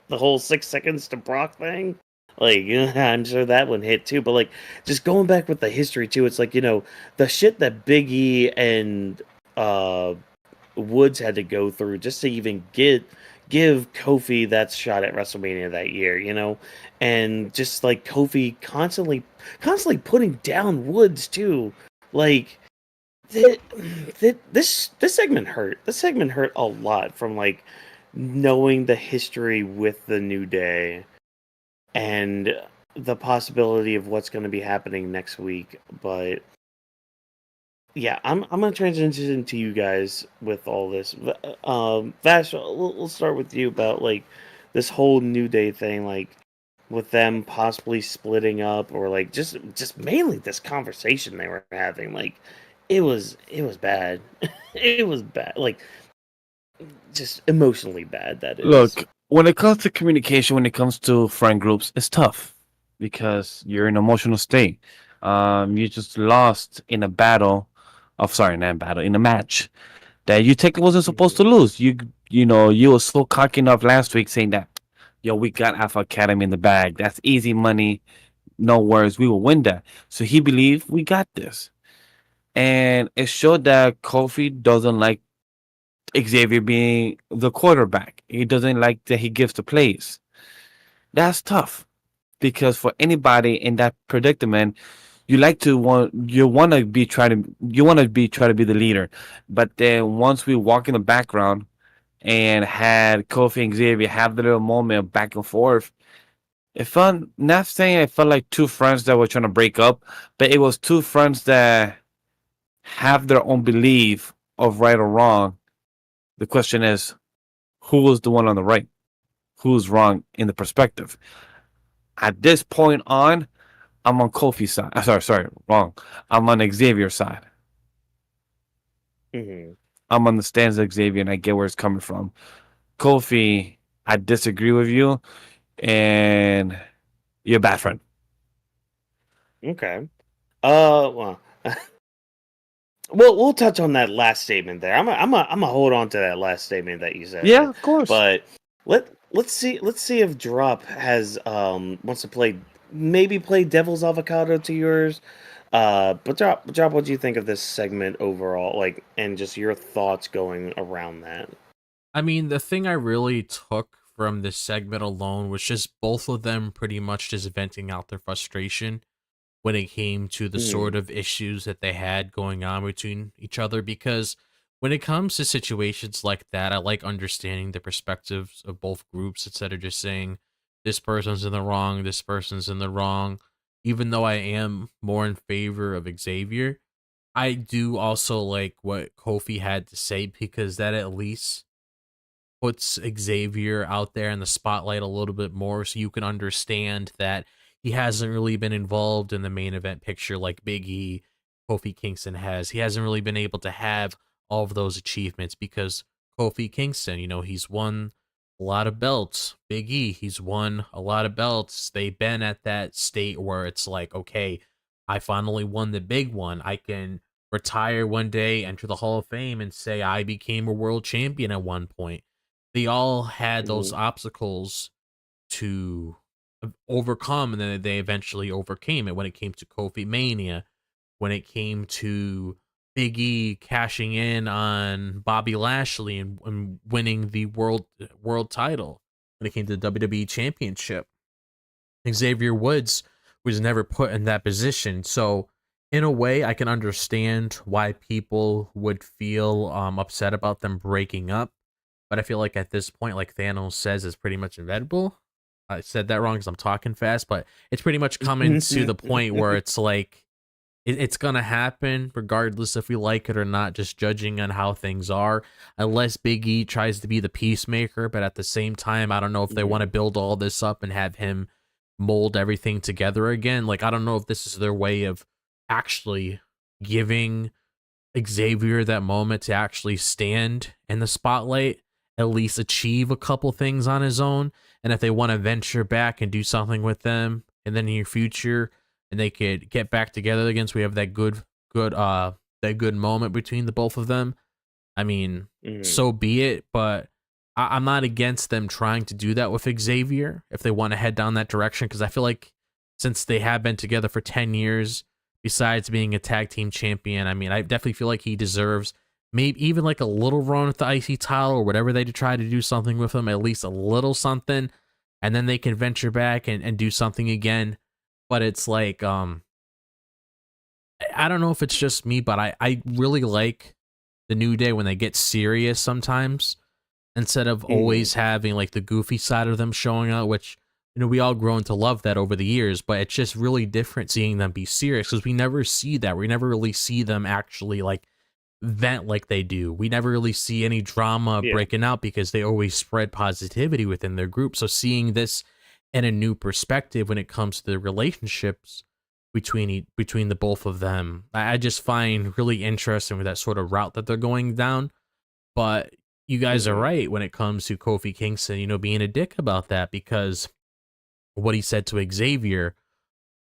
the whole 6 seconds to Brock thing. Like, I'm sure that one hit too. But like, just going back with the history too, it's like the shit that Big E and uh Woods had to go through just to even give Kofi that shot at WrestleMania that year, and just like Kofi constantly putting down Woods too, like. This segment hurt. This segment hurt a lot from like knowing the history with the New Day and the possibility of what's going to be happening next week. But yeah, I'm gonna transition to you guys with all this. Vash, we'll start with you about like this whole New Day thing, like with them possibly splitting up, or like just mainly this conversation they were having, like. It was bad. It was bad. Like, just emotionally bad, that is. Look, when it comes to communication, when it comes to friend groups, it's tough because you're in an emotional state. You just lost in a battle in a match that you technically wasn't supposed to lose. You were so cocky enough last week saying that, yo, we got Alpha Academy in the bag. That's easy money. No worries. We will win that. So he believed we got this. And it showed that Kofi doesn't like Xavier being the quarterback. He doesn't like that he gives the plays. That's tough because for anybody in that predicament, you want to be trying to be the leader. But then once we walk in the background and had Kofi and Xavier have the little moment back and forth, it felt, not saying it felt like two friends that were trying to break up, but it was two friends that have their own belief of right or wrong. The question is, who was the one on the right? Who's wrong in the perspective? At this point on, I'm on Kofi's side. Sorry, wrong. I'm on Xavier's side. Mm-hmm. I'm on the stands of Xavier, and I get where it's coming from. Kofi, I disagree with you, and you're a bad friend. Okay. Well. Well, we'll touch on that last statement there. I'm a hold on to that last statement that you said. Yeah, of course. But let's see if Drop has wants to play devil's avocado to yours. But Drop, what do you think of this segment overall? Like, and just your thoughts going around that. I mean, the thing I really took from this segment alone was just both of them pretty much just venting out their frustration when it came to the sort of issues that they had going on between each other. Because when it comes to situations like that, I like understanding the perspectives of both groups instead of just saying this person's in the wrong, this person's in the wrong. Even though I am more in favor of Xavier, I do also like what Kofi had to say, because that at least puts Xavier out there in the spotlight a little bit more, so you can understand that he hasn't really been involved in the main event picture like Big E, Kofi Kingston has. He hasn't really been able to have all of those achievements because Kofi Kingston, he's won a lot of belts. Big E, he's won a lot of belts. They've been at that state where it's like, okay, I finally won the big one. I can retire one day, enter the Hall of Fame, and say I became a world champion at one point. They all had those obstacles to overcome, and then they eventually overcame it when it came to Kofi Mania, when it came to Big E cashing in on Bobby Lashley and winning the world title, when it came to the WWE Championship. Xavier Woods was never put in that position. So in a way, I can understand why people would feel upset about them breaking up. But I feel like at this point, like Thanos says, is pretty much inevitable. I said that wrong because I'm talking fast, but it's pretty much coming to the point where it's like it's gonna happen regardless if we like it or not, just judging on how things are, unless Big E tries to be the peacemaker. But at the same time, I don't know if they want to build all this up and have him mold everything together again. Like, I don't know if this is their way of actually giving Xavier that moment to actually stand in the spotlight, at least achieve a couple things on his own. And if they want to venture back and do something with them in the near future, and they could get back together again, so we have that good moment between the both of them, I mean, Mhm. so be it, but I'm not against them trying to do that with Xavier if they want to head down that direction, because I feel like since they have been together for 10 years, besides being a tag team champion, I mean, I definitely feel like he deserves maybe even like a little run with the IC title or whatever they try to do something with him, at least a little something, and then they can venture back and do something again. But it's like, I don't know if it's just me, but I really like the New Day when they get serious sometimes, instead of always having like the goofy side of them showing out, which, you know, we all grown to love that over the years, but it's just really different seeing them be serious because we never see that. We never really see them actually like vent like they do. We never really see any drama Yeah. breaking out because they always spread positivity within their group. So seeing this in a new perspective when it comes to the relationships between the both of them, I just find really interesting with that sort of route that they're going down. But you guys are right when it comes to Kofi Kingston, you know, being a dick about that because what he said to Xavier.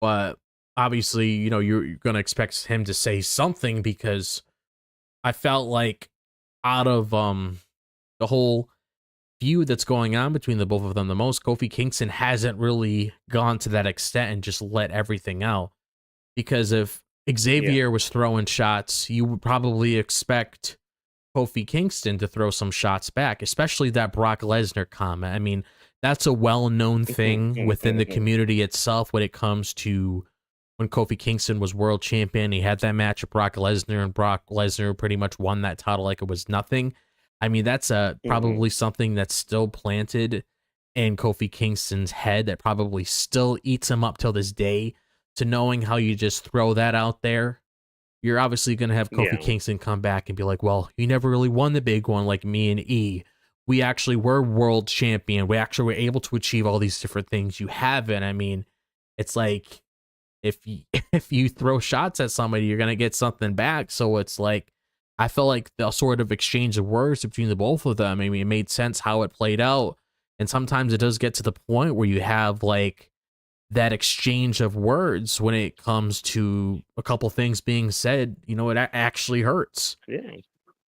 But obviously, you know, you're going to expect him to say something because I felt like out of the whole feud that's going on between the both of them, the most Kofi Kingston hasn't really gone to that extent and just let everything out. Because if Xavier was throwing shots, you would probably expect Kofi Kingston to throw some shots back, especially that Brock Lesnar comment. I mean, that's a well-known thing within the community itself when it comes to when Kofi Kingston was world champion. He had that match with Brock Lesnar, and Brock Lesnar pretty much won that title like it was nothing. I mean, that's probably something that's still planted in Kofi Kingston's head that probably still eats him up till this day, to knowing how you just throw that out there. You're obviously going to have Kofi Kingston come back and be like, well, you never really won the big one like me and E. We actually were world champion. We actually were able to achieve all these different things. You haven't. I mean, it's like if you throw shots at somebody, you're going to get something back. So it's like, I felt like the sort of exchange of words between the both of them, I mean, it made sense how it played out. And sometimes it does get to the point where you have like that exchange of words when it comes to a couple things being said, you know, it actually hurts. Yeah.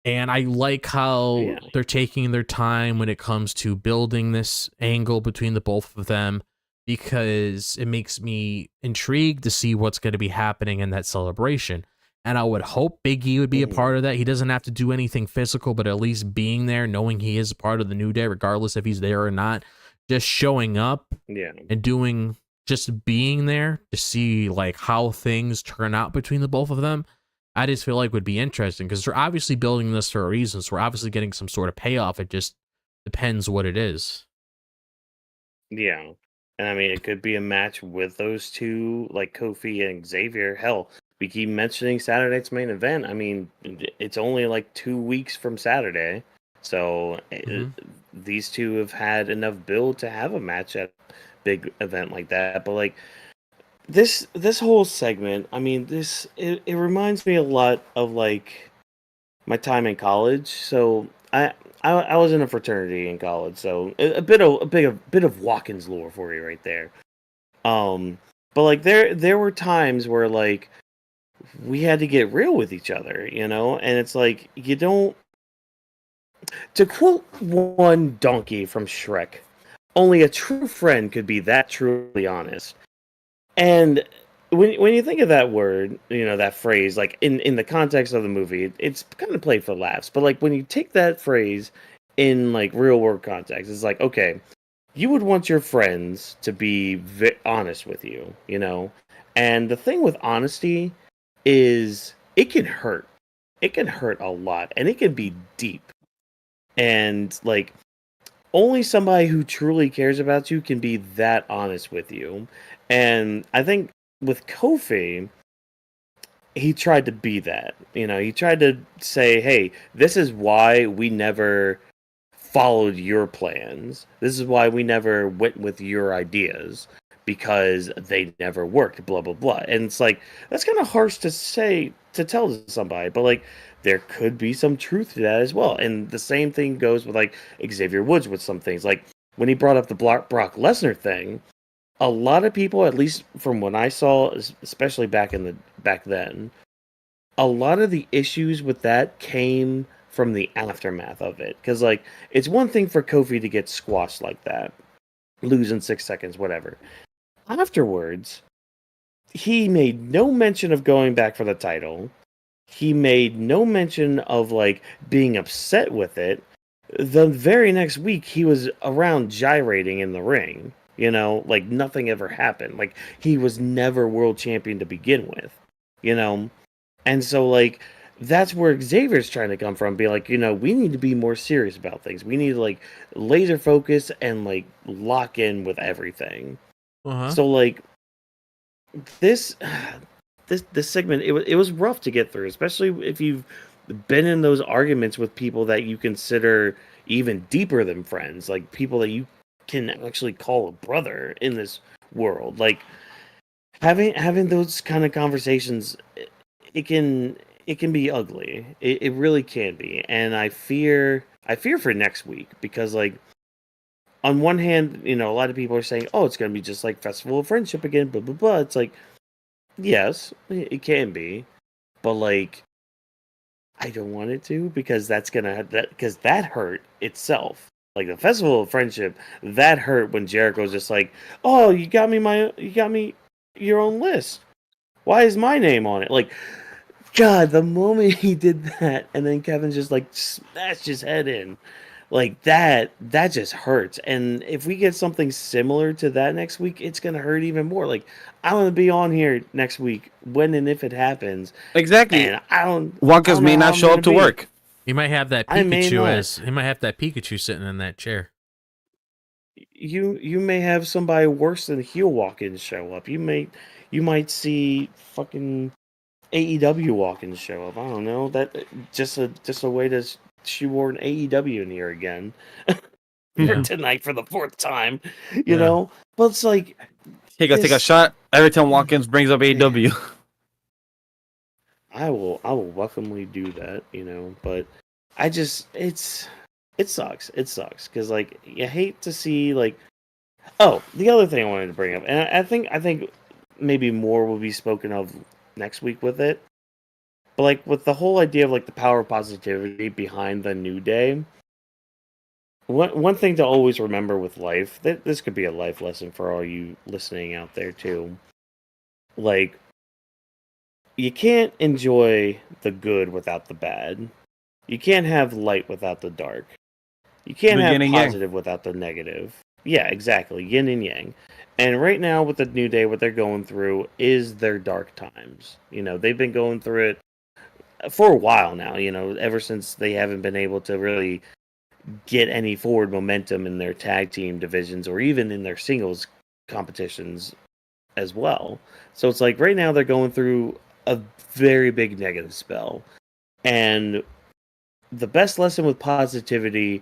And I like how they're taking their time when it comes to building this angle between the both of them, because it makes me intrigued to see what's going to be happening in that celebration. And I would hope Big E would be a part of that. He doesn't have to do anything physical, but at least being there, knowing he is a part of the New Day, regardless if he's there or not, just showing up and doing, just being there to see like how things turn out between the both of them, I just feel like would be interesting because they're obviously building this for a reason. So we're obviously getting some sort of payoff. It just depends what it is. Yeah. And I mean, it could be a match with those two, like Kofi and Xavier. Hell, we keep mentioning Saturday night's main event. I mean, it's only like 2 weeks from Saturday. So these two have had enough build to have a match at a big event like that. But like this whole segment, I mean, it reminds me a lot of like my time in college. So I was in a fraternity in college, so a bit of Watkins lore for you right there. But like there were times where like we had to get real with each other, you know, and it's like you don't. To quote one donkey from Shrek, only a true friend could be that truly honest. And when you think of that word, you know, that phrase, like in the context of the movie, it's kind of played for laughs. But like when you take that phrase in like real world context, it's like, okay, you would want your friends to be honest with you, you know? And the thing with honesty is it can hurt. It can hurt a lot, and it can be deep. And like only somebody who truly cares about you can be that honest with you. And I think with Kofi, he tried to be that. You know, he tried to say, hey, this is why we never followed your plans. This is why we never went with your ideas, because they never worked, blah, blah, blah. And it's like, that's kind of harsh to say, to tell to somebody, but like, there could be some truth to that as well. And the same thing goes with like Xavier Woods with some things. Like when he brought up the Brock Lesnar thing, a lot of people, at least from what I saw, especially back then, a lot of the issues with that came from the aftermath of it. Because, like, it's one thing for Kofi to get squashed like that, lose in 6 seconds, whatever. Afterwards, he made no mention of going back for the title. He made no mention of, like, being upset with it. The very next week, he was around gyrating in the ring. You know, like, nothing ever happened. Like, he was never world champion to begin with. You know? And so, like, that's where Xavier's trying to come from. Be like, you know, we need to be more serious about things. We need to, like, laser focus and, like, lock in with everything. So, like, this segment, it was rough to get through, especially if you've been in those arguments with people that you consider even deeper than friends, like people that you can actually call a brother in this world. Like, having those kind of conversations, it can be ugly. It really can be, and I fear for next week, because, like, on one hand, you know, a lot of people are saying, "Oh, it's going to be just like Festival of Friendship again." Blah blah blah. It's like, yes, it can be, but, like, I don't want it to, because that hurt itself. Like, the Festival of Friendship, that hurt when Jericho's just like, "Oh, you got me your own list. Why is my name on it?" Like, God, the moment he did that, and then Kevin just, like, smashed his head in, like, that just hurts. And if we get something similar to that next week, it's gonna hurt even more. Like, I want to be on here next week when and if it happens. Exactly. And I don't. Wonkas may not show up to work. He might have that Pikachu sitting in that chair. You may have somebody worse than heel walk-ins show up. You might see fucking AEW walk-ins show up. I don't know. That just a way to shoehorn AEW in here again for tonight for the 4th time. You know, but it's like, take a shot every time Watkins brings up AEW. I will welcomely do that, you know, but I just, it sucks. It sucks, because, like, you hate to see, like, oh, the other thing I wanted to bring up, and I think maybe more will be spoken of next week with it, but, like, with the whole idea of, like, the power of positivity behind the New Day, one thing to always remember with life, this could be a life lesson for all you listening out there too, like, you can't enjoy the good without the bad. You can't have light without the dark. You can't have positive without the negative. Yeah, exactly. Yin and yang. And right now with the New Day, what they're going through is their dark times. You know, they've been going through it for a while now, you know, ever since they haven't been able to really get any forward momentum in their tag team divisions or even in their singles competitions as well. So it's like right now they're going through a very big negative spell. And the best lesson with positivity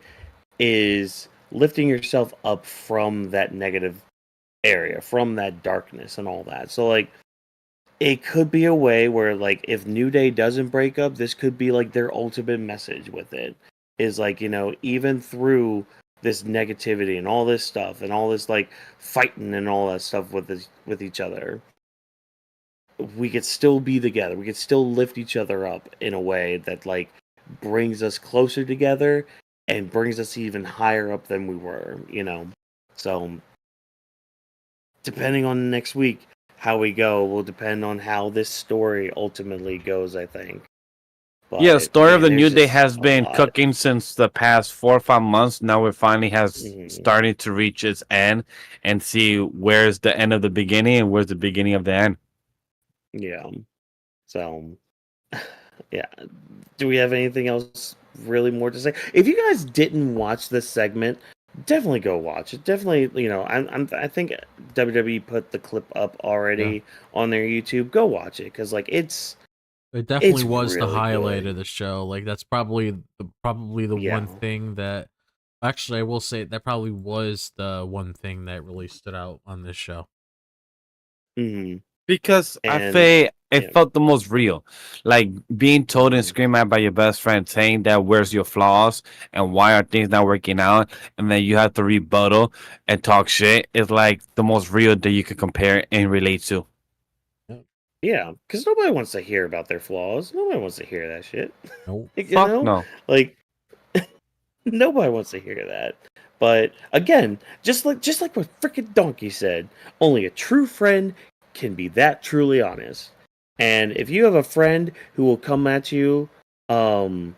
is lifting yourself up from that negative area, from that darkness and all that. So, like, it could be a way where, like, if New Day doesn't break up, this could be, like, their ultimate message with it. Is, like, you know, even through this negativity and all this stuff and all this, like, fighting and all that stuff with each other, we could still be together. We could still lift each other up in a way that, like, brings us closer together and brings us even higher up than we were, you know? So, depending on next week, how we go will depend on how this story ultimately goes, I think. But, yeah, the story of the New Day has a been lot. cooking since the past 4 or 5 months. Now it finally has started to reach its end and see where's the end of the beginning and where's the beginning of the end. Yeah. So, yeah. Do we have anything else really more to say? If you guys didn't watch this segment, definitely go watch it. Definitely, you know, I think WWE put the clip up already on their YouTube. Go watch it, because, like, it definitely was really the highlight good of the show. Like, that's probably the one thing that, actually, I will say that probably was the one thing that really stood out on this show. Because I think it felt the most real. Like, being told and screamed at by your best friend saying that where's your flaws and why are things not working out, and then you have to rebuttal and talk shit, is like the most real that you could compare and relate to. Yeah, because nobody wants to hear about their flaws. Nobody wants to hear that shit. Nope. You Fuck know, no. like nobody wants to hear that. But again, just like what freaking Donkey said, only a true friend can be that truly honest. And if you have a friend who will come at you, um,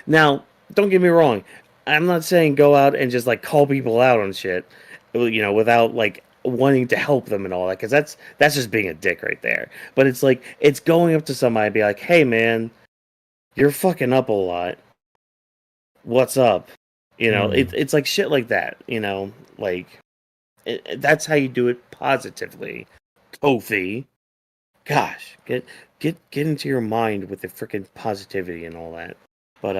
now don't get me wrong, I'm not saying go out and just like call people out on shit, without like wanting to help them and all that, because that's just being a dick right there. But it's like it's going up to somebody and be like, hey man, you're fucking up a lot. What's up? It's like shit like that. Like that's how you do it positively. Kofi, gosh, get into your mind with the freaking positivity and all that. But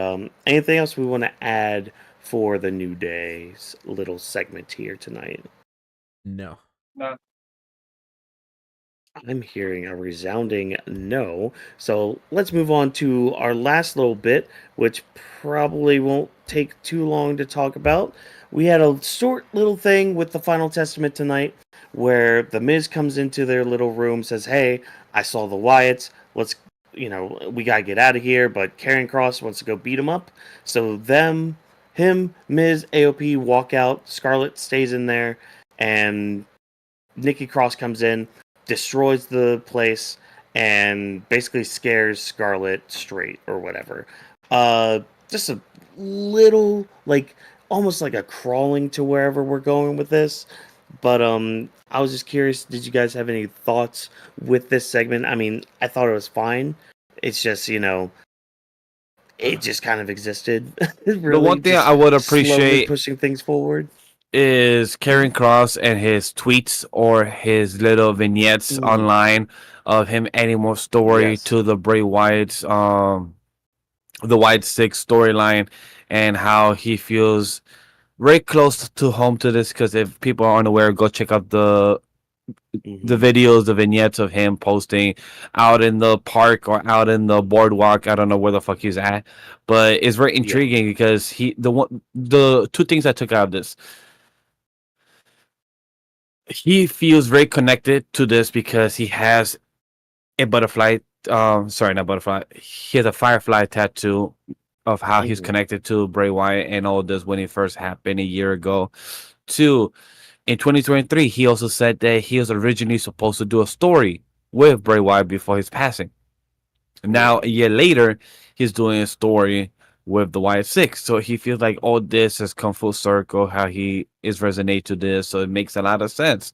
anything else we want to add for the New Day's little segment here tonight? No. I'm hearing a resounding no. So let's move on to our last little bit, which probably won't take too long to talk about. We had a short little thing with the Final Testament tonight where The Miz comes into their little room, says, hey, I saw the Wyatts. Let's, we got to get out of here. But Karrion Kross wants to go beat him up. So him, Miz, AOP walk out. Scarlet stays in there. And Nikki Cross comes in, destroys the place, and basically scares Scarlet straight or whatever. Just a little, like, almost like a crawling to wherever we're going with this. But I was just curious, did you guys have any thoughts with this segment? I mean, I thought it was fine. It's just, it just kind of existed. Really, The one thing just I would slowly appreciate pushing things forward. is Karrion Kross and his tweets or his little vignettes online of him adding more story Yes. to the Bray Wyatt's the Wyatt Six storyline, and how he feels very close to home to this, because if people aren't aware, go check out the videos, the vignettes of him posting out in the park or out in the boardwalk. I don't know where the fuck he's at, but it's very intriguing because the two things I took out of this, he feels very connected to this because he has a butterfly. Sorry, not butterfly. He has a firefly tattoo of how he's connected to Bray Wyatt and all this when it first happened a year ago. Two, in 2023, he also said that he was originally supposed to do a story with Bray Wyatt before his passing. Now, a year later, he's doing a story with the Wyatt Six. So he feels like all this has come full circle, how he is resonate to this. So it makes a lot of sense.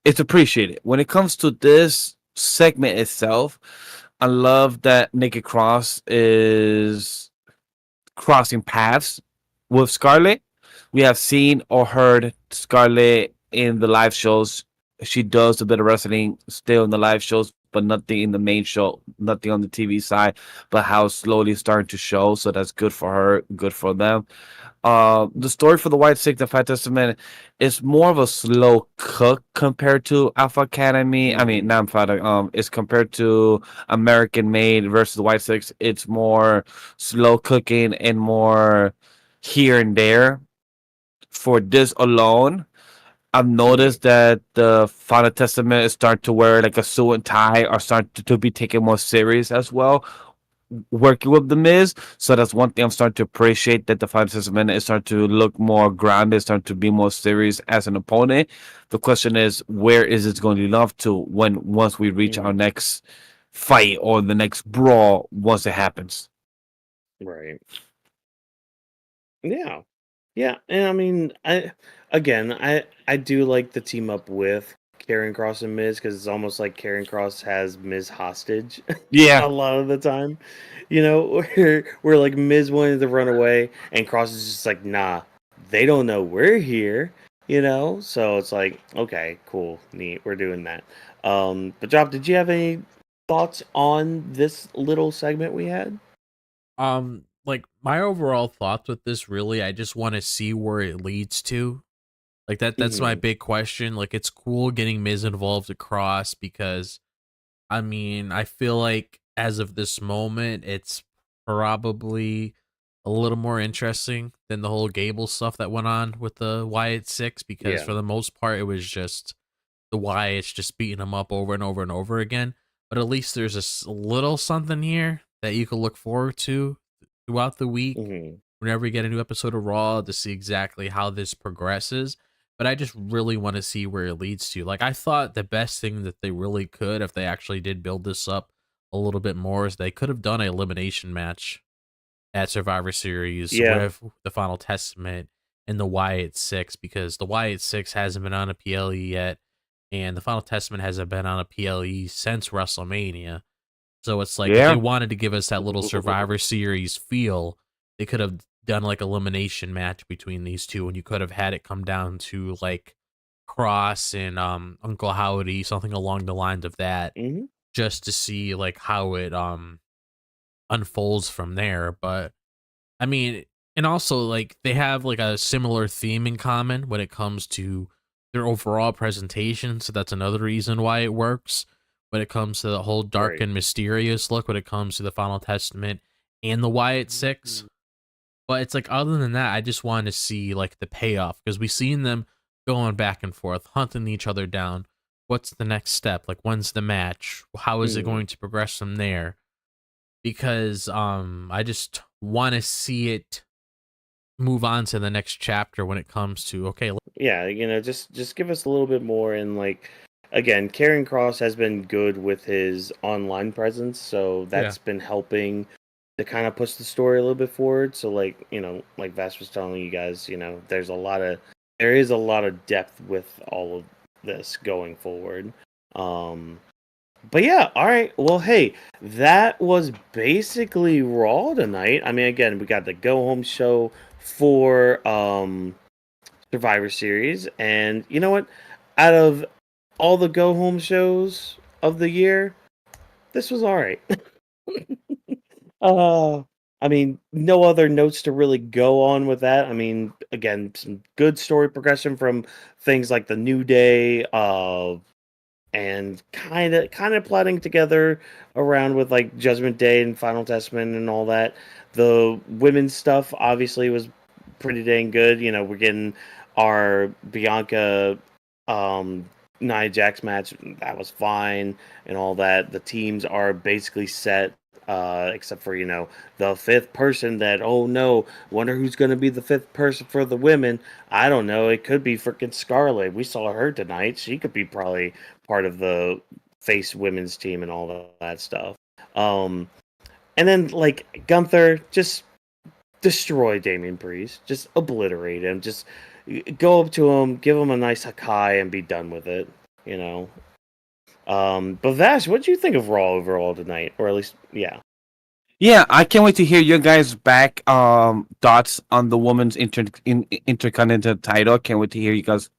It's appreciated. When it comes to this segment itself, I love that Nikki Cross is crossing paths with Scarlet. We have seen or heard Scarlet in the live shows. She does a bit of wrestling still in the live shows, but nothing in the main show, nothing on the TV side, but how slowly starting to show. So that's good for her, good for them. The story for the White Six, the Five Testament, is more of a slow cook compared to Alpha Academy. I mean, not Alpha. It's compared to American Made versus the White Six. It's more slow cooking and more here and there. For this alone, I've noticed that the Final Testament is starting to wear like a suit and tie, or start to be taken more serious as well, working with the Miz. So that's one thing I'm starting to appreciate, that the Final Testament is starting to look more grounded, starting to be more serious as an opponent. The question is, where is it going to lead off to once we reach our next fight or the next brawl once it happens? Right. Yeah. Yeah, and I mean, I do like the team up with Karrion Kross and Miz, because it's almost like Karrion Kross has Miz hostage Yeah. a lot of the time. Where like Miz wanted to run away and Kross is just like, nah, they don't know we're here. So it's like, okay, cool, neat, we're doing that. But Job, did you have any thoughts on this little segment we had? Like my overall thoughts with this, really, I just want to see where it leads to. Like that's my big question. Like, it's cool getting Miz involved across, because I mean, I feel like as of this moment, it's probably a little more interesting than the whole Gable stuff that went on with the Wyatt Six, because for the most part, it was just the Wyatts just beating them up over and over and over again. But at least there's a little something here that you can look forward to throughout the week. Mm-hmm. Whenever we get a new episode of Raw to see exactly how this progresses. But I just really want to see where it leads to. Like, I thought the best thing that they really could, if they actually did build this up a little bit more, is they could have done an elimination match at Survivor Series with the Final Testament and the Wyatt Six, because the Wyatt Six hasn't been on a PLE yet, and the Final Testament hasn't been on a PLE since WrestleMania. So it's like, if they wanted to give us that little Survivor Series feel, they could have done like elimination match between these two, and you could have had it come down to like Cross and Uncle Howdy, something along the lines of that, just to see like how it unfolds from there. But I mean, and also like they have like a similar theme in common when it comes to their overall presentation, so that's another reason why it works when it comes to the whole dark and mysterious look when it comes to the Final Testament and the Wyatt Six. But it's like, other than that, I just want to see like the payoff, because we've seen them going back and forth, hunting each other down. What's the next step? Like, when's the match? How is it going to progress from there? Because I just want to see it move on to the next chapter when it comes to, okay. Yeah, just give us a little bit more. And like, again, Karrion Kross has been good with his online presence, so that's been helping to kind of push the story a little bit forward. So like, like Vash was telling you guys, there is a lot of depth with all of this going forward. But yeah, all right. Well, hey, that was basically Raw tonight. I mean, again, we got the go home show for Survivor Series, and you know what? Out of all the go home shows of the year, this was all right. I mean, no other notes to really go on with that. I mean, again, some good story progression from things like the New Day, and kind of plotting together around with like Judgment Day and Final Testament and all that. The women's stuff obviously was pretty dang good. We're getting our Bianca Nia Jax match. That was fine and all that. The teams are basically set. Except for, the fifth person that, oh no, wonder who's going to be the fifth person for the women. I don't know. It could be freaking Scarlet. We saw her tonight. She could be probably part of the face women's team and all that stuff. And then, like, Gunther, just destroy Damian Priest. Just obliterate him. Just go up to him, give him a nice Hakai, and be done with it, But Vash, what do you think of Raw overall tonight? Or at least, yeah. Yeah, I can't wait to hear your guys' back thoughts on the women's Intercontinental title. Can't wait to hear you guys'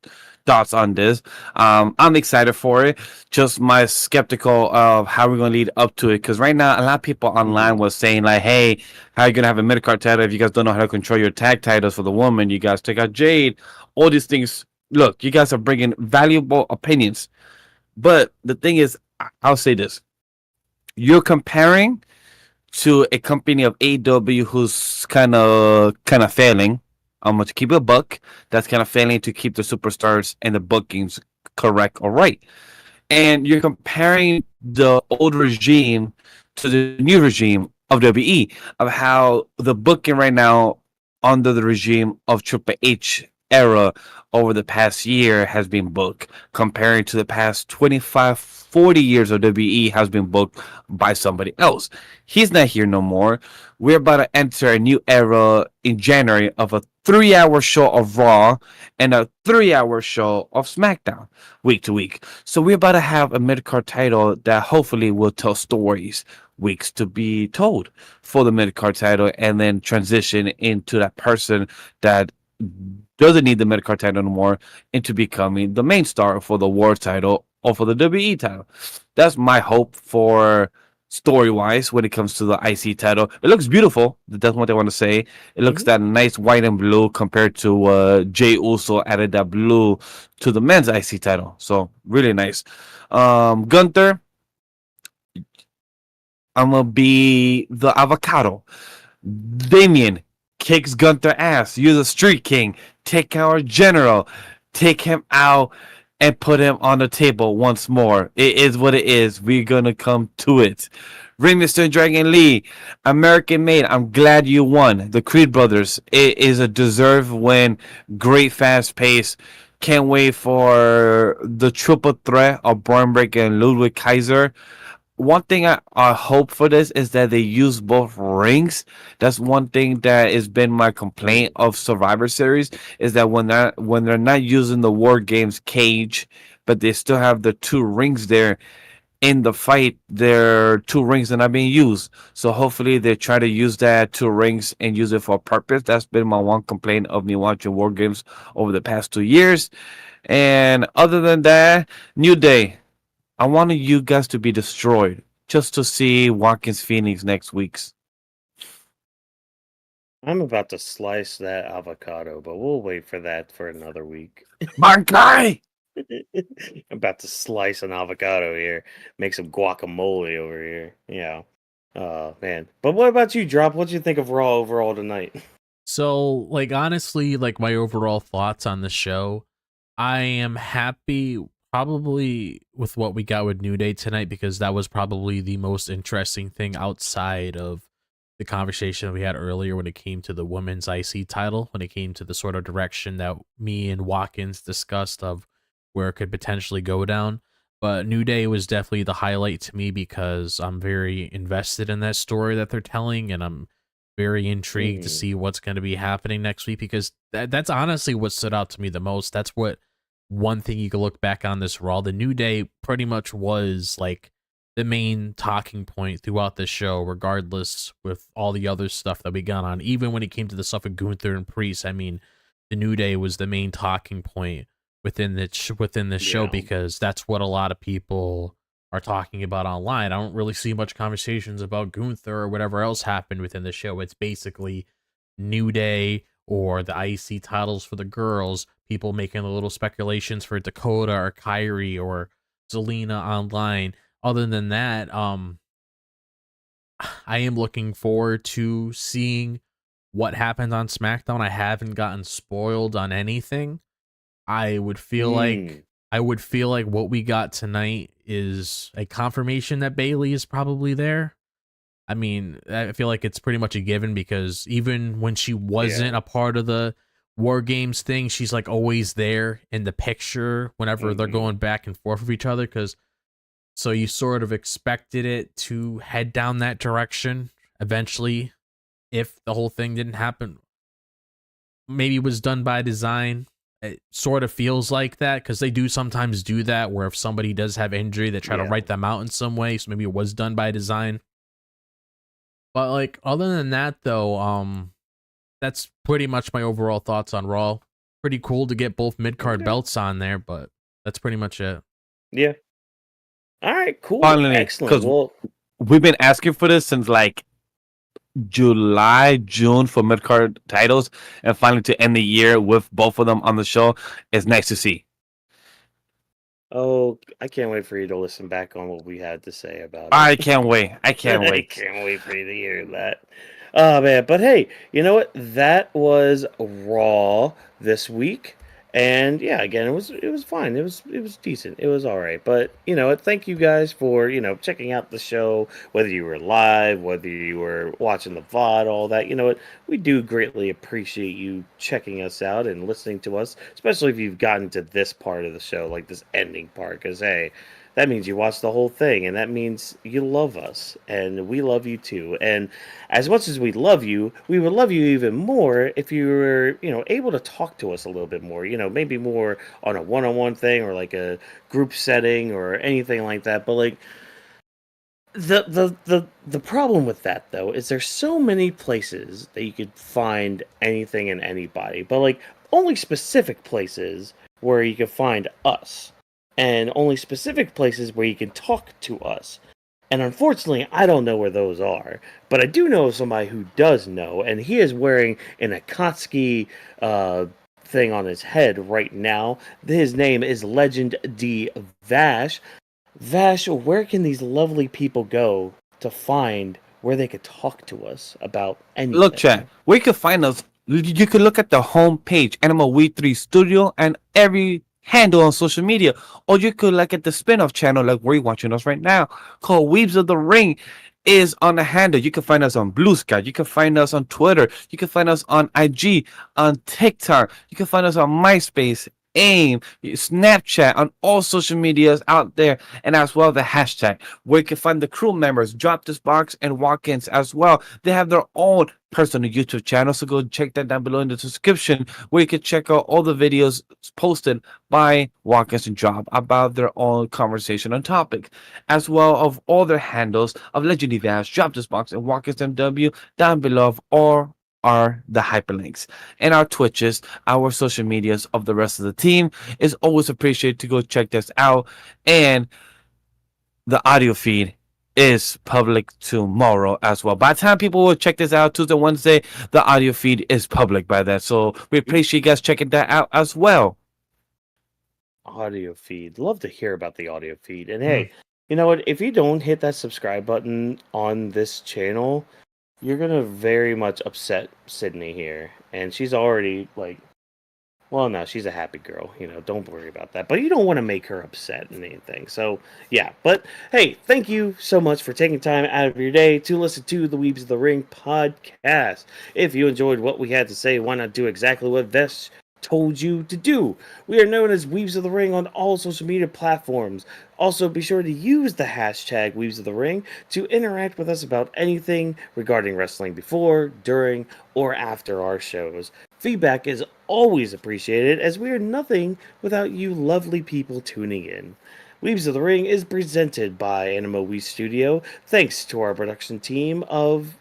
thoughts on this. I'm excited for it. Just my skeptical of how we're going to lead up to it. Because right now, a lot of people online was saying like, hey, how are you going to have a mid-card title if you guys don't know how to control your tag titles for the woman? You guys take out Jade. All these things. Look, you guys are bringing valuable opinions. But the thing is, I'll say this. You're comparing to a company of AEW who's kind of failing. I'm going to keep it a buck. That's kind of failing to keep the superstars and the bookings correct or right. And you're comparing the old regime to the new regime of WWE, of how the booking right now under the regime of Triple H era over the past year has been booked, comparing to the past 25, 40 years of WWE has been booked by somebody else. He's not here no more. We're about to enter a new era in January of a 3-hour show of Raw and a 3-hour show of SmackDown week to week. So we're about to have a mid-card title that hopefully will tell stories, weeks to be told for the mid-card title, and then transition into that person that doesn't need the mid-card title anymore into becoming the main star for the World title or for the WWE title. That's my hope for story-wise when it comes to the IC title. It looks beautiful. That's what I want to say. It looks that nice white and blue compared to Jey Uso added that blue to the men's IC title. So really nice. Gunther, I'm going to be the avocado. Damian kicks Gunther ass. You're the Street King. Take our general. Take him out. and put him on the table once more. It is what it is. We're gonna come to it. Rey Mysterio, Dragon Lee, American made. I'm glad you won. The Creed brothers. It is a deserved win. Great fast pace. Can't wait for the triple threat of Bron Breakker and Ludwig Kaiser. One thing I hope for this is that they use both rings. That's one thing that has been my complaint of Survivor Series is that when they're not using the War Games cage, but they still have the two rings there in the fight, their two rings are not being used. So hopefully they try to use that two rings and use it for a purpose. That's been my one complaint of me watching War Games over the past 2 years. And other than that, New Day. I wanted you guys to be destroyed just to see Watkins Phoenix next week's. I'm about to slice that avocado, but we'll wait for that for another week. My guy! I'm about to slice an avocado here, make some guacamole over here. Yeah. Oh, man. But what about you, Drop? What'd you think of Raw overall tonight? So, like, honestly, like, my overall thoughts on the show, I am happy probably with what we got with New Day tonight, because that was probably the most interesting thing outside of the conversation we had earlier when it came to the women's IC title, when it came to the sort of direction that me and Watkins discussed of where it could potentially go down. But New Day was definitely the highlight to me because I'm very invested in that story that they're telling, and I'm very intrigued to see what's going to be happening next week, because that's honestly what stood out to me the most. That's what one thing you can look back on this Raw. The New Day pretty much was like the main talking point throughout the show, regardless with all the other stuff that we got on. Even when it came to the stuff of Gunther and Priest, I mean, the New Day was the main talking point within the show, because that's what a lot of people are talking about online. I don't really see much conversations about Gunther or whatever else happened within the show. It's basically New Day or the IC titles for the girls, people making a little speculations for Dakota or Kyrie or Zelina online. Other than that, I am looking forward to seeing what happened on SmackDown. I haven't gotten spoiled on anything. I would feel like what we got tonight is a confirmation that Bayley is probably there. I mean, I feel like it's pretty much a given, because even when she wasn't a part of the War Games thing, she's like always there in the picture whenever they're going back and forth with each other. So you sort of expected it to head down that direction eventually, if the whole thing didn't happen. Maybe it was done by design. It sort of feels like that, because they do sometimes do that, where if somebody does have injury, they try to write them out in some way. So maybe it was done by design. But like, other than that, though, that's pretty much my overall thoughts on Raw. Pretty cool to get both mid-card belts on there, but that's pretty much it. Yeah. All right, cool. Finally, excellent. Well, we've been asking for this since like July, June for mid-card titles, and finally to end the year with both of them on the show is nice to see. Oh, I can't wait for you to listen back on what we had to say about it. I can't wait. I can't wait. I can't wait for you to hear that. Oh, man. But hey, you know what? That was Raw this week. And yeah, again, it was fine. It was decent. It was all right. But you know, thank you guys for checking out the show, whether you were live, whether you were watching the VOD, all that. You know what? We do greatly appreciate you checking us out and listening to us, especially if you've gotten to this part of the show, like this ending part. Because hey, that means you watched the whole thing, and that means you love us, and we love you too. And as much as we love you, we would love you even more if you were, able to talk to us a little bit more. Maybe more on a one-on-one thing, or like a group setting, or anything like that. But like, the problem with that though is there's so many places that you could find anything and anybody, but like only specific places where you can find us. And only specific places where you can talk to us. And unfortunately, I don't know where those are. But I do know somebody who does know, and he is wearing an Akatsuki thing on his head right now. His name is Legend D Vash. Vash, where can these lovely people go to find where they could talk to us about anything? Look, chat, where you can find us, you can look at the homepage, Animal We 3 Studio, and every handle on social media. Or you could like at the spin-off channel like where you're watching us right now called Weebs of the Ring is on the handle. You can find us on Blue Sky. You can find us on Twitter. You can find us on IG, on TikTok. You can find us on MySpace, AIM, Snapchat, on all social medias out there, and as well the hashtag where you can find the crew members, Drop This Box, and Walk-ins as well. They have their own personal YouTube channel, so go check that down below in the description where you can check out all the videos posted by Walk-ins and Drop about their own conversation on topic, as well of all their handles of Legendary Vash, Drop This Box, and Walk-ins MW down below or are the hyperlinks and our Twitches, our social medias of the rest of the team. Is always appreciated to go check this out. And the audio feed is public tomorrow as well. By the time people will check this out, Tuesday, Wednesday, the audio feed is public by that. So we appreciate you guys checking that out as well. Audio feed. Love to hear about the audio feed. And hey, you know what? If you don't hit that subscribe button on this channel, you're gonna very much upset Sydney here. And she's already like, well, no, she's a happy girl. You know, don't worry about that. But you don't want to make her upset and anything. So, yeah. But, hey, thank you so much for taking time out of your day to listen to the Weebs of the Ring podcast. If you enjoyed what we had to say, why not do exactly what Vash told you to do? We are known as Weebs of the Ring on all social media platforms. Also, be sure to use the hashtag Weebs of the Ring to interact with us about anything regarding wrestling before, during, or after our shows. Feedback is always appreciated, as we are nothing without you lovely people tuning in. Weebs of the Ring is presented by Animo Wii Studio, thanks to our production team of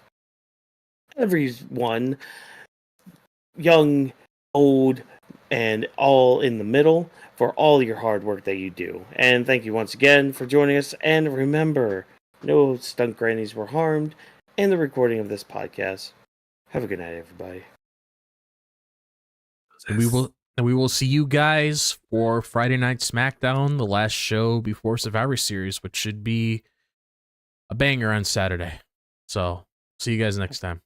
everyone, young, old, and all in the middle, for all your hard work that you do. And thank you once again for joining us, and remember, no stunt grannies were harmed in the recording of this podcast. Have a good night, everybody. And we will see you guys for Friday Night SmackDown, the last show before Survivor Series, which should be a banger on Saturday. So, see you guys next time.